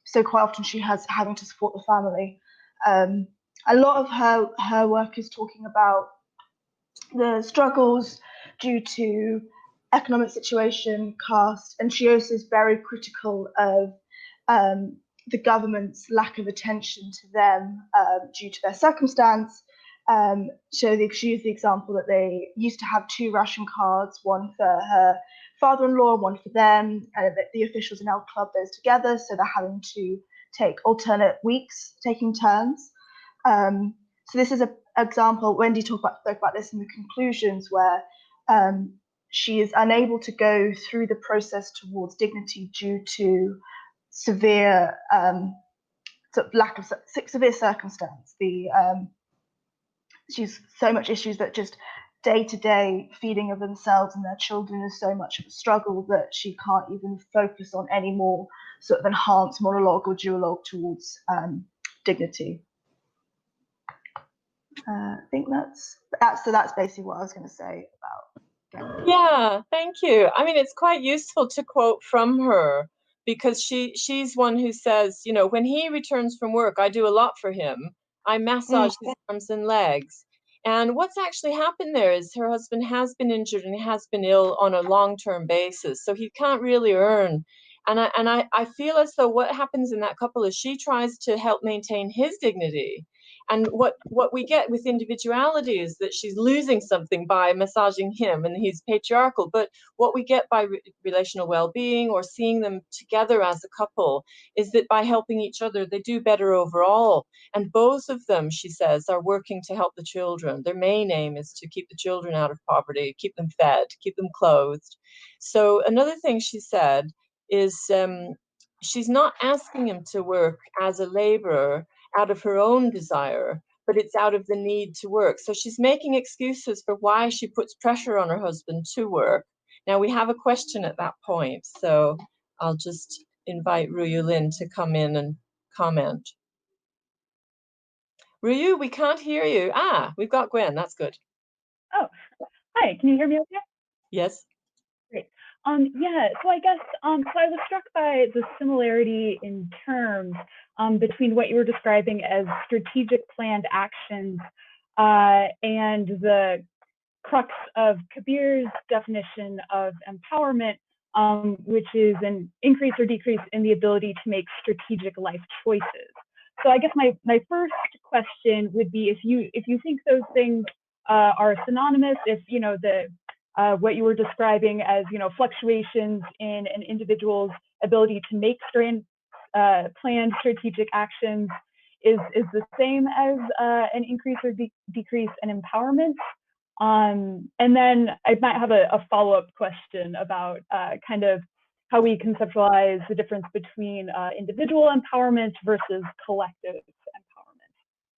Speaker 11: so quite often she has having to support the family. A lot of her work is talking about the struggles due to economic situation, caste, and she also is very critical of the government's lack of attention to them due to their circumstance. So she used the example that they used to have 2 ration cards, one for her father-in-law, one for them, and the officials in our club those together, so they're having to take alternate weeks, taking turns. So this is an example. Wendy spoke about this in the conclusions, where she is unable to go through the process towards dignity due to severe lack of severe circumstance. She's so much issues that just day-to-day feeding of themselves and their children is so much of a struggle that she can't even focus on any more sort of enhanced monologue or duologue towards dignity. I think that's basically what I was going to say about.
Speaker 2: Yeah, thank you. I mean, it's quite useful to quote from her, because she's one who says, when he returns from work, I do a lot for him. I massage his arms and legs. And what's actually happened there is her husband has been injured and has been ill on a long-term basis, so he can't really earn. And I feel as though what happens in that couple is she tries to help maintain his dignity. And what we get with individuality is that she's losing something by massaging him, and he's patriarchal. But what we get by relational well-being or seeing them together as a couple is that by helping each other, they do better overall. And both of them, she says, are working to help the children. Their main aim is to keep the children out of poverty, keep them fed, keep them clothed. So another thing she said is she's not asking him to work as a laborer out of her own desire, but it's out of the need to work. So she's making excuses for why she puts pressure on her husband to work. Now we have a question at that point, so I'll just invite Ruyu Lin to come in and comment. Ruyu, we can't hear you. We've got Gwen, that's good.
Speaker 6: Oh, hi, can you hear me okay?
Speaker 2: Yes.
Speaker 6: Great. Yeah, so I guess, so I was struck by the similarity in terms between what you were describing as strategic planned actions and the crux of Kabir's definition of empowerment, which is an increase or decrease in the ability to make strategic life choices. So I guess my first question would be, if you think those things are synonymous, if what you were describing as fluctuations in an individual's ability to make planned strategic actions, is the same as an increase or decrease in empowerment. And then I might have a follow-up question about kind of how we conceptualize the difference between individual empowerment versus collective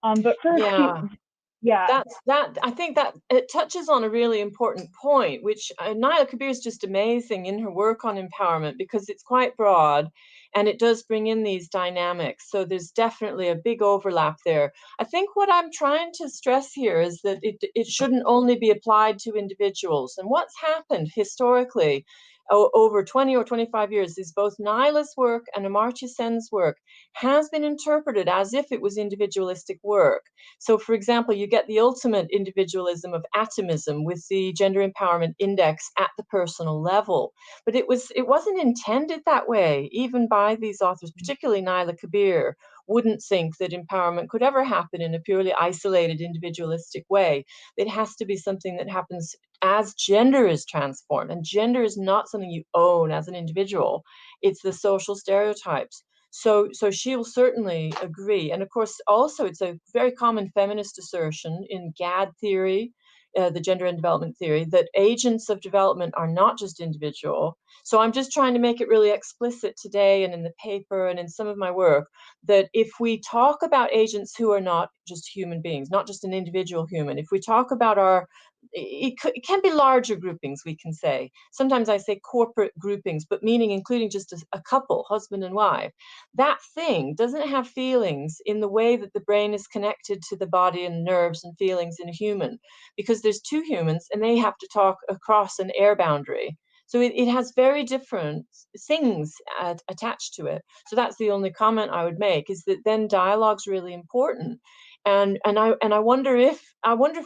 Speaker 6: empowerment. But first,
Speaker 2: I think that it touches on a really important point, which Naila Kabir is just amazing in her work on empowerment, because it's quite broad and it does bring in these dynamics. So there's definitely a big overlap there. I think what I'm trying to stress here is that it shouldn't only be applied to individuals. And what's happened historically over 20 or 25 years is both Naila's work and Amartya Sen's work has been interpreted as if it was individualistic work. So, for example, you get the ultimate individualism of atomism with the Gender Empowerment Index at the personal level. But it wasn't intended that way, even by these authors, particularly Naila Kabir wouldn't think that empowerment could ever happen in a purely isolated individualistic way. It has to be something that happens as gender is transformed, and gender is not something you own as an individual. It's the social stereotypes. So she will certainly agree. And of course, also it's a very common feminist assertion in GAD theory, the gender and development theory, that agents of development are not just individual. So I'm just trying to make it really explicit today and in the paper and in some of my work, that if we talk about agents who are not just human beings, not just an individual human, if we talk about it can be larger groupings, we can say. Sometimes I say corporate groupings, but meaning including just a couple, husband and wife. That thing doesn't have feelings in the way that the brain is connected to the body and nerves and feelings in a human, because there's two humans and they have to talk across an air boundary. So it has very different things attached to it. So that's the only comment I would make, is that then dialogue's really important. And I wonder if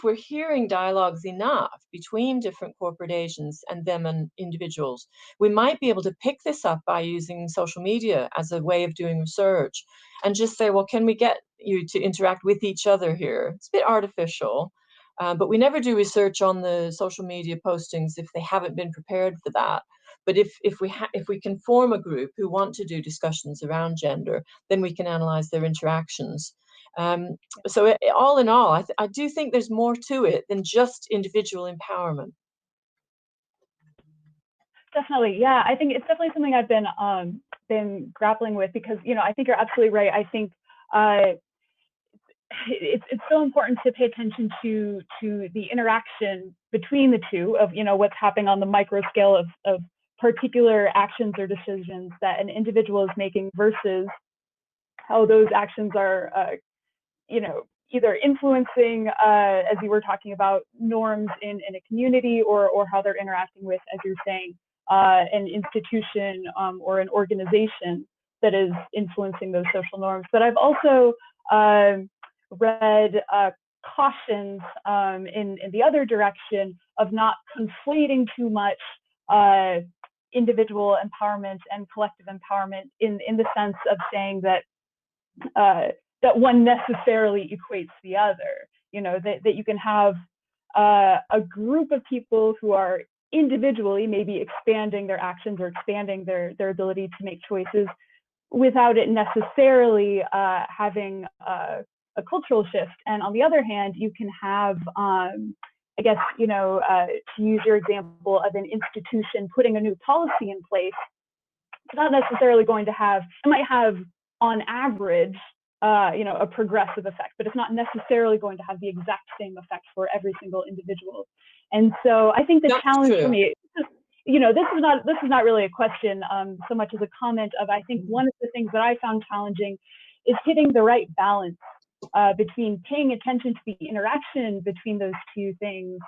Speaker 2: we're hearing dialogues enough between different corporate agents and them and individuals. We might be able to pick this up by using social media as a way of doing research and just say, well, can we get you to interact with each other here? It's a bit artificial, but we never do research on the social media postings if they haven't been prepared for that. But if we can form a group who want to do discussions around gender, then we can analyze their interactions. So all in all, I do think there's more to it than just individual empowerment.
Speaker 6: Definitely, yeah. I think it's definitely something I've been grappling with, because I think you're absolutely right. I think it's so important to pay attention to the interaction between the two of what's happening on the micro scale of particular actions or decisions that an individual is making versus how those actions are either influencing, as you were talking about, norms in a community, or how they're interacting with, as you're saying, an institution or an organization that is influencing those social norms. But I've also read cautions in the other direction of not conflating too much individual empowerment and collective empowerment in the sense of saying that that one necessarily equates the other. That you can have a group of people who are individually maybe expanding their actions or expanding their ability to make choices without it necessarily having a cultural shift. And on the other hand, you can have, I guess, to use your example of an institution putting a new policy in place, it's not necessarily going to have, it might have on average, a progressive effect, but it's not necessarily going to have the exact same effect for every single individual. And so I think the challenge for me, this is not really a question so much as a comment of, I think one of the things that I found challenging is hitting the right balance between paying attention to the interaction between those two things,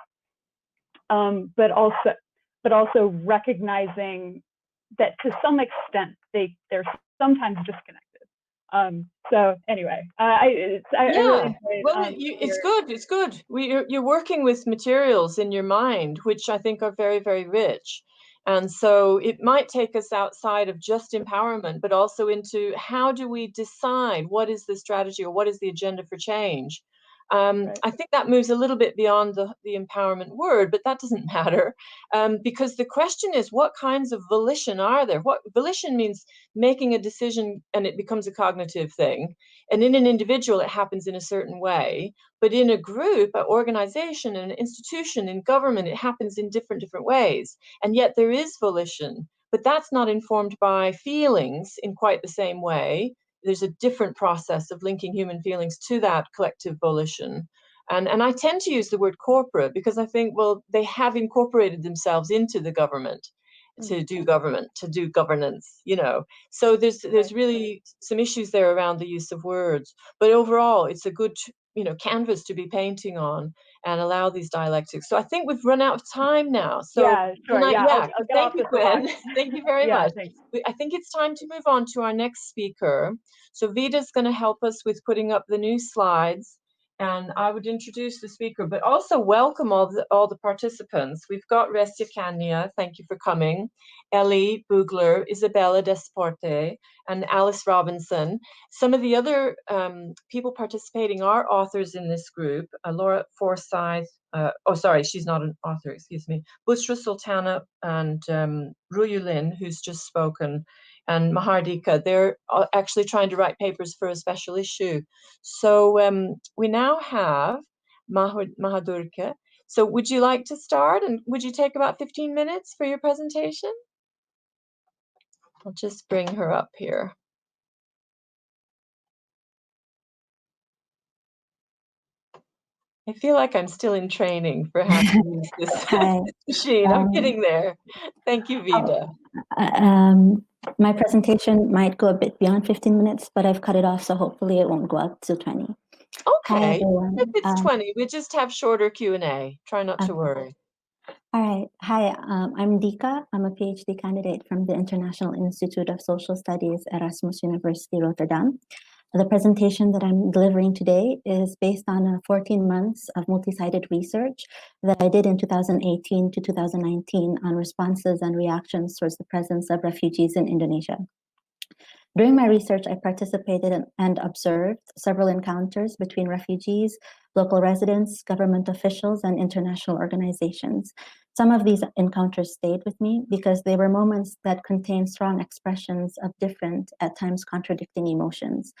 Speaker 6: but also recognizing that to some extent they're sometimes disconnected. So anyway, I really enjoyed,
Speaker 2: it's good. You're working with materials in your mind, which I think are very, very rich. And so it might take us outside of just empowerment, but also into how do we decide what is the strategy or what is the agenda for change? I think that moves a little bit beyond the empowerment word, but that doesn't matter, because the question is, what kinds of volition are there? What volition means making a decision and it becomes a cognitive thing. And in an individual, it happens in a certain way. But in a group, an organization, an institution, in government, it happens in different ways. And yet there is volition, but that's not informed by feelings in quite the same way. There's a different process of linking human feelings to that collective volition. And I tend to use the word corporate because I think, well, they have incorporated themselves into the government to do governance, you know. So there's really some issues there around the use of words. But overall, it's a good, you know, canvas to be painting on and allow these dialectics. So I think we've run out of time now. So
Speaker 6: yeah, sure. I'll get
Speaker 2: thank
Speaker 6: off
Speaker 2: you,
Speaker 6: the
Speaker 2: Gwen.
Speaker 6: soapbox.
Speaker 2: Thank you very much.
Speaker 6: Thanks.
Speaker 2: I think it's time to move on to our next speaker. So Vida's going to help us with putting up the new slides, and I would introduce the speaker, but also welcome all the participants. We've got Restia Kanya, thank you for coming, Ellie Bugler, Isabella Desporte, and Alice Robinson. Some of the other people participating are authors in this group, Laura Forsyth, she's not an author, excuse me, Bushra Sultana and Ruyu Lin, who's just spoken, and Mahardika. They're actually trying to write papers for a special issue. So we now have Mahardika. So would you like to start, and would you take about 15 minutes for your presentation? I'll just bring her up here. I feel like I'm still in training for how to use this machine. I'm getting there. Thank you, Vida.
Speaker 4: My presentation might go a bit beyond 15 minutes, but I've cut it off, so hopefully it won't go up to 20.
Speaker 2: Okay, if it's 20, we just have shorter Q&A. Try not to worry.
Speaker 4: All right. Hi, I'm Dika. I'm a PhD candidate from the International Institute of Social Studies, Erasmus University, Rotterdam. The presentation that I'm delivering today is based on 14 months of multi-sided research that I did in 2018 to 2019 on responses and reactions towards the presence of refugees in Indonesia. During my research, I participated in and observed several encounters between refugees, local residents, government officials, and international organizations. Some of these encounters stayed with me because they were moments that contained strong expressions of different, at times contradicting emotions.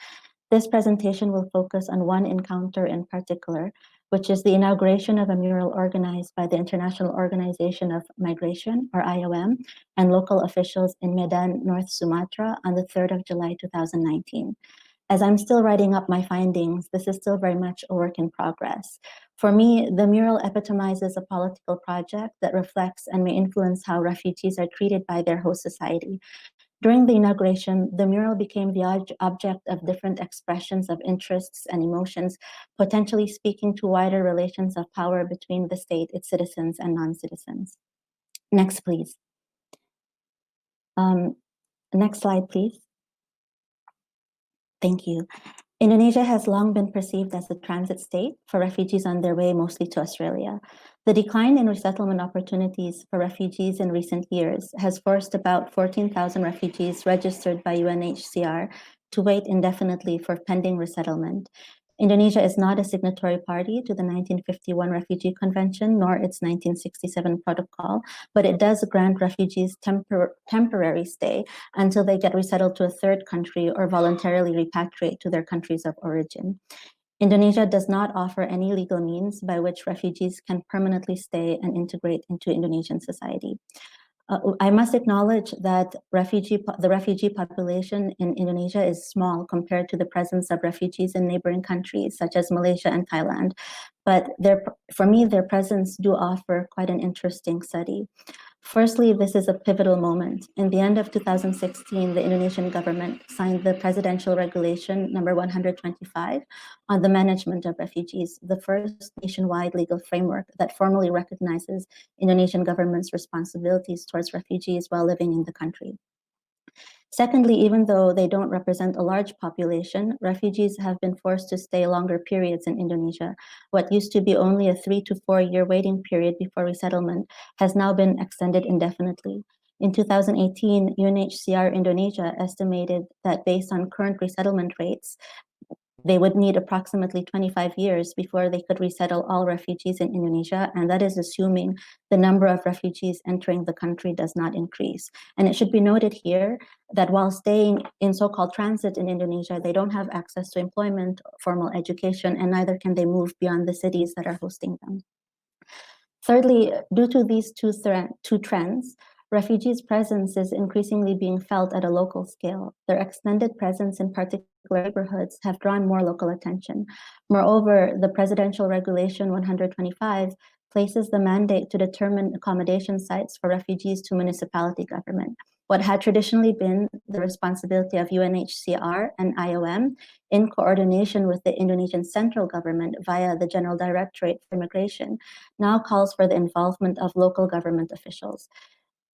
Speaker 4: This presentation will focus on one encounter in particular, which is the inauguration of a mural organized by the International Organization of Migration, or IOM, and local officials in Medan, North Sumatra on the 3rd of July, 2019. As I'm still writing up my findings, this is still very much a work in progress. For me, the mural epitomizes a political project that reflects and may influence how refugees are treated by their host society. During the inauguration, the mural became the object of different expressions of interests and emotions, potentially speaking to wider relations of power between the state, its citizens, and non-citizens. Next, please. Next slide, please. Thank you. Indonesia has long been perceived as a transit state for refugees on their way mostly to Australia. The decline in resettlement opportunities for refugees in recent years has forced about 14,000 refugees registered by UNHCR to wait indefinitely for pending resettlement. Indonesia is not a signatory party to the 1951 Refugee Convention nor its 1967 protocol, but it does grant refugees temporary stay until they get resettled to a third country or voluntarily repatriate to their countries of origin. Indonesia does not offer any legal means by which refugees can permanently stay and integrate into Indonesian society. I must acknowledge that the refugee population in Indonesia is small compared to the presence of refugees in neighboring countries such as Malaysia and Thailand. But for me, their presence do offer quite an interesting study. Firstly, this is a pivotal moment. In the end of 2016, the Indonesian government signed the Presidential Regulation number 125 on the management of refugees, the first nationwide legal framework that formally recognizes Indonesian government's responsibilities towards refugees while living in the country. Secondly, even though they don't represent a large population, refugees have been forced to stay longer periods in Indonesia. What used to be only a 3 to 4 year waiting period before resettlement has now been extended indefinitely. In 2018, UNHCR Indonesia estimated that based on current resettlement rates, They would need approximately 25 years before they could resettle all refugees in Indonesia, and that is assuming the number of refugees entering the country does not increase. And it should be noted here that while staying in so-called transit in Indonesia, they don't have access to employment, formal education, and neither can they move beyond the cities that are hosting them. Thirdly, due to these two trends, refugees' presence is increasingly being felt at a local scale. Their extended presence in particular neighborhoods have drawn more local attention. Moreover, the Presidential Regulation 125 places the mandate to determine accommodation sites for refugees to municipality government. What had traditionally been the responsibility of UNHCR and IOM in coordination with the Indonesian central government via the General Directorate for Immigration now calls for the involvement of local government officials.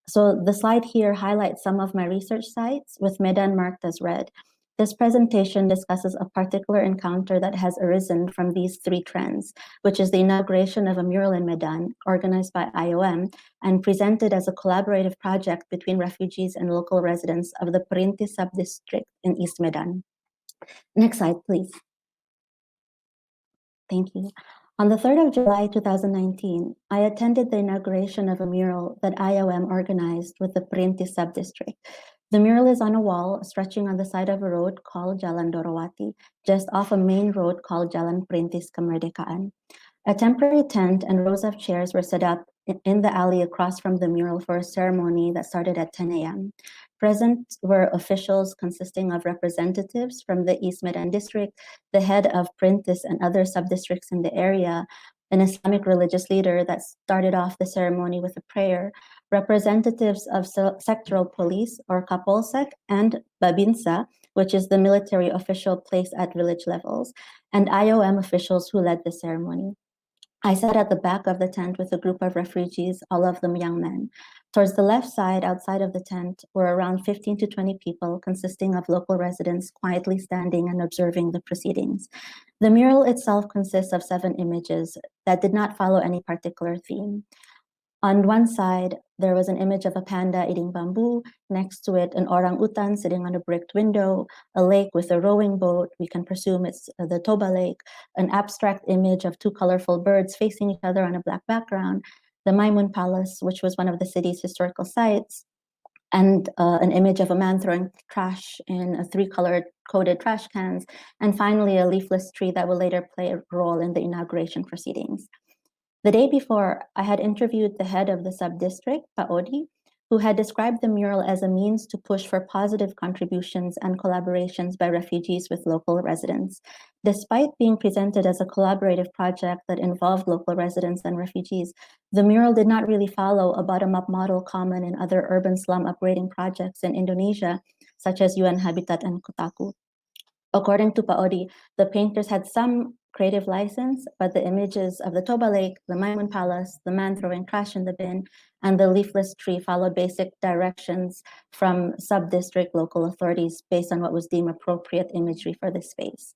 Speaker 4: So the slide here highlights some of my research sites with Medan marked as red. This presentation discusses a particular encounter that has arisen from these three trends, which is the inauguration of a mural in Medan organized by IOM and presented as a collaborative project between refugees and local residents of the Perintis sub-district in East Medan. Next slide, please. Thank you. On the 3rd of July 2019, I attended the inauguration of a mural that IOM organized with the Perintis sub-district. The mural is on a wall stretching on the side of a road called Jalan Dorowati, just off a main road called Jalan Perintis Kemerdekaan. A temporary tent and rows of chairs were set up in the alley across from the mural for a ceremony that started at 10 a.m. Present were officials consisting of representatives from the East Medan district, the head of Perintis and other sub-districts in the area, an Islamic religious leader that started off the ceremony with a prayer, representatives of sectoral police or Kapolsek and Babinsa, which is the military official placed at village levels, and IOM officials who led the ceremony. I sat at the back of the tent with a group of refugees, all of them young men. Towards the left side, outside of the tent, were around 15 to 20 people, consisting of local residents quietly standing and observing the proceedings. The mural itself consists of 7 images that did not follow any particular theme. On one side, there was an image of a panda eating bamboo. Next to it, an orangutan sitting on a bricked window, a lake with a rowing boat. We can presume it's the Toba Lake, an abstract image of 2 colorful birds facing each other on a black background, the Maimun Palace, which was one of the city's historical sites, and an image of a man throwing trash in a 3-colored coded trash cans, and finally a leafless tree that will later play a role in the inauguration proceedings. The day before, I had interviewed the head of the sub-district, Paodi, who had described the mural as a means to push for positive contributions and collaborations by refugees with local residents. Despite being presented as a collaborative project that involved local residents and refugees, the mural did not really follow a bottom-up model common in other urban slum upgrading projects in Indonesia, such as UN Habitat and Kotaku. According to Paodi, the painters had some creative license, but the images of the Toba Lake, the Maimun Palace, the man throwing trash in the bin, and the leafless tree followed basic directions from sub-district local authorities based on what was deemed appropriate imagery for this space.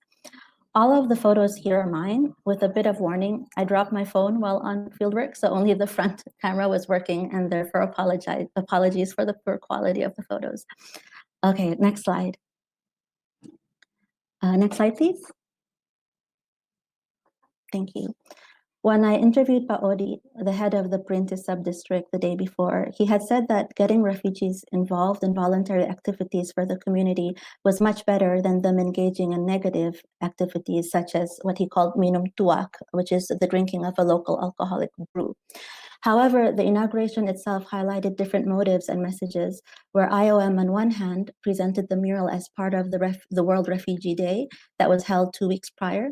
Speaker 4: All of the photos here are mine. With a bit of warning, I dropped my phone while on fieldwork, so only the front camera was working, and therefore apologies for the poor quality of the photos. Okay, next slide. Next slide, please. Thank you. When I interviewed Paodi, the head of the Perintis sub-district the day before, he had said that getting refugees involved in voluntary activities for the community was much better than them engaging in negative activities such as what he called minum tuak, which is the drinking of a local alcoholic brew. However, the inauguration itself highlighted different motives and messages, where IOM on one hand presented the mural as part of the World Refugee Day that was held 2 weeks prior,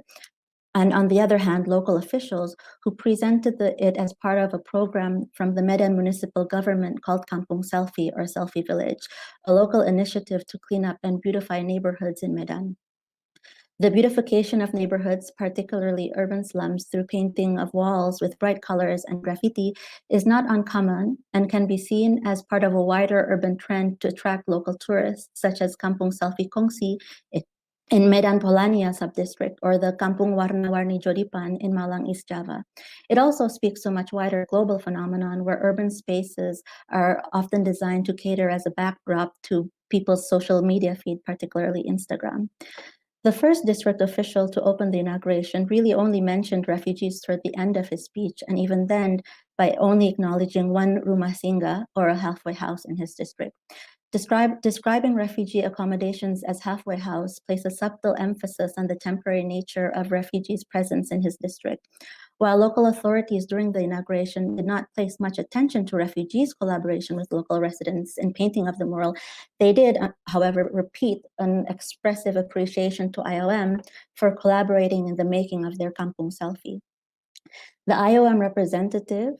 Speaker 4: and on the other hand, local officials who presented it as part of a program from the Medan municipal government called Kampung Selfie or Selfie Village, a local initiative to clean up and beautify neighborhoods in Medan. The beautification of neighborhoods, particularly urban slums, through painting of walls with bright colors and graffiti is not uncommon and can be seen as part of a wider urban trend to attract local tourists, such as Kampung Selfie Kongsi in Medan Polania sub-district, or the Kampung Warna-Warni Jodipan in Malang, East Java. It also speaks to a much wider global phenomenon where urban spaces are often designed to cater as a backdrop to people's social media feed, particularly Instagram. The first district official to open the inauguration really only mentioned refugees toward the end of his speech, and even then by only acknowledging one rumasinga, or a halfway house in his district. Describing refugee accommodations as halfway house placed a subtle emphasis on the temporary nature of refugees' presence in his district. While local authorities during the inauguration did not place much attention to refugees' collaboration with local residents in painting of the mural, they did, however, repeat an expressive appreciation to IOM for collaborating in the making of their kampung selfie. The IOM representative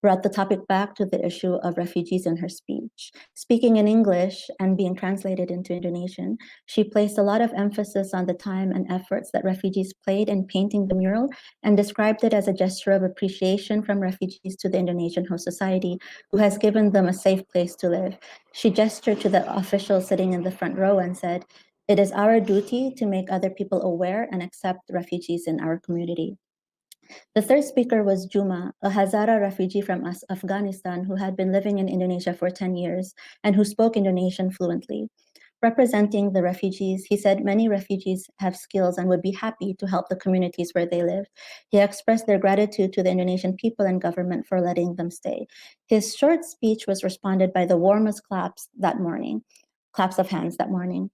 Speaker 4: brought the topic back to the issue of refugees in her speech. Speaking in English and being translated into Indonesian, she placed a lot of emphasis on the time and efforts that refugees played in painting the mural and described it as a gesture of appreciation from refugees to the Indonesian host society, who has given them a safe place to live. She gestured to the official sitting in the front row and said, "It is our duty to make other people aware and accept refugees in our community." The third speaker was Juma, a Hazara refugee from Afghanistan who had been living in Indonesia for 10 years and who spoke Indonesian fluently. Representing the refugees, he said many refugees have skills and would be happy to help the communities where they live. He expressed their gratitude to the Indonesian people and government for letting them stay. His short speech was responded by the warmest claps of hands that morning.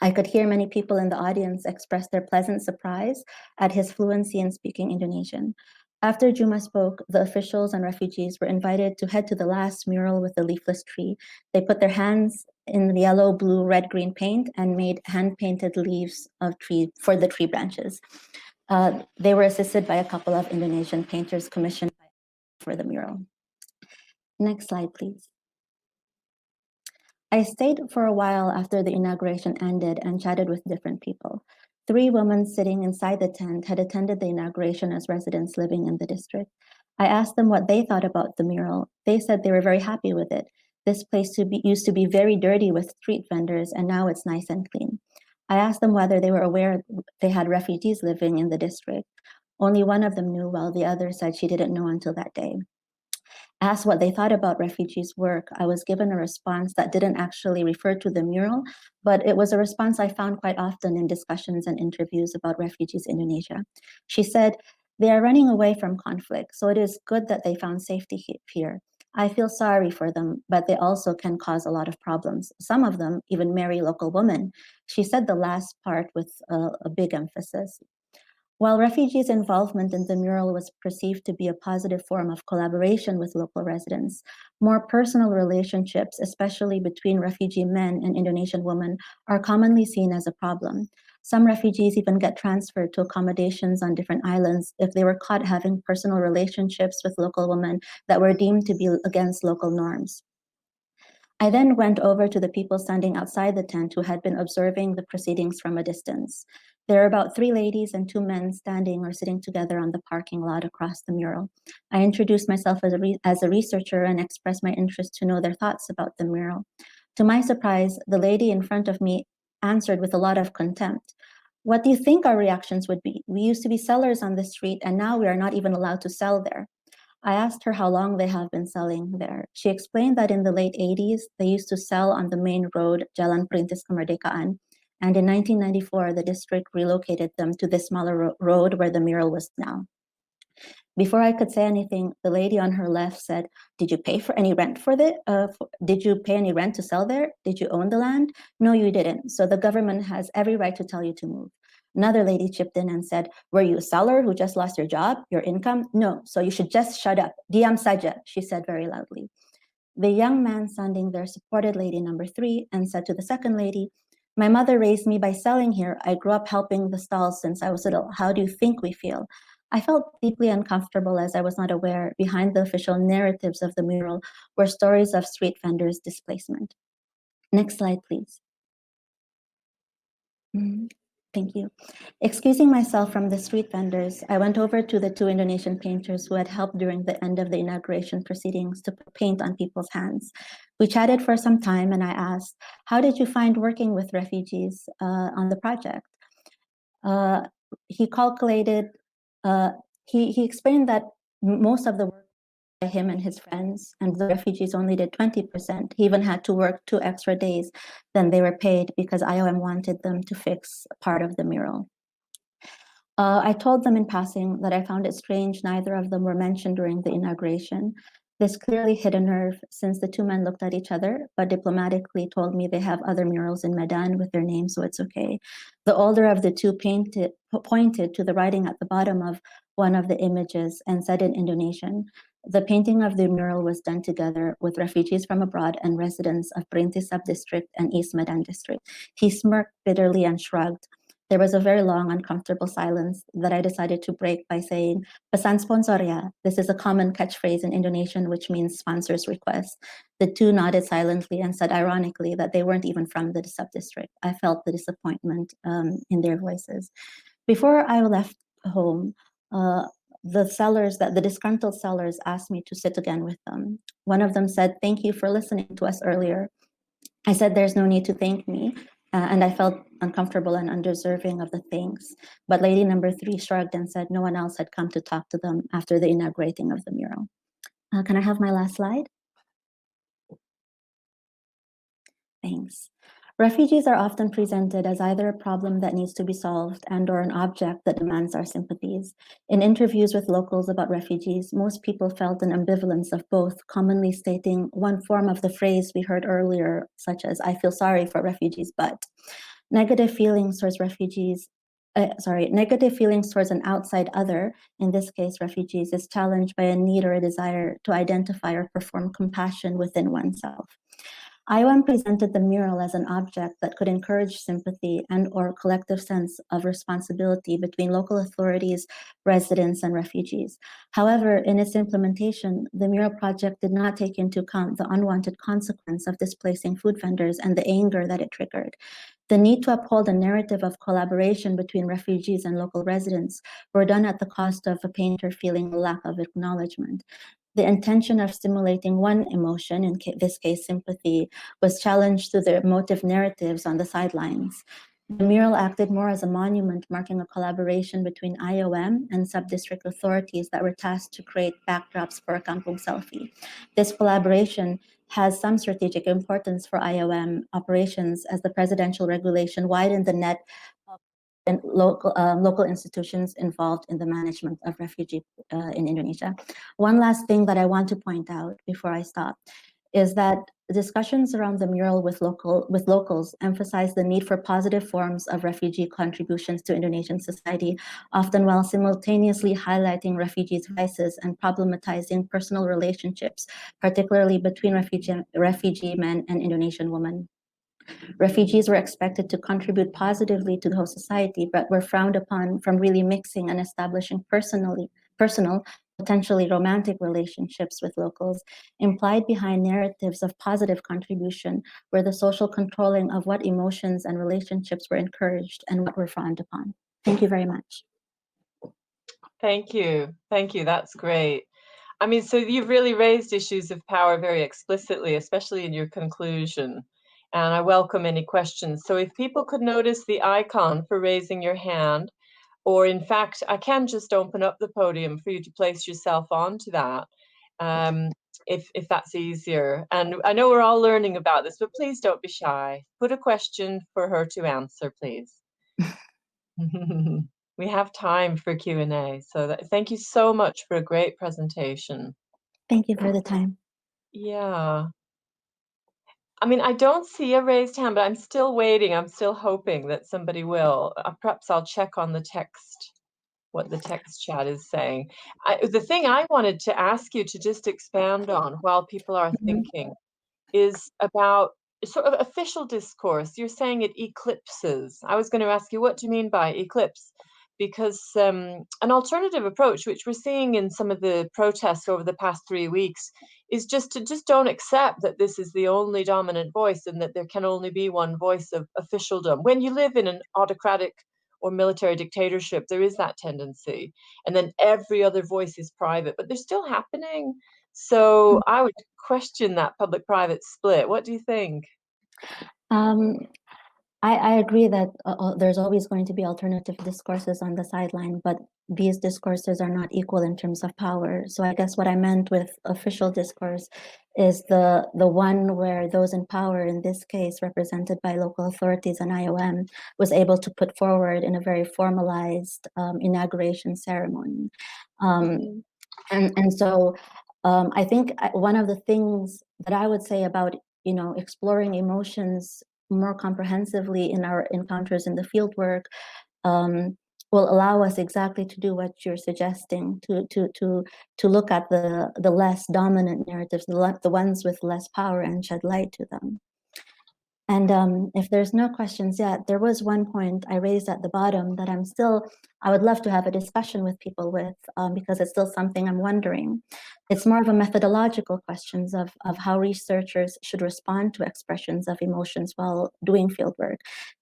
Speaker 4: I could hear many people in the audience express their pleasant surprise at his fluency in speaking Indonesian. After Juma spoke, the officials and refugees were invited to head to the last mural with the leafless tree. They put their hands in the yellow, blue, red, green paint and made hand-painted leaves of tree for the tree branches. They were assisted by a couple of Indonesian painters commissioned for the mural. Next slide, please. I stayed for a while after the inauguration ended and chatted with different people. 3 women sitting inside the tent had attended the inauguration as residents living in the district. I asked them what they thought about the mural. They said they were very happy with it. This place used to be very dirty with street vendors, and now it's nice and clean. I asked them whether they were aware they had refugees living in the district. Only one of them knew, while the other said she didn't know until that day. Asked what they thought about refugees' work, I was given a response that didn't actually refer to the mural, but it was a response I found quite often in discussions and interviews about refugees in Indonesia. She said, "They are running away from conflict, so it is good that they found safety here. I feel sorry for them, but they also can cause a lot of problems. Some of them even marry local women." She said the last part with a big emphasis. While refugees' involvement in the mural was perceived to be a positive form of collaboration with local residents, more personal relationships, especially between refugee men and Indonesian women, are commonly seen as a problem. Some refugees even get transferred to accommodations on different islands if they were caught having personal relationships with local women that were deemed to be against local norms. I then went over to the people standing outside the tent who had been observing the proceedings from a distance. There are about 3 ladies and 2 men standing or sitting together on the parking lot across the mural. I introduced myself as a researcher and expressed my interest to know their thoughts about the mural. To my surprise, the lady in front of me answered with a lot of contempt. "What do you think our reactions would be? We used to be sellers on the street, and now we are not even allowed to sell there." I asked her how long they have been selling there. She explained that in the late 80s, they used to sell on the main road, Jalan Perintis Kemerdekaan, and in 1994, the district relocated them to the smaller road where the mural was now. Before I could say anything, the lady on her left said, "Did you pay for any rent for it? Did you pay any rent to sell there? Did you own the land? No, you didn't. So the government has every right to tell you to move." Another lady chipped in and said, "Were you a seller who just lost your job, your income? No, so you should just shut up. Diam saja," she said very loudly. The young man standing there supported lady number 3 and said to the second lady, "My mother raised me by selling here. I grew up helping the stalls since I was little. How do you think we feel?" I felt deeply uncomfortable as I was not aware behind the official narratives of the mural were stories of street vendors' displacement. Next slide, please. Thank you. Excusing myself from the street vendors, I went over to the 2 Indonesian painters who had helped during the end of the inauguration proceedings to put paint on people's hands. We chatted for some time and I asked, "How did you find working with refugees on the project?" He calculated, he explained that most of the work him and his friends, and the refugees only did 20%. He even had to work 2 extra days than they were paid because IOM wanted them to fix part of the mural. I told them in passing that I found it strange neither of them were mentioned during the inauguration. This clearly hit a nerve since the two men looked at each other, but diplomatically told me they have other murals in Medan with their names, so it's okay. The older of the two pointed to the writing at the bottom of one of the images and said in Indonesian, the painting of the mural was done together with refugees from abroad and residents of Perintis Sub-District and East Medan District. He smirked bitterly and shrugged. There was a very long, uncomfortable silence that I decided to break by saying, "Pesan sponsor ya." This is a common catchphrase in Indonesian, which means sponsor's request. The two nodded silently and said ironically that they weren't even from the sub-district. I felt the disappointment in their voices. Before I left home, the disgruntled sellers asked me to sit again with them. One of them said, "Thank you for listening to us earlier." I said, "There's no need to thank me." And I felt uncomfortable and undeserving of the thanks. But lady number 3 shrugged and said no one else had come to talk to them after the inaugurating of the mural. Can I have my last slide? Thanks. Refugees are often presented as either a problem that needs to be solved and/or an object that demands our sympathies. In interviews with locals about refugees, most people felt an ambivalence of both, commonly stating one form of the phrase we heard earlier, such as, "I feel sorry for refugees, but." Negative feelings towards an outside other, in this case refugees, is challenged by a need or a desire to identify or perform compassion within oneself. IOM presented the mural as an object that could encourage sympathy and or collective sense of responsibility between local authorities, residents, and refugees. However, in its implementation, the mural project did not take into account the unwanted consequence of displacing food vendors and the anger that it triggered. The need to uphold a narrative of collaboration between refugees and local residents were done at the cost of a painter feeling a lack of acknowledgement. The intention of stimulating one emotion, in this case sympathy, was challenged through the emotive narratives on the sidelines. The mural acted more as a monument marking a collaboration between IOM and sub-district authorities that were tasked to create backdrops for a kampung selfie. This collaboration has some strategic importance for IOM operations as the presidential regulation widened the net of and local institutions involved in the management of refugees in Indonesia. One last thing that I want to point out before I stop is that discussions around the mural with locals emphasize the need for positive forms of refugee contributions to Indonesian society, often while simultaneously highlighting refugees' vices and problematizing personal relationships, particularly between refugee men and Indonesian women. Refugees were expected to contribute positively to the host society, but were frowned upon from really mixing and establishing personal, potentially romantic relationships with locals. Implied behind narratives of positive contribution were the social controlling of what emotions and relationships were encouraged and what were frowned upon. Thank you very much.
Speaker 2: Thank you. Thank you. That's great. I mean, so you've really raised issues of power very explicitly, especially in your conclusion. And I welcome any questions. So if people could notice the icon for raising your hand, or in fact, I can just open up the podium for you to place yourself onto that, if that's easier. And I know we're all learning about this, but please don't be shy. Put a question for her to answer, please. We have time for Q&A. So thank you so much for a great presentation.
Speaker 4: Thank you for the time.
Speaker 2: Yeah. I mean, I don't see a raised hand, but I'm still waiting. I'm still hoping that somebody will. Perhaps I'll check on the text, what the text chat is saying. The thing I wanted to ask you to just expand on while people are thinking is about sort of official discourse. You're saying it eclipses. I was going to ask you, what do you mean by eclipse? Because an alternative approach, which we're seeing in some of the protests over the past 3 weeks, is just don't accept that this is the only dominant voice and that there can only be one voice of officialdom. When you live in an autocratic or military dictatorship, there is that tendency. And then every other voice is private, but they're still happening. So I would question that public-private split. What do you think?
Speaker 4: I agree that there's always going to be alternative discourses on the sideline, but these discourses are not equal in terms of power. So I guess what I meant with official discourse is the one where those in power, in this case represented by local authorities and IOM, was able to put forward in a very formalized inauguration ceremony. And so I think one of the things that I would say about, exploring emotions more comprehensively in our encounters in the fieldwork will allow us exactly to do what you're suggesting, to look at the less dominant narratives, the ones with less power, and shed light to them. And if there's no questions yet, there was one point I raised at the bottom that I would love to have a discussion with people with, because it's still something I'm wondering. It's more of a methodological questions of how researchers should respond to expressions of emotions while doing fieldwork,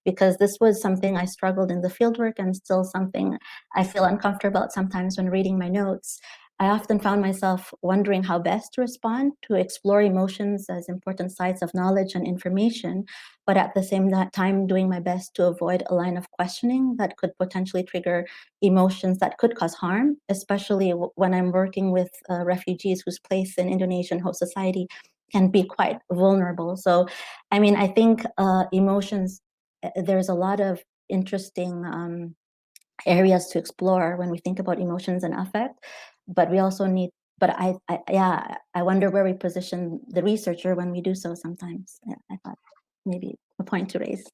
Speaker 4: because this was something I struggled in the fieldwork and still something I feel uncomfortable about sometimes when reading my notes. I often found myself wondering how best to respond, to explore emotions as important sites of knowledge and information, but at the same time doing my best to avoid a line of questioning that could potentially trigger emotions that could cause harm, especially when I'm working with refugees whose place in Indonesian host society can be quite vulnerable. So, I mean, I think emotions, there's a lot of interesting areas to explore when we think about emotions and affect, but we also need, but I wonder where we position the researcher when we do so sometimes. Yeah, I thought maybe a point to raise.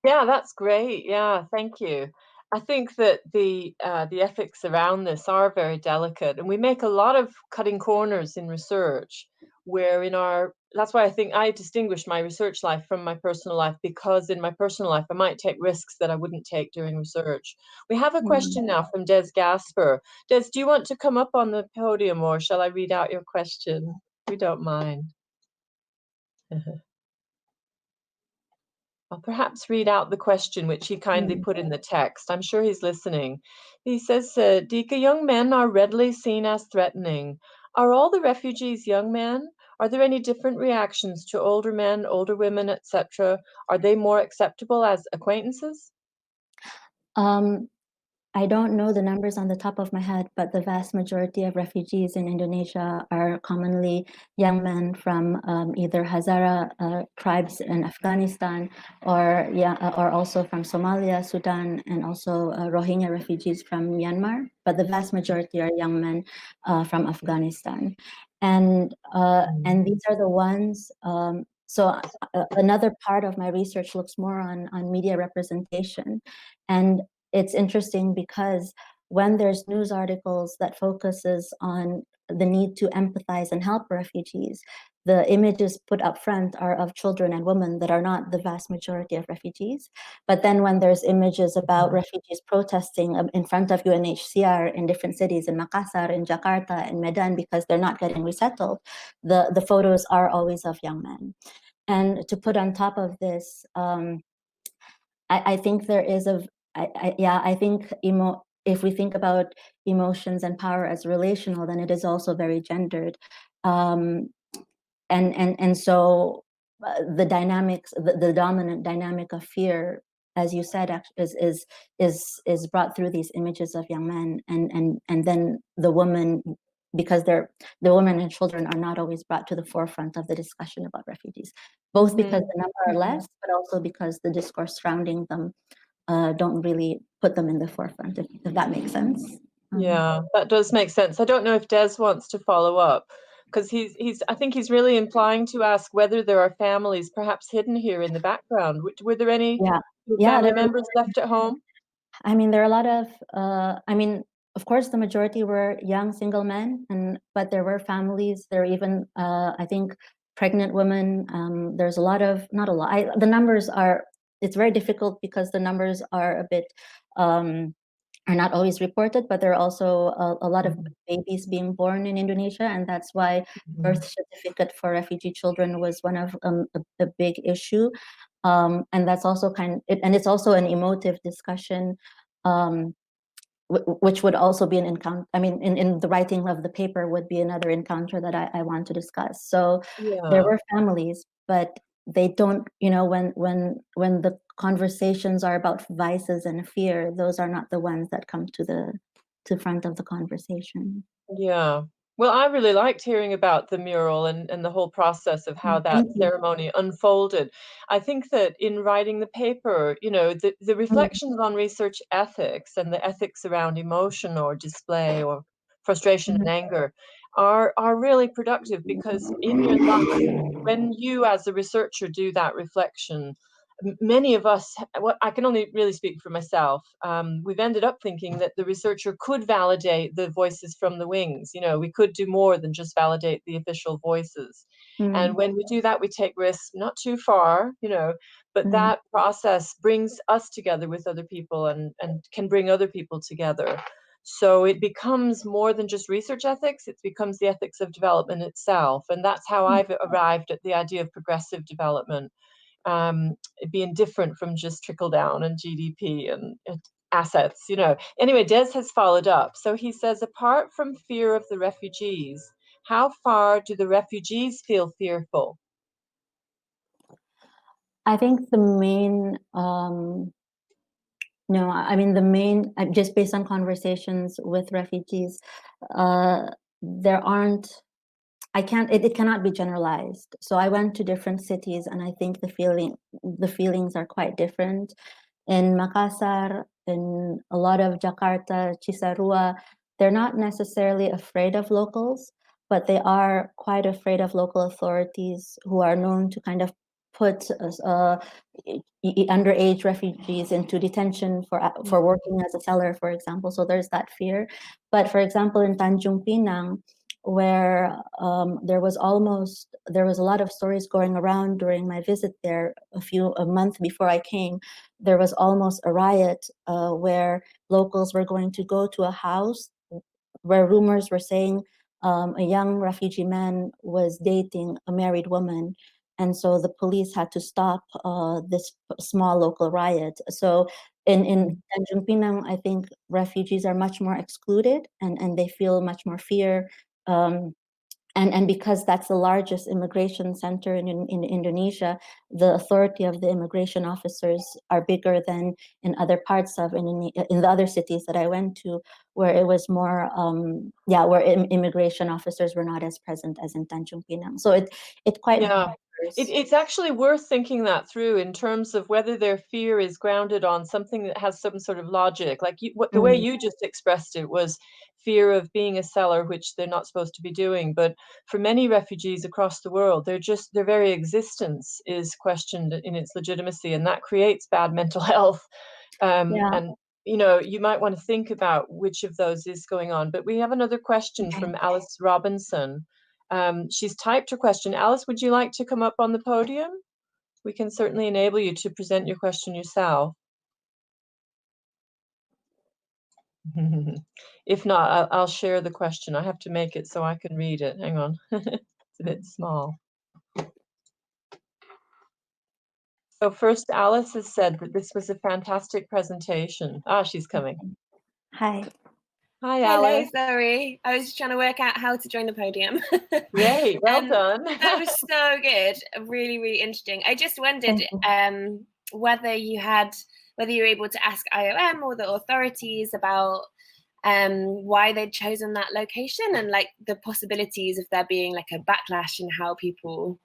Speaker 2: Yeah, that's great. Yeah, thank you. I think that the ethics around this are very delicate, and we make a lot of cutting corners in research, where that's why I think I distinguish my research life from my personal life, because in my personal life I might take risks that I wouldn't take during research. We have a question now from Des Gasper. Des, do you want to come up on the podium, or shall I read out your question? We don't mind. I'll perhaps read out the question, which he kindly put in the text. I'm sure he's listening. He says, Dika, young men are readily seen as threatening. Are all the refugees young men? Are there any different reactions to older men, older women, etc.? Are they more acceptable as acquaintances?
Speaker 4: I don't know the numbers on the top of my head, but the vast majority of refugees in Indonesia are commonly young men from either Hazara tribes in Afghanistan, or also from Somalia, Sudan, and also Rohingya refugees from Myanmar. But the vast majority are young men from Afghanistan, and these are the ones. So another part of my research looks more on media representation, and it's interesting because when there's news articles that focuses on the need to empathize and help refugees, the images put up front are of children and women that are not the vast majority of refugees. But then when there's images about refugees protesting in front of UNHCR in different cities, in Makassar, in Jakarta, in Medan, because they're not getting resettled, the photos are always of young men. And to put on top of this, I think there is I think if we think about emotions and power as relational, then it is also very gendered, and so the dynamics, the dominant dynamic of fear, as you said, is brought through these images of young men, and then the woman, because the women and children are not always brought to the forefront of the discussion about refugees, both because the number are less, but also because the discourse surrounding them don't really put them in the forefront, if that makes sense.
Speaker 2: Yeah, that does make sense. I don't know if Des wants to follow up, because I think he's really implying to ask whether there are families perhaps hidden here in the background. Were there any family members left at home?
Speaker 4: I mean, there are a lot of, of course, the majority were young single men, but there were families. There were even, I think, pregnant women. There's a lot of, not a lot. The numbers are. It's very difficult because the numbers are a bit are not always reported, but there are also a lot of babies being born in Indonesia, and that's why birth certificate for refugee children was one of a big issue. And that's also and it's also an emotive discussion, which would also be an encounter. I mean, in the writing of the paper would be another encounter that I want to discuss. So there were families, but they don't, when the conversations are about vices and fear, those are not the ones that come to the front of the conversation.
Speaker 2: Yeah. Well, I really liked hearing about the mural and the whole process of how that ceremony unfolded. I think that in writing the paper, the reflections on research ethics and the ethics around emotion or display or frustration and anger are really productive, because in your life, when you as a researcher do that reflection, many of us, I can only really speak for myself, we've ended up thinking that the researcher could validate the voices from the wings. We could do more than just validate the official voices. And when we do that, we take risks, not too far, but that process brings us together with other people and can bring other people together. So it becomes more than just research ethics, it becomes the ethics of development itself. And that's how I've arrived at the idea of progressive development, being different from just trickle down and GDP and assets. Anyway, Des has followed up. So he says, apart from fear of the refugees, how far do the refugees feel fearful?
Speaker 4: I think the main, just based on conversations with refugees, it cannot be generalized. So I went to different cities, and I think the feelings are quite different. In Makassar, in a lot of Jakarta, Cisarua, they're not necessarily afraid of locals, but they are quite afraid of local authorities who are known to kind of put underage refugees into detention for working as a seller, for example. So there's that fear. But for example, in Tanjung Pinang, where there was a lot of stories going around during my visit there a month before I came. There was almost a riot where locals were going to go to a house where rumors were saying a young refugee man was dating a married woman. And so the police had to stop this small local riot. So in Tanjung Pinang, I think refugees are much more excluded, and they feel much more fear. And because that's the largest immigration center in Indonesia, the authority of the immigration officers are bigger than in other parts of in the other cities that I went to, where it was more, where immigration officers were not as present as in Tanjung Pinang. So it quite
Speaker 2: It's actually worth thinking that through in terms of whether their fear is grounded on something that has some sort of logic. Like the way you just expressed it was fear of being a seller, which they're not supposed to be doing. But for many refugees across the world, their very existence is questioned in its legitimacy, and that creates bad mental health. And you might want to think about which of those is going on. But we have another question from Alice Robinson. She's typed her question. Alice, would you like to come up on the podium? We can certainly enable you to present your question yourself. If not, I'll share the question. I have to make it so I can read it. Hang on. It's a bit small. So first, Alice has said that this was a fantastic presentation. She's coming.
Speaker 4: Hi.
Speaker 2: Hi, Alice.
Speaker 12: Hello, sorry. I was just trying to work out how to join the podium.
Speaker 2: Great, well done.
Speaker 12: That was so good. Really, really interesting. I just wondered whether you were able to ask IOM or the authorities about why they'd chosen that location, and like the possibilities of there being like a backlash in how people,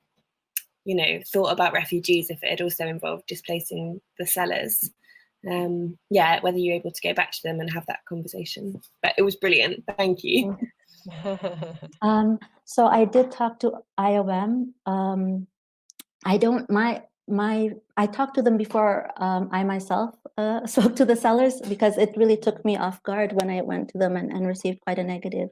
Speaker 12: thought about refugees if it had also involved displacing the sellers. Whether you're able to go back to them and have that conversation. But it was brilliant. Thank you.
Speaker 4: So I did talk to IOM. I talked to them before I myself spoke to the sellers, because it really took me off guard when I went to them and received quite a negative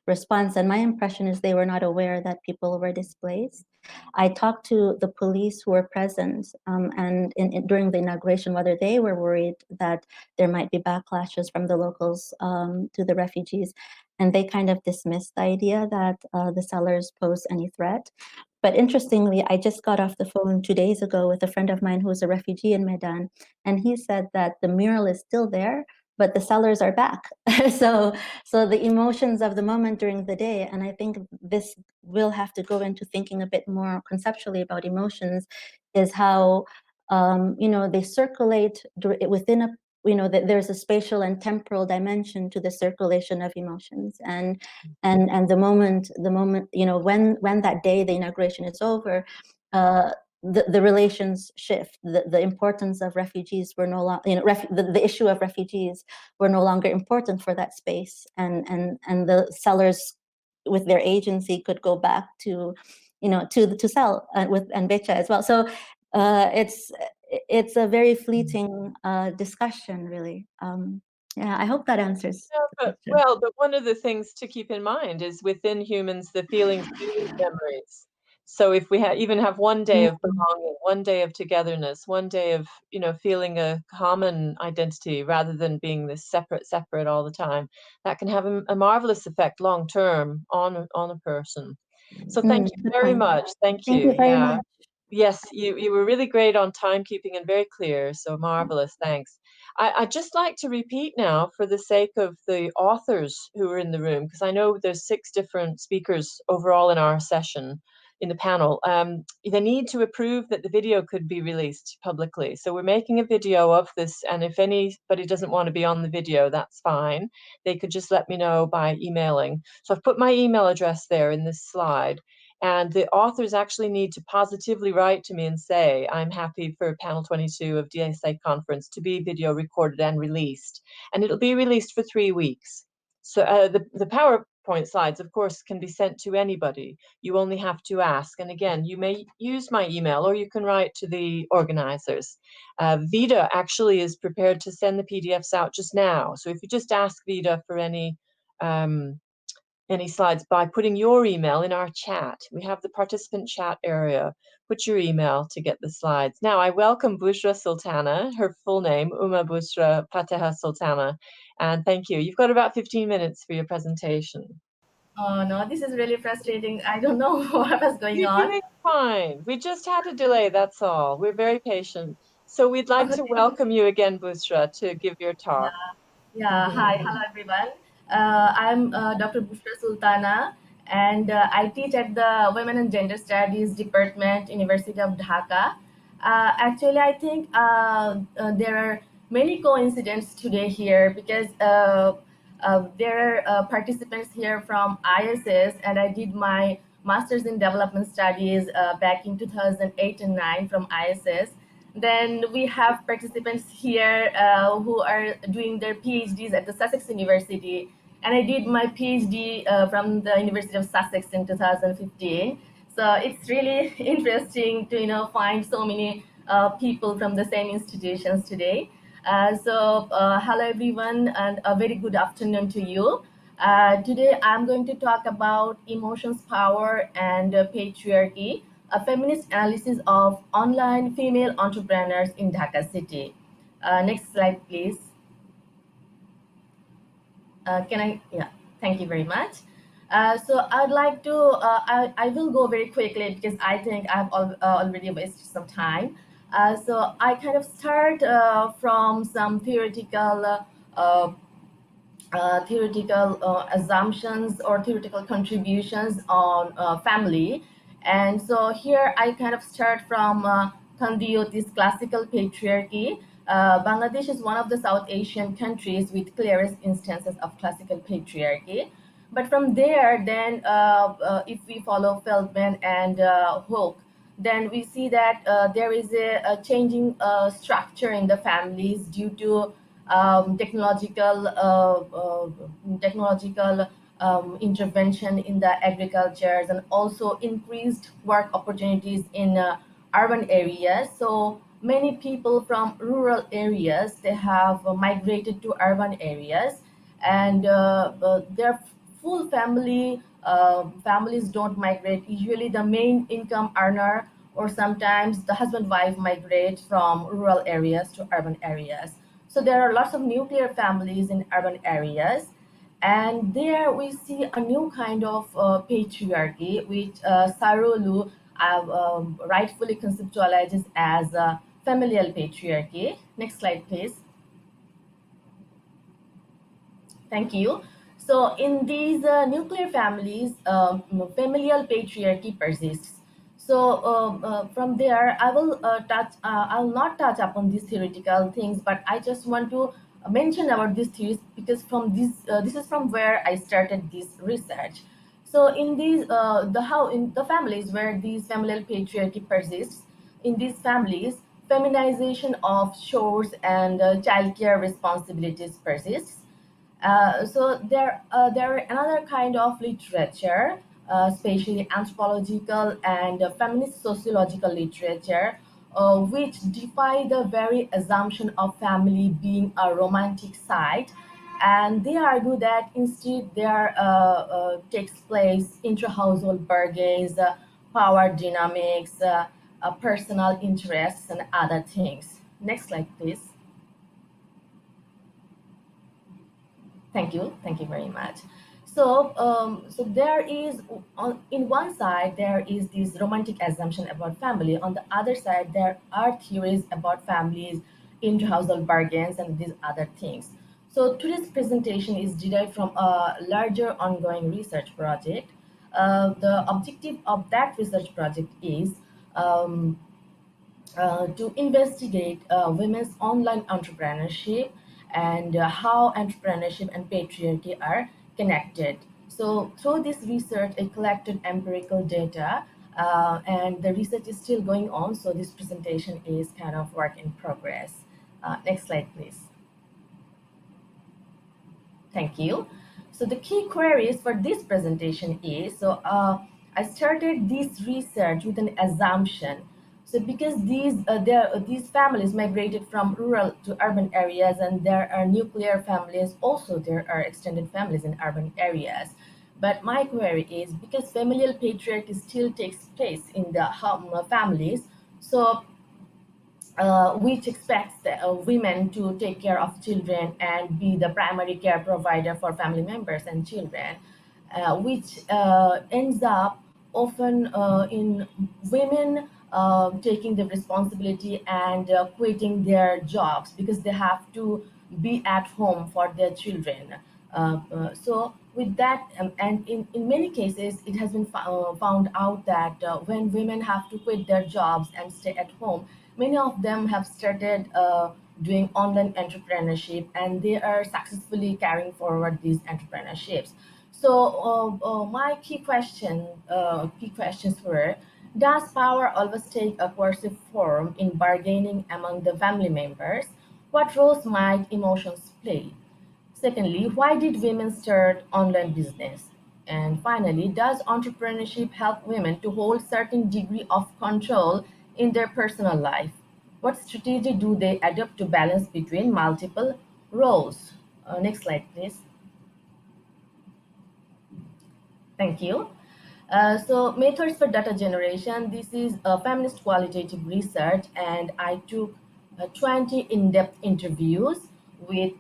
Speaker 4: response. And my impression is they were not aware that people were displaced. I talked to the police who were present and during the inauguration, whether they were worried that there might be backlashes from the locals to the refugees. And they kind of dismissed the idea that the sellers pose any threat. But interestingly, I just got off the phone 2 days ago with a friend of mine who's a refugee in Medan, and he said that the mural is still there, but the sellers are back. So the emotions of the moment during the day, and I think this will have to go into thinking a bit more conceptually about emotions, is how they circulate within a there's a spatial and temporal dimension to the circulation of emotions, and the moment when that day, the inauguration, is over, the relations shift. The importance of refugees were no longer, the issue of refugees were no longer important for that space, and the sellers with their agency could go back to sell with Becha as well. So it's a very fleeting discussion, really. Yeah, I hope that answers.
Speaker 2: Yeah, but one of the things to keep in mind is within humans, the feelings do memories. So if we even have one day of belonging, one day of togetherness, one day of feeling a common identity rather than being this separate all the time, that can have a marvelous effect long term on a person. So thank you very much. Thank you.
Speaker 4: Thank you very much.
Speaker 2: Yes, you were really great on timekeeping and very clear. So marvelous. Thanks. I'd just like to repeat now, for the sake of the authors who are in the room, because I know there's 6 different speakers overall in our session, in the panel. They need to approve that the video could be released publicly. So we're making a video of this, and if anybody doesn't want to be on the video, that's fine. They could just let me know by emailing. So I've put my email address there in this slide. And the authors actually need to positively write to me and say, I'm happy for panel 22 of DSA Conference to be video recorded and released. And it'll be released for 3 weeks. So the PowerPoint slides, of course, can be sent to anybody. You only have to ask. And again, you may use my email, or you can write to the organizers. Vida actually is prepared to send the PDFs out just now. So if you just ask Vida for any slides by putting your email in our chat. We have the participant chat area. Put your email to get the slides. Now, I welcome Bushra Sultana, her full name, Uma Bushra Pateha Sultana. And thank you. You've got about 15 minutes for your presentation.
Speaker 10: Oh, no, this is really frustrating. I don't know what was going on.
Speaker 2: You're doing fine. We just had a delay, that's all. We're very patient. So we'd like to welcome you again, Bushra, to give your talk.
Speaker 10: Yeah. Hi, hello everyone. I'm Dr. Bushra Sultana, and I teach at the Women and Gender Studies Department, University of Dhaka. Actually, I think there are many coincidences today here, because there are participants here from ISS, and I did my Master's in Development Studies back in 2008 and 9 from ISS. Then we have participants here who are doing their PhDs at the Sussex University. And I did my PhD from the University of Sussex in 2015. So it's really interesting to find so many people from the same institutions today. Hello everyone, and a very good afternoon to you. Today I'm going to talk about emotions, power, and patriarchy, a feminist analysis of online female entrepreneurs in Dhaka city. Next slide, please. Thank you very much. So I'd like to, I will go very quickly because I think I've already wasted some time. So I kind of start from some theoretical assumptions or theoretical contributions on family. And so here I kind of start from Kandioti's classical patriarchy. Bangladesh is one of the South Asian countries with clearest instances of classical patriarchy. But from there, then if we follow Feldman and Hoek, then we see that there is a changing structure in the families due to technological intervention in the agricultures, and also increased work opportunities in urban areas. So many people from rural areas, they have migrated to urban areas, and their full families don't migrate. Usually the main income earner, or sometimes the husband-wife, migrate from rural areas to urban areas. So there are lots of nuclear families in urban areas. And there we see a new kind of patriarchy, which Sarolu rightfully conceptualizes as familial patriarchy. Next slide, please. Thank you. So in these nuclear families, familial patriarchy persists. So from there, I will not touch upon these theoretical things, but I just want to mention about these theories because from this is from where I started this research. So in these, in the families where these familial patriarchy persists, in these families, feminization of chores and childcare responsibilities persists. There are another kind of literature, especially anthropological and feminist sociological literature, which defy the very assumption of family being a romantic site, and they argue that instead there takes place intra-household bargains, power dynamics, personal interests, and other things. Next slide, please. Thank you very much. So there is, in one side, there is this romantic assumption about family. On the other side, there are theories about families, inter-household bargains, and these other things. So today's presentation is derived from a larger ongoing research project. The objective of that research project is to investigate women's online entrepreneurship and how entrepreneurship and patriarchy are connected. So through this research, I collected empirical data, and the research is still going on. So this presentation is kind of work in progress. Next slide, please. Thank you. So the key queries for this presentation is, I started this research with an assumption. So because these families migrated from rural to urban areas, and there are nuclear families, also there are extended families in urban areas. But my query is, because familial patriarchy still takes place in the families, so which expects women to take care of children and be the primary care provider for family members and children, which ends up often in women taking the responsibility and quitting their jobs because they have to be at home for their children. So with that, and in many cases, it has been found out that when women have to quit their jobs and stay at home, many of them have started doing online entrepreneurship, and they are successfully carrying forward these entrepreneurships. So my key questions were: does power always take a coercive form in bargaining among the family members? What roles might emotions play? Secondly, why did women start online business? And finally, does entrepreneurship help women to hold certain degree of control in their personal life? What strategy do they adopt to balance between multiple roles? Next slide, please. Thank you. So methods for data generation. This is a feminist qualitative research, and I took 20 in-depth interviews with,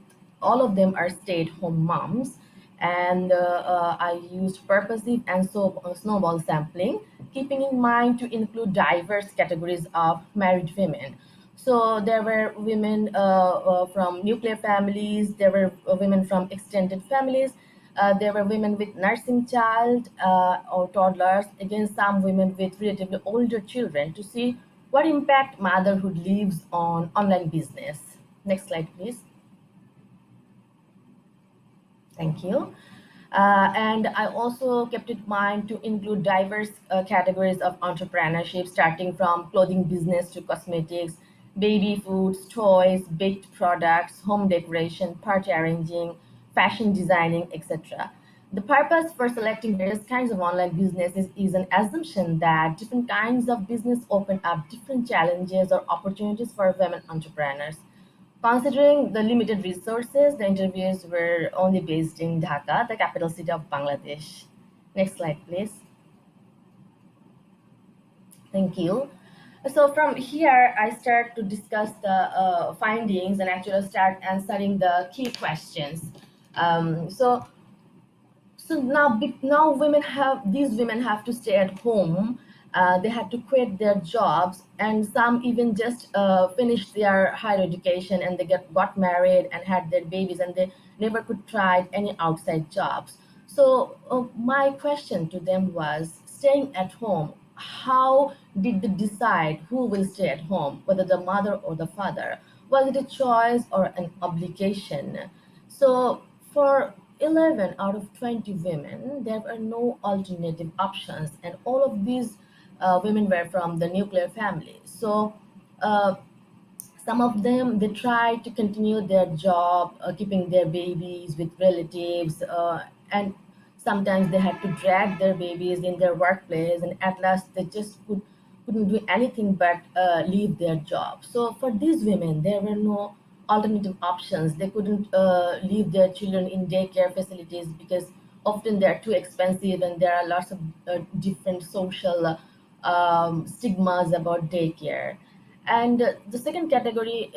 Speaker 10: all of them are stay-at-home moms, and I used purposive and snowball sampling, keeping in mind to include diverse categories of married women. So there were women from nuclear families, there were women from extended families, there were women with nursing child or toddlers, again some women with relatively older children, to see what impact motherhood leaves on online business. Next slide, please. Thank you. And I also kept in mind to include diverse categories of entrepreneurship, starting from clothing business to cosmetics, baby foods, toys, baked products, home decoration, party arranging, fashion designing, etc. The purpose for selecting various kinds of online businesses is an assumption that different kinds of business open up different challenges or opportunities for women entrepreneurs. Considering the limited resources, the interviews were only based in Dhaka, the capital city of Bangladesh. Next slide, please. Thank you. So from here, I start to discuss the findings and actually start answering the key questions. So now these women have to stay at home, They had to quit their jobs, and some even just finished their higher education and they got married and had their babies, and they never could try any outside jobs. So my question to them was, staying at home, how did they decide who will stay at home, whether the mother or the father? Was it a choice or an obligation? So for 11 out of 20 women, there were no alternative options, and all of these women were from the nuclear family. So uh, some of them, they tried to continue their job, keeping their babies with relatives, and sometimes they had to drag their babies in their workplace, and at last they just couldn't do anything but leave their job. So for these women, there were no alternative options. They couldn't leave their children in daycare facilities because often they're too expensive, and there are lots of different social stigmas about daycare. And the second category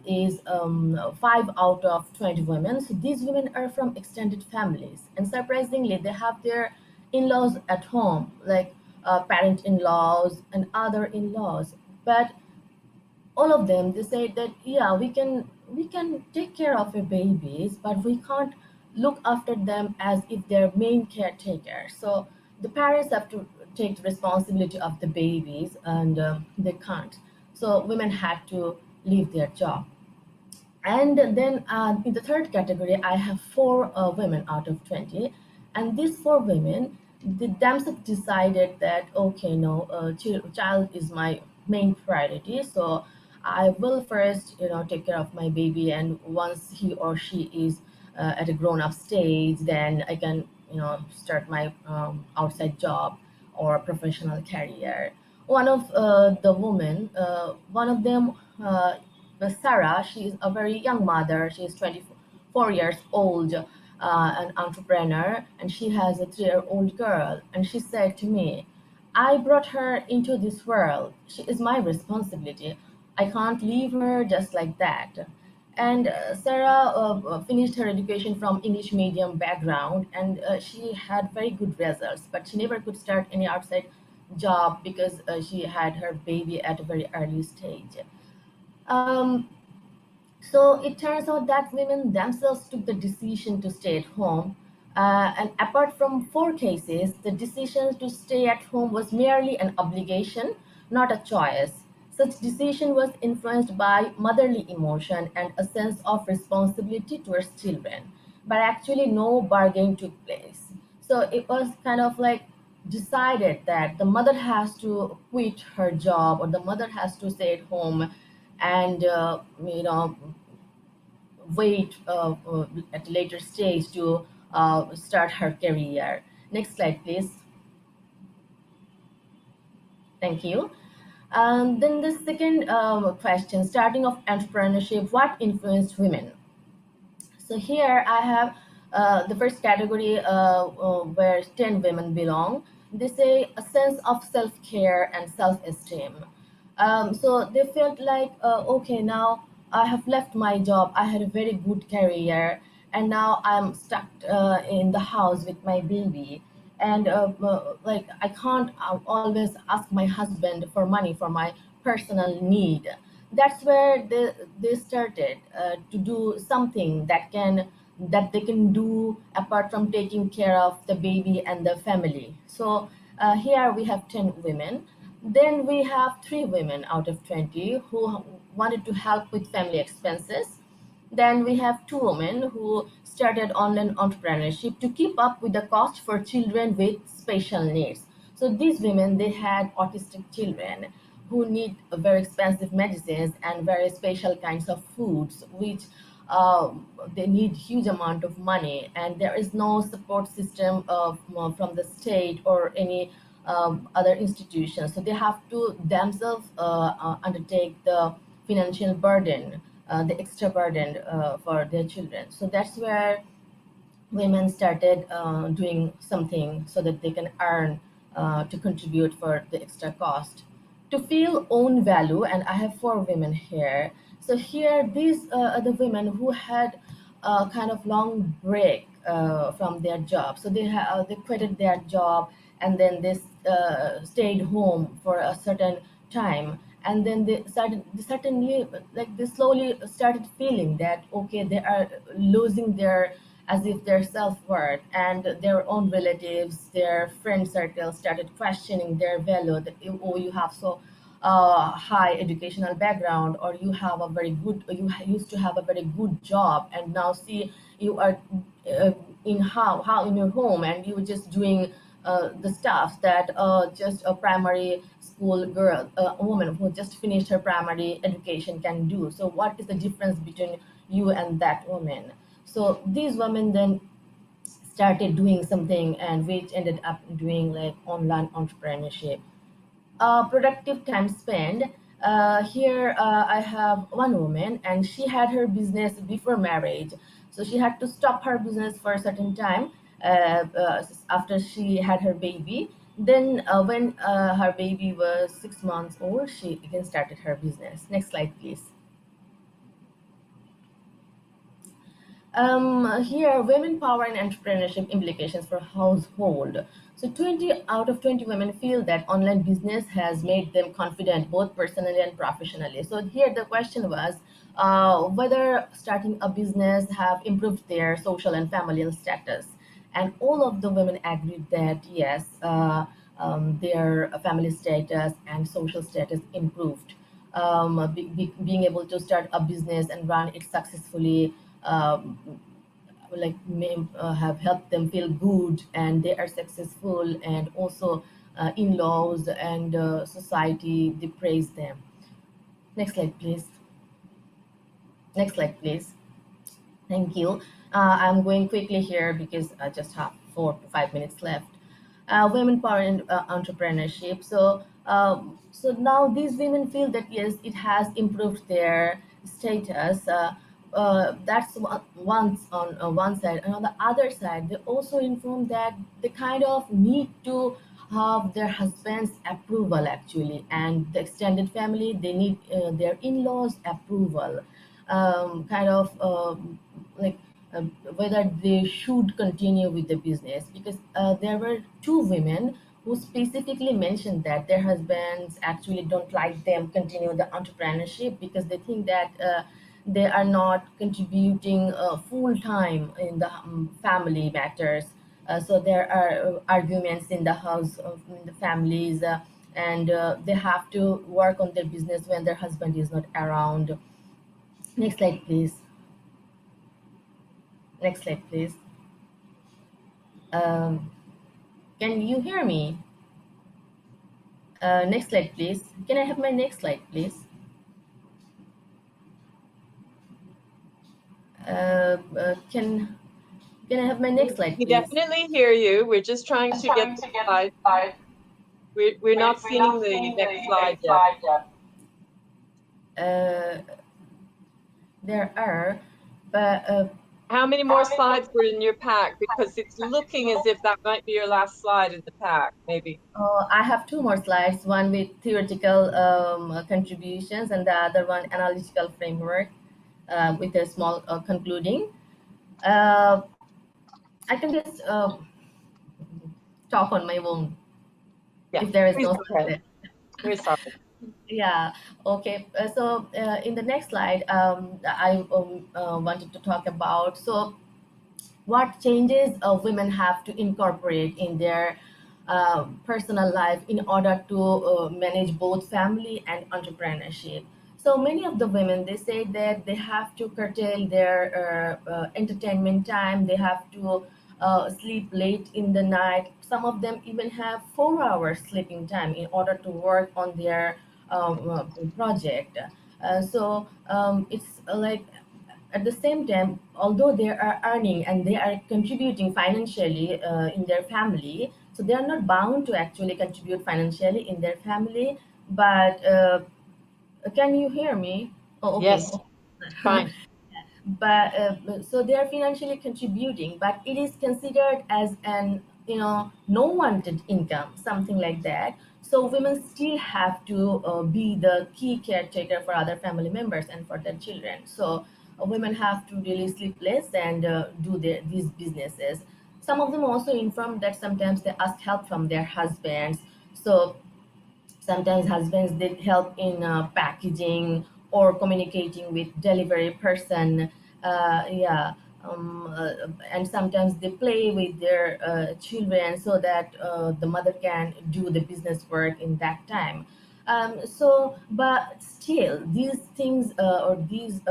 Speaker 10: is 5 out of 20 women. So these women are from extended families. And surprisingly, they have their in-laws at home, like parent-in-laws and other in-laws. But all of them, they say that, yeah, we can take care of your babies, but we can't look after them as if they're main caretaker. So the parents have to take the responsibility of the babies, and they can't. So women had to leave their job. And then in the third category, I have 4 women out of 20. And these 4 women, they themselves decided that, okay, no, child is my main priority. So I will first, take care of my baby. And once he or she is at a grown up stage, then I can, start my outside job or professional career. One of the women, one of them, Sarah, she is a very young mother. She is 24 years old, an entrepreneur, and she has a 3-year-old girl. And she said to me, I brought her into this world. She is my responsibility. I can't leave her just like that. And Sarah finished her education from English medium background, and she had very good results, but she never could start any outside job because she had her baby at a very early stage. Um, so it turns out that women themselves took the decision to stay at home. And apart from 4 cases, the decision to stay at home was merely an obligation, not a choice. Such decision was influenced by motherly emotion and a sense of responsibility towards children, but actually no bargain took place. So it was kind of like decided that the mother has to quit her job, or the mother has to stay at home and wait at a later stage to start her career. Next slide, please. Thank you. Then the second question, starting of entrepreneurship, what influenced women? So here I have the first category where 10 women belong. They say a sense of self-care and self-esteem. So they felt like, okay, now I have left my job. I had a very good career, and now I'm stuck in the house with my baby. And like I can't always ask my husband for money for my personal need. That's where they started to do something that they can do apart from taking care of the baby and the family. So here we have 10 women. Then we have 3 women out of 20 who wanted to help with family expenses. Then we have 2 women who started online entrepreneurship to keep up with the cost for children with special needs. So these women, they had autistic children who need very expensive medicines and very special kinds of foods, which they need huge amount of money, and there is no support system from the state or any other institutions. So they have to themselves undertake the financial burden, the extra burden for their children. So that's where women started doing something so that they can earn to contribute for the extra cost. To feel own value, and I have 4 women here. So here, these are the women who had a kind of long break from their job. So they quitted their job, and then they stayed home for a certain time, and then they certainly, like, they slowly started feeling that, okay, they are losing their, as if their self-worth, and their own relatives, their friend circle started questioning their value, that, oh, you have so high educational background, or you have a very good, used to have a very good job, and now see, you are in how in your home, and you were just doing the stuff that just a primary school girl, a woman who just finished her primary education can do. So what is the difference between you and that woman? So these women then started doing something, and which ended up doing like online entrepreneurship. Productive time spent. Here I have one woman, and she had her business before marriage. So she had to stop her business for a certain time after she had her baby. Then when her baby was 6 months old, she again started her business. Next slide, please. Here, women power and entrepreneurship implications for household. So 20 out of 20 women feel that online business has made them confident both personally and professionally. So here the question was whether starting a business have improved their social and familial status. And all of the women agreed that yes, their family status and social status improved. Being able to start a business and run it successfully, like may have helped them feel good, and they are successful, and also in-laws and society, they praise them. Next slide, please. Next slide, please. Thank you. I'm going quickly here because I just have 4 to 5 minutes left. Women power and entrepreneurship. So now these women feel that yes, it has improved their status. That's once on one side, and on the other side, they also inform that they kind of need to have their husband's approval actually, and the extended family, they need their in-laws approval, kind of like uh, whether they should continue with the business, because there were 2 women who specifically mentioned that their husbands actually don't like them continue the entrepreneurship because they think that they are not contributing full time in the family matters. So there are arguments in the house of in the families, and they have to work on their business when their husband is not around. Next slide, please. Next slide, please. Can you hear me? Next slide, please. Can I have my next slide, please? Can I have my next slide,
Speaker 2: We
Speaker 10: please?
Speaker 2: definitely hear you. We're just trying to get the slide. We're not seeing the next slide yet.
Speaker 10: There are, but
Speaker 2: how many more slides were in your pack? Because it's looking as if that might be your last slide in the pack, maybe.
Speaker 10: I have 2 more slides, one with theoretical contributions, and the other one analytical framework with a small concluding. I can just talk on my own if there is no slide.
Speaker 2: We're sorry.
Speaker 10: Yeah, okay. So in the next slide, I wanted to talk about what changes women have to incorporate in their personal life in order to manage both family and entrepreneurship. So many of the women, they say that they have to curtail their entertainment time. They have to sleep late in the night. Some of them even have 4 hours sleeping time in order to work on their project. It's like at the same time, although they are earning and they are contributing financially in their family, so they are not bound to actually contribute financially in their family. But can you hear me? Oh, okay.
Speaker 2: Yes, fine.
Speaker 10: But so they are financially contributing, but it is considered as an no wanted income, something like that. So women still have to be the key caretaker for other family members and for their children. So women have to really sleep less and do these businesses. Some of them also informed that sometimes they ask help from their husbands. So sometimes husbands did help in packaging or communicating with delivery person. Yeah. And sometimes they play with their children so that the mother can do the business work in that time. But still, these things or these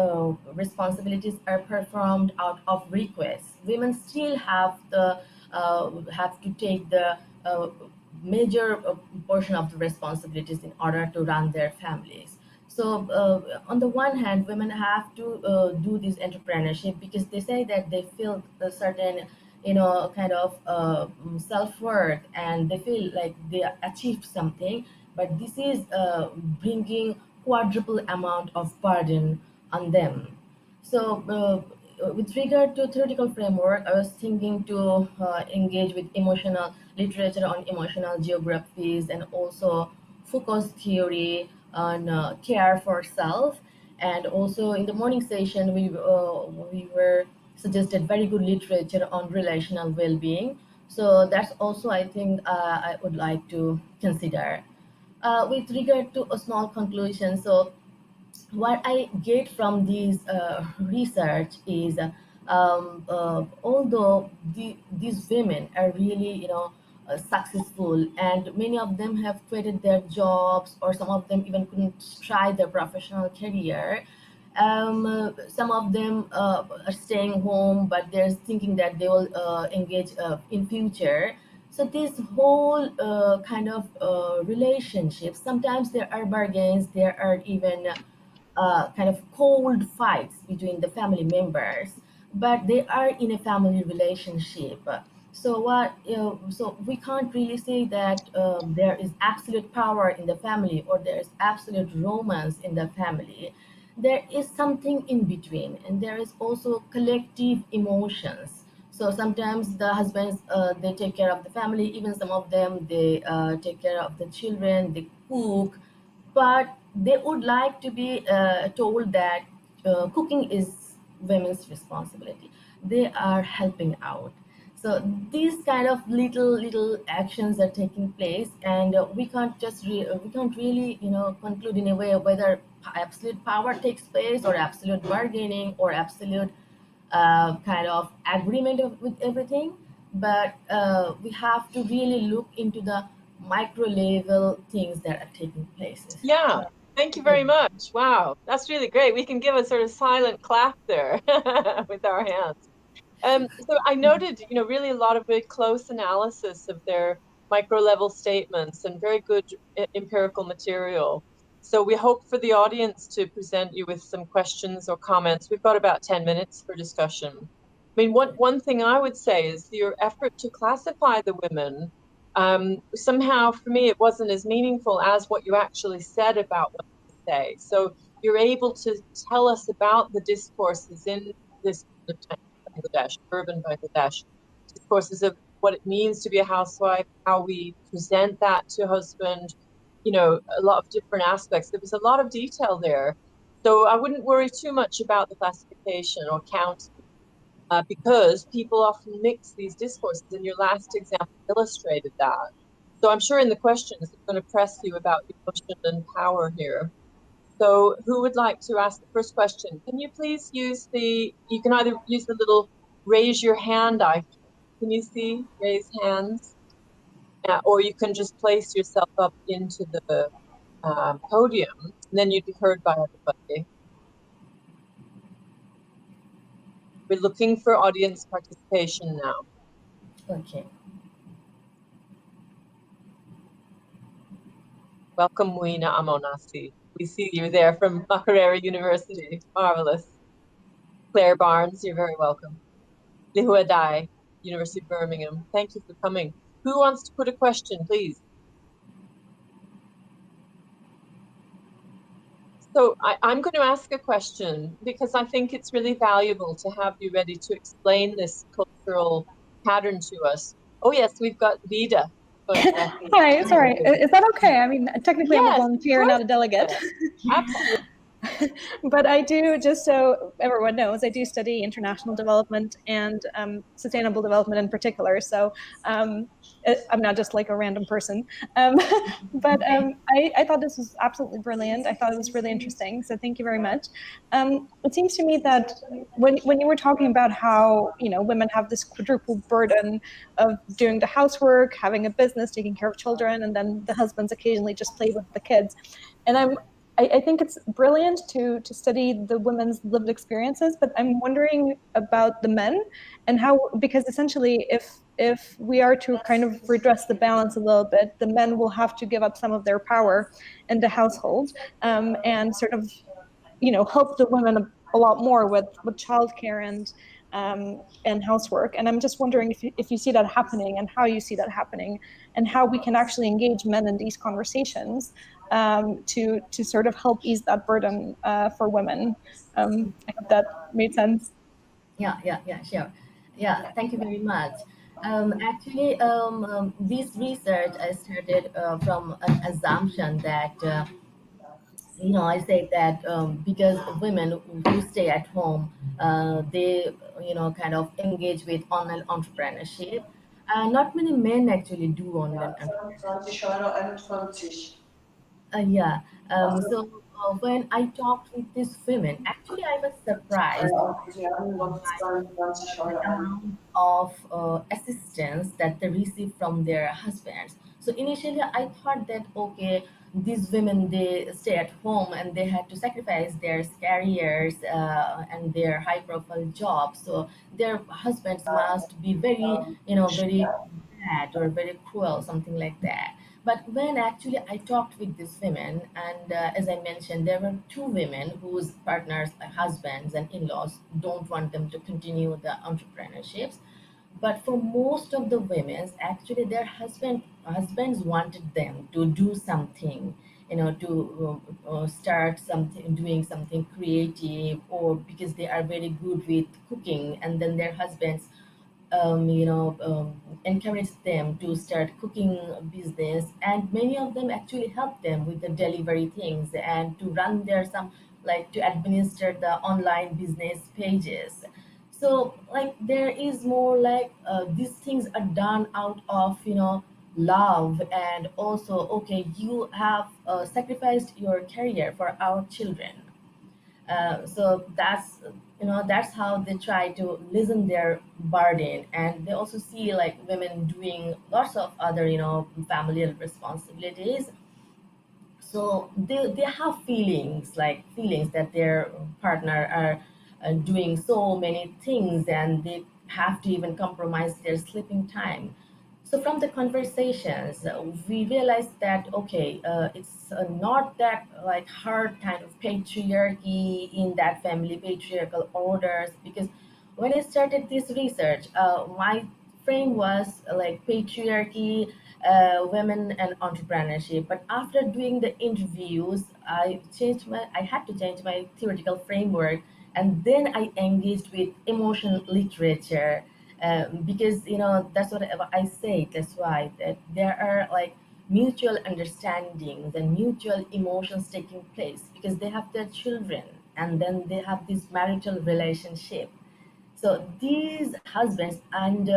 Speaker 10: responsibilities are performed out of request. Women still have to take the major portion of the responsibilities in order to run their families. So on the one hand, women have to do this entrepreneurship because they say that they feel a certain, kind of self-worth, and they feel like they achieved something. But this is bringing quadruple amount of burden on them. So with regard to theoretical framework, I was thinking to engage with emotional literature on emotional geographies, and also Foucault's theory on care for self. And also in the morning session, we were suggested very good literature on relational well-being. So that's also, I think, I would like to consider. With regard to a small conclusion, so what I get from these research is, although these women are really, successful, and many of them have quitted their jobs, or some of them even couldn't try their professional career. Some of them are staying home, but they're thinking that they will engage in future. So this whole kind of relationship, sometimes there are bargains, there are even kind of cold fights between the family members, but they are in a family relationship. So so we can't really say that there is absolute power in the family, or there is absolute romance in the family. There is something in between, and there is also collective emotions. So sometimes the husbands, they take care of the family, even some of them, they take care of the children, they cook, but they would like to be told that cooking is women's responsibility. They are helping out. So these kind of little actions are taking place, and we can't really, conclude in a way of whether absolute power takes place, or absolute bargaining, or absolute kind of agreement with everything. But we have to really look into the micro level things that are taking places.
Speaker 2: Yeah, thank you very much. Wow, that's really great. We can give a sort of silent clap there with our hands. So I noted, really a lot of very close analysis of their micro level statements, and very good empirical material. So we hope for the audience to present you with some questions or comments. We've got about 10 minutes for discussion. I mean, one thing I would say is your effort to classify the women, somehow for me, it wasn't as meaningful as what you actually said about what they say. So you're able to tell us about the discourses in this Bangladesh, urban Bangladesh, discourses of what it means to be a housewife, how we present that to husband, a lot of different aspects. There was a lot of detail there. So I wouldn't worry too much about the classification or count, because people often mix these discourses, and your last example illustrated that. So I'm sure in the questions it's going to press you about emotion and power here. So who would like to ask the first question? Can you please use you can either use the little raise your hand icon. Can you see raise hands? Or you can just place yourself up into the podium, and then you'd be heard by everybody. We're looking for audience participation now.
Speaker 10: Okay.
Speaker 2: Welcome, Muina Amonasi. We see you there from Makerere University. Marvelous. Claire Barnes, you're very welcome. Lihua Dai, University of Birmingham. Thank you for coming. Who wants to put a question, please? So I'm going to ask a question because I think it's really valuable to have you ready to explain this cultural pattern to us. Oh yes, we've got Vida.
Speaker 3: Hi, sorry. Is that okay? I mean, technically I'm a volunteer, not a delegate.
Speaker 2: Absolutely.
Speaker 3: but I do, just so everyone knows, I do study international development and sustainable development in particular. So I'm not just like a random person. But I thought this was absolutely brilliant. I thought it was really interesting. So thank you very much. It seems to me that when you were talking about how, you know, women have this quadruple burden of doing the housework, having a business, taking care of children, and then the husbands occasionally just play with the kids. And I think it's brilliant to study the women's lived experiences, but I'm wondering about the men and how, because essentially if we are to kind of redress the balance a little bit, the men will have to give up some of their power in the household, and sort of, you know, help the women a lot more with childcare and housework. And I'm just wondering if you see that happening and how you see that happening and how we can actually engage men in these conversations, to sort of help ease that burden for women. I hope that made sense.
Speaker 10: Yeah, sure. Yeah, thank you very much. Actually, this research I started from an assumption that I say that because women who stay at home, they kind of engage with online entrepreneurship. Not many men actually do online entrepreneurship. Yeah. So when I talked with these women, actually I was surprised the amount of assistance that they receive from their husbands. So initially, I thought that okay, these women they stay at home and they had to sacrifice their careers and their high-profile jobs. So their husbands must be very, very bad or very cruel, something like that. But when actually I talked with these women, and as I mentioned, there were two women whose partners, husbands, and in laws don't want them to continue the entrepreneurships. But for most of the women, actually, their husbands wanted them to do something, to start something, doing something creative, or because they are very good with cooking, and then their husbands encourage them to start cooking business, and many of them actually help them with the delivery things and to run their some like to administer the online business pages. So like there is more like these things are done out of love, and also okay, you have sacrificed your career for our children. So that's how they try to lessen their burden, and they also see like women doing lots of other familial responsibilities. So they have feelings that their partner are doing so many things, and they have to even compromise their sleeping time. So from the conversations, we realized that okay, it's not that like hard kind of patriarchy in that family, patriarchal orders. Because when I started this research, my frame was like patriarchy, women and entrepreneurship. But after doing the interviews, I had to change my theoretical framework, and then I engaged with emotional literature, because that's what I say. That's why that there are like mutual understandings and mutual emotions taking place because they have their children, and then they have this marital relationship. So these husbands and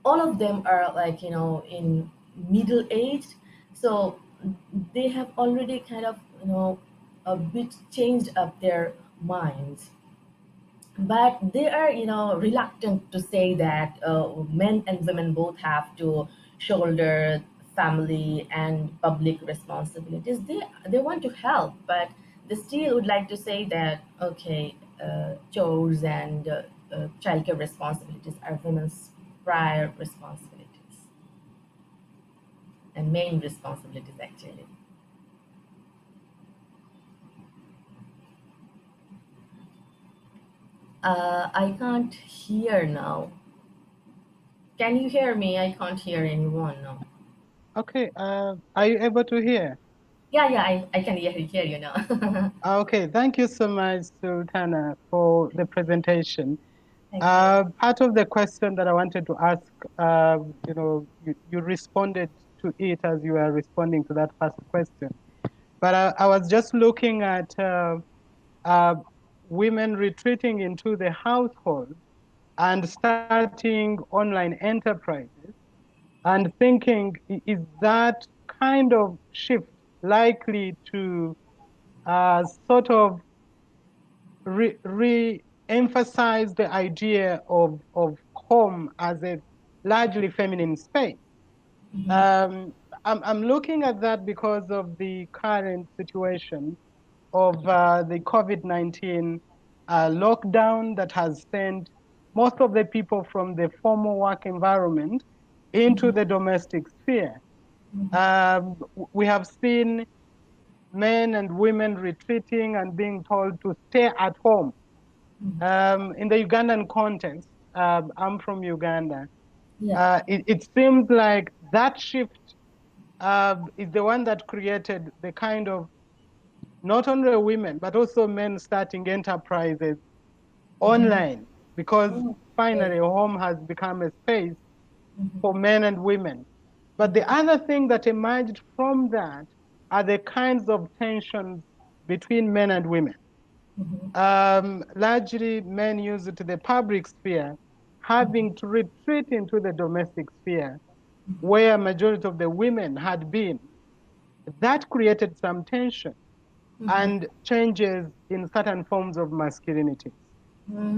Speaker 10: all of them are like in middle aged, so they have already kind of a bit changed up their minds, but they are reluctant to say that men and women both have to shoulder family and public responsibilities. They want to help, but they still would like to say that okay, chores and childcare responsibilities are women's prior responsibilities and main responsibilities actually. I can't hear now. Can you hear me? I can't hear anyone now.
Speaker 13: Okay, are you able to hear?
Speaker 10: Yeah, I can hear you now.
Speaker 13: Okay, thank you so much, Sultana, for the presentation.
Speaker 10: Thank you.
Speaker 13: Part of the question that I wanted to ask, you responded to it as you were responding to that first question. But I was just looking at women retreating into the household and starting online enterprises, and thinking, is that kind of shift likely to sort of re-emphasize the idea of home as a largely feminine space? I'm looking at that because of the current situation of the COVID-19 lockdown that has sent most of the people from the formal work environment into the domestic sphere. We have seen men and women retreating and being told to stay at home. In the Ugandan context, I'm from Uganda.
Speaker 10: Yeah.
Speaker 13: It seems like that shift is the one that created the kind of not only women, but also men starting enterprises online, because finally home has become a space for men and women. But the other thing that emerged from that are the kinds of tensions between men and women. Largely men use it to the public sphere, having to retreat into the domestic sphere, where a majority of the women had been. That created some tension and changes in certain forms of masculinity.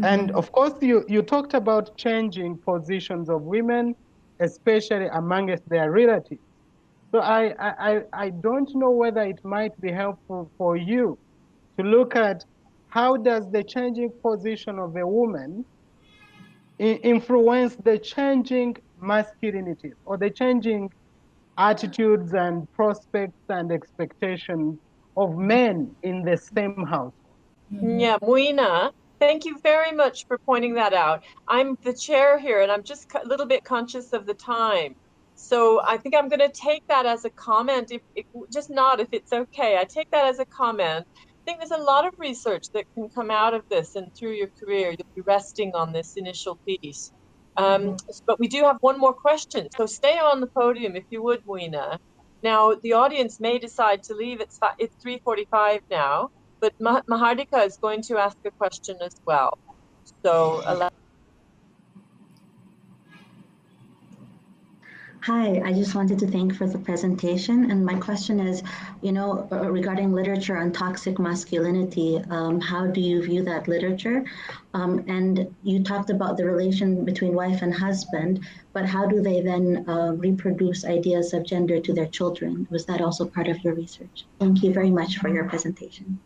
Speaker 13: And of course, you talked about changing positions of women, especially amongst their relatives. So I don't know whether it might be helpful for you to look at how does the changing position of a woman influence the changing masculinities or the changing attitudes and prospects and expectations of men in the same household.
Speaker 2: Yeah, Muina, thank you very much for pointing that out. I'm the chair here and I'm just a little bit conscious of the time. So I think I'm going to take that as a comment, if just nod if it's okay. I take that as a comment. I think there's a lot of research that can come out of this, and through your career, you'll be resting on this initial piece. But we do have one more question. So stay on the podium if you would, Muina. Now, the audience may decide to leave. It's 3:45 now. But Mahardika is going to ask a question as well. So
Speaker 4: Hi, I just wanted to thank for the presentation. And my question is, regarding literature on toxic masculinity, how do you view that literature? And you talked about the relation between wife and husband, but how do they then reproduce ideas of gender to their children? Was that also part of your research? Thank you very much for your presentation.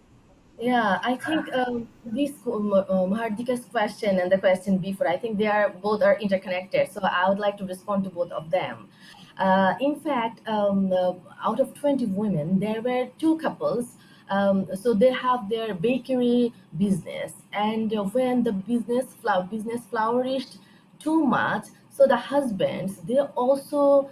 Speaker 10: Yeah, I think this Mahardika's question and the question before, I think both are interconnected. So I would like to respond to both of them. In fact, out of 20 women, there were 2 couples. So they have their bakery business, and when the business flourished too much, so the husbands, they also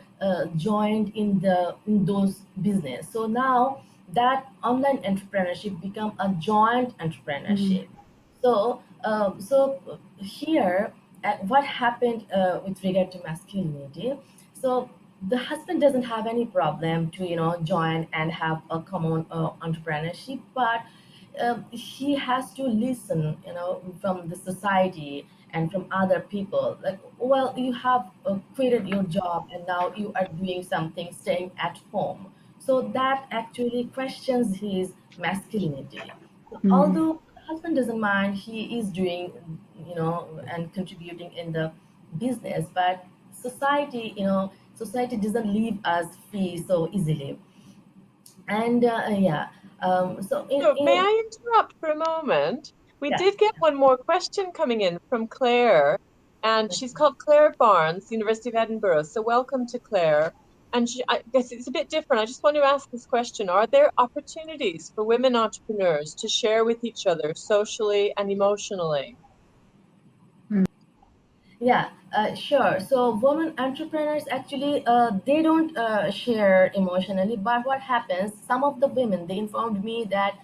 Speaker 10: joined in those business. So now that online entrepreneurship become a joint entrepreneurship. So here, what happened with regard to masculinity? So the husband doesn't have any problem to join and have a common entrepreneurship, but he has to listen from the society and from other people, like, well, you have quitted your job and now you are doing something, staying at home. So that actually questions his masculinity. Although husband doesn't mind, he is doing, and contributing in the business, but society doesn't leave us free so easily. And yeah,
Speaker 2: So may I interrupt for a moment? We did get one more question coming in from Claire, and she's called Claire Barnes, University of Edinburgh. So welcome to Claire. And I guess it's a bit different. I just want to ask this question. Are there opportunities for women entrepreneurs to share with each other socially and emotionally?
Speaker 10: Yeah, sure. So women entrepreneurs actually, they don't share emotionally, but what happens, some of the women, they informed me that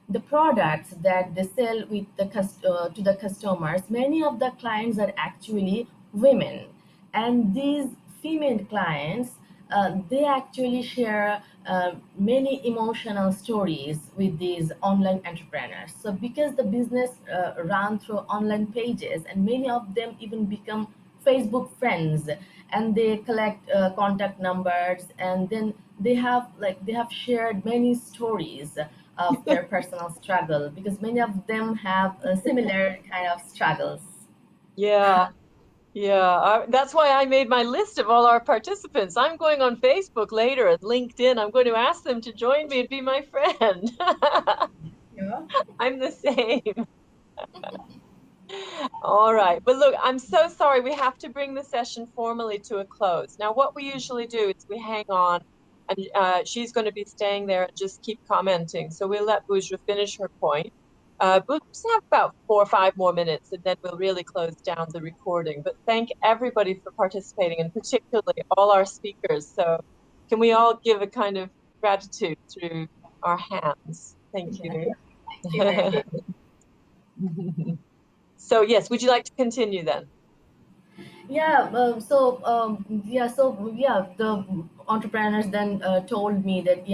Speaker 10: the products that they sell with to the customers, many of the clients are actually women. And these female clients, they actually share many emotional stories with these online entrepreneurs. So because the business run through online pages, and many of them even become Facebook friends, and they collect contact numbers, and then they have shared many stories of their personal struggle, because many of them have similar kind of struggles.
Speaker 2: Yeah. Yeah, that's why I made my list of all our participants. I'm going on Facebook later and LinkedIn. I'm going to ask them to join me and be my friend.
Speaker 10: Yeah.
Speaker 2: I'm the same. All right. But look, I'm so sorry. We have to bring the session formally to a close. Now, what we usually do is we hang on, and she's going to be staying there and just keep commenting. So we'll let Boujra finish her point. We'll just have about 4 or 5 more minutes, and then we'll really close down the recording. But thank everybody for participating, and particularly all our speakers. So can we all give a kind of gratitude through our hands? Thank you.
Speaker 10: Thank you very much.
Speaker 2: So yes, would you like to continue then?
Speaker 10: Yeah, the entrepreneurs then told me that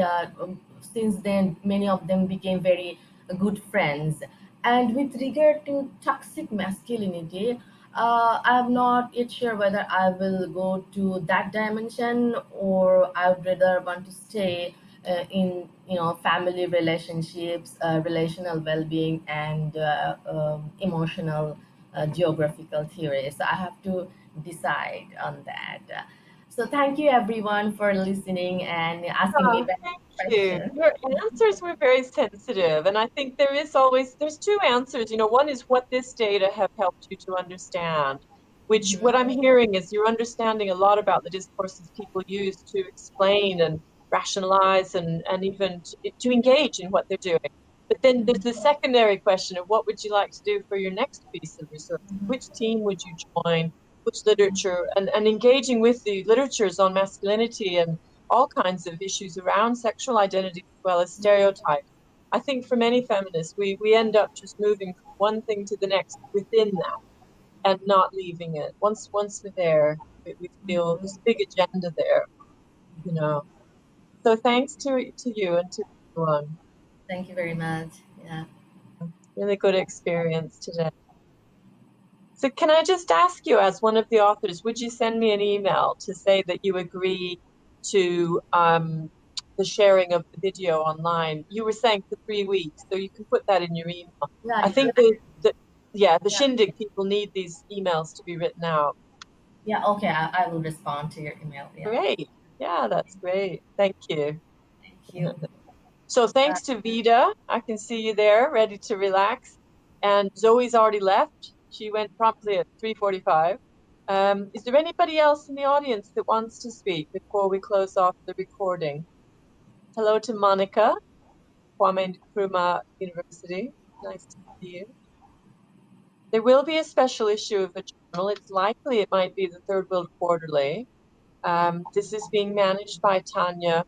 Speaker 10: since then many of them became very good friends. And with regard to toxic masculinity, I'm not yet sure whether I will go to that dimension, or I would rather want to stay in family relationships, relational well-being, and emotional geographical theory. So I have to decide on that. So thank you everyone for listening and asking me
Speaker 2: Thank you.
Speaker 10: questions.
Speaker 2: Your answers were very sensitive, and I think there's 2 answers. One is what this data have helped you to understand, which what I'm hearing is you're understanding a lot about the discourses people use to explain and rationalize and even to engage in what they're doing. But then there's the secondary question of what would you like to do for your next piece of research? Which team would you join? Which literature? And engaging with the literatures on masculinity and all kinds of issues around sexual identity as well as stereotypes. I think for many feminists, we end up just moving from one thing to the next within that and not leaving it. Once we're there, we feel there's a big agenda there, So thanks to you and to everyone.
Speaker 10: Thank you very much. Yeah.
Speaker 2: Really good experience today. So can I just ask you, as one of the authors, would you send me an email to say that you agree to the sharing of the video online? You were saying for 3 weeks, so you can put that in your email.
Speaker 10: Yeah,
Speaker 2: I think the Shindig people need these emails to be written out.
Speaker 10: yeah, okay, I will respond to your email. Yeah.
Speaker 2: Great. Yeah, that's great. Thank you.
Speaker 10: Thank you.
Speaker 2: So thanks to Vida, I can see you there, ready to relax. And Zoe's already left. She went promptly at 3:45. Is there anybody else in the audience that wants to speak before we close off the recording? Hello to Monica, Kwame Nkrumah University. Nice to see you. There will be a special issue of a journal. It's likely it might be the Third World Quarterly. This is being managed by Tanya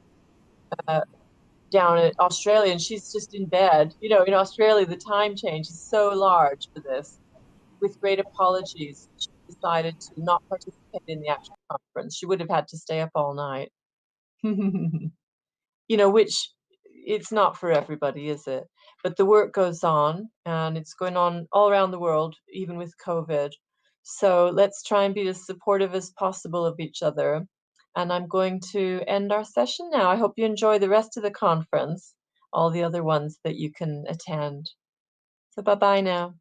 Speaker 2: down in Australia, and she's just in bed. In Australia, the time change is so large for this. With great apologies, she decided to not participate in the actual conference. She would have had to stay up all night. Which it's not for everybody, is it? But the work goes on, and it's going on all around the world, even with COVID. So let's try and be as supportive as possible of each other. And I'm going to end our session now. I hope you enjoy the rest of the conference, all the other ones that you can attend. So bye-bye now.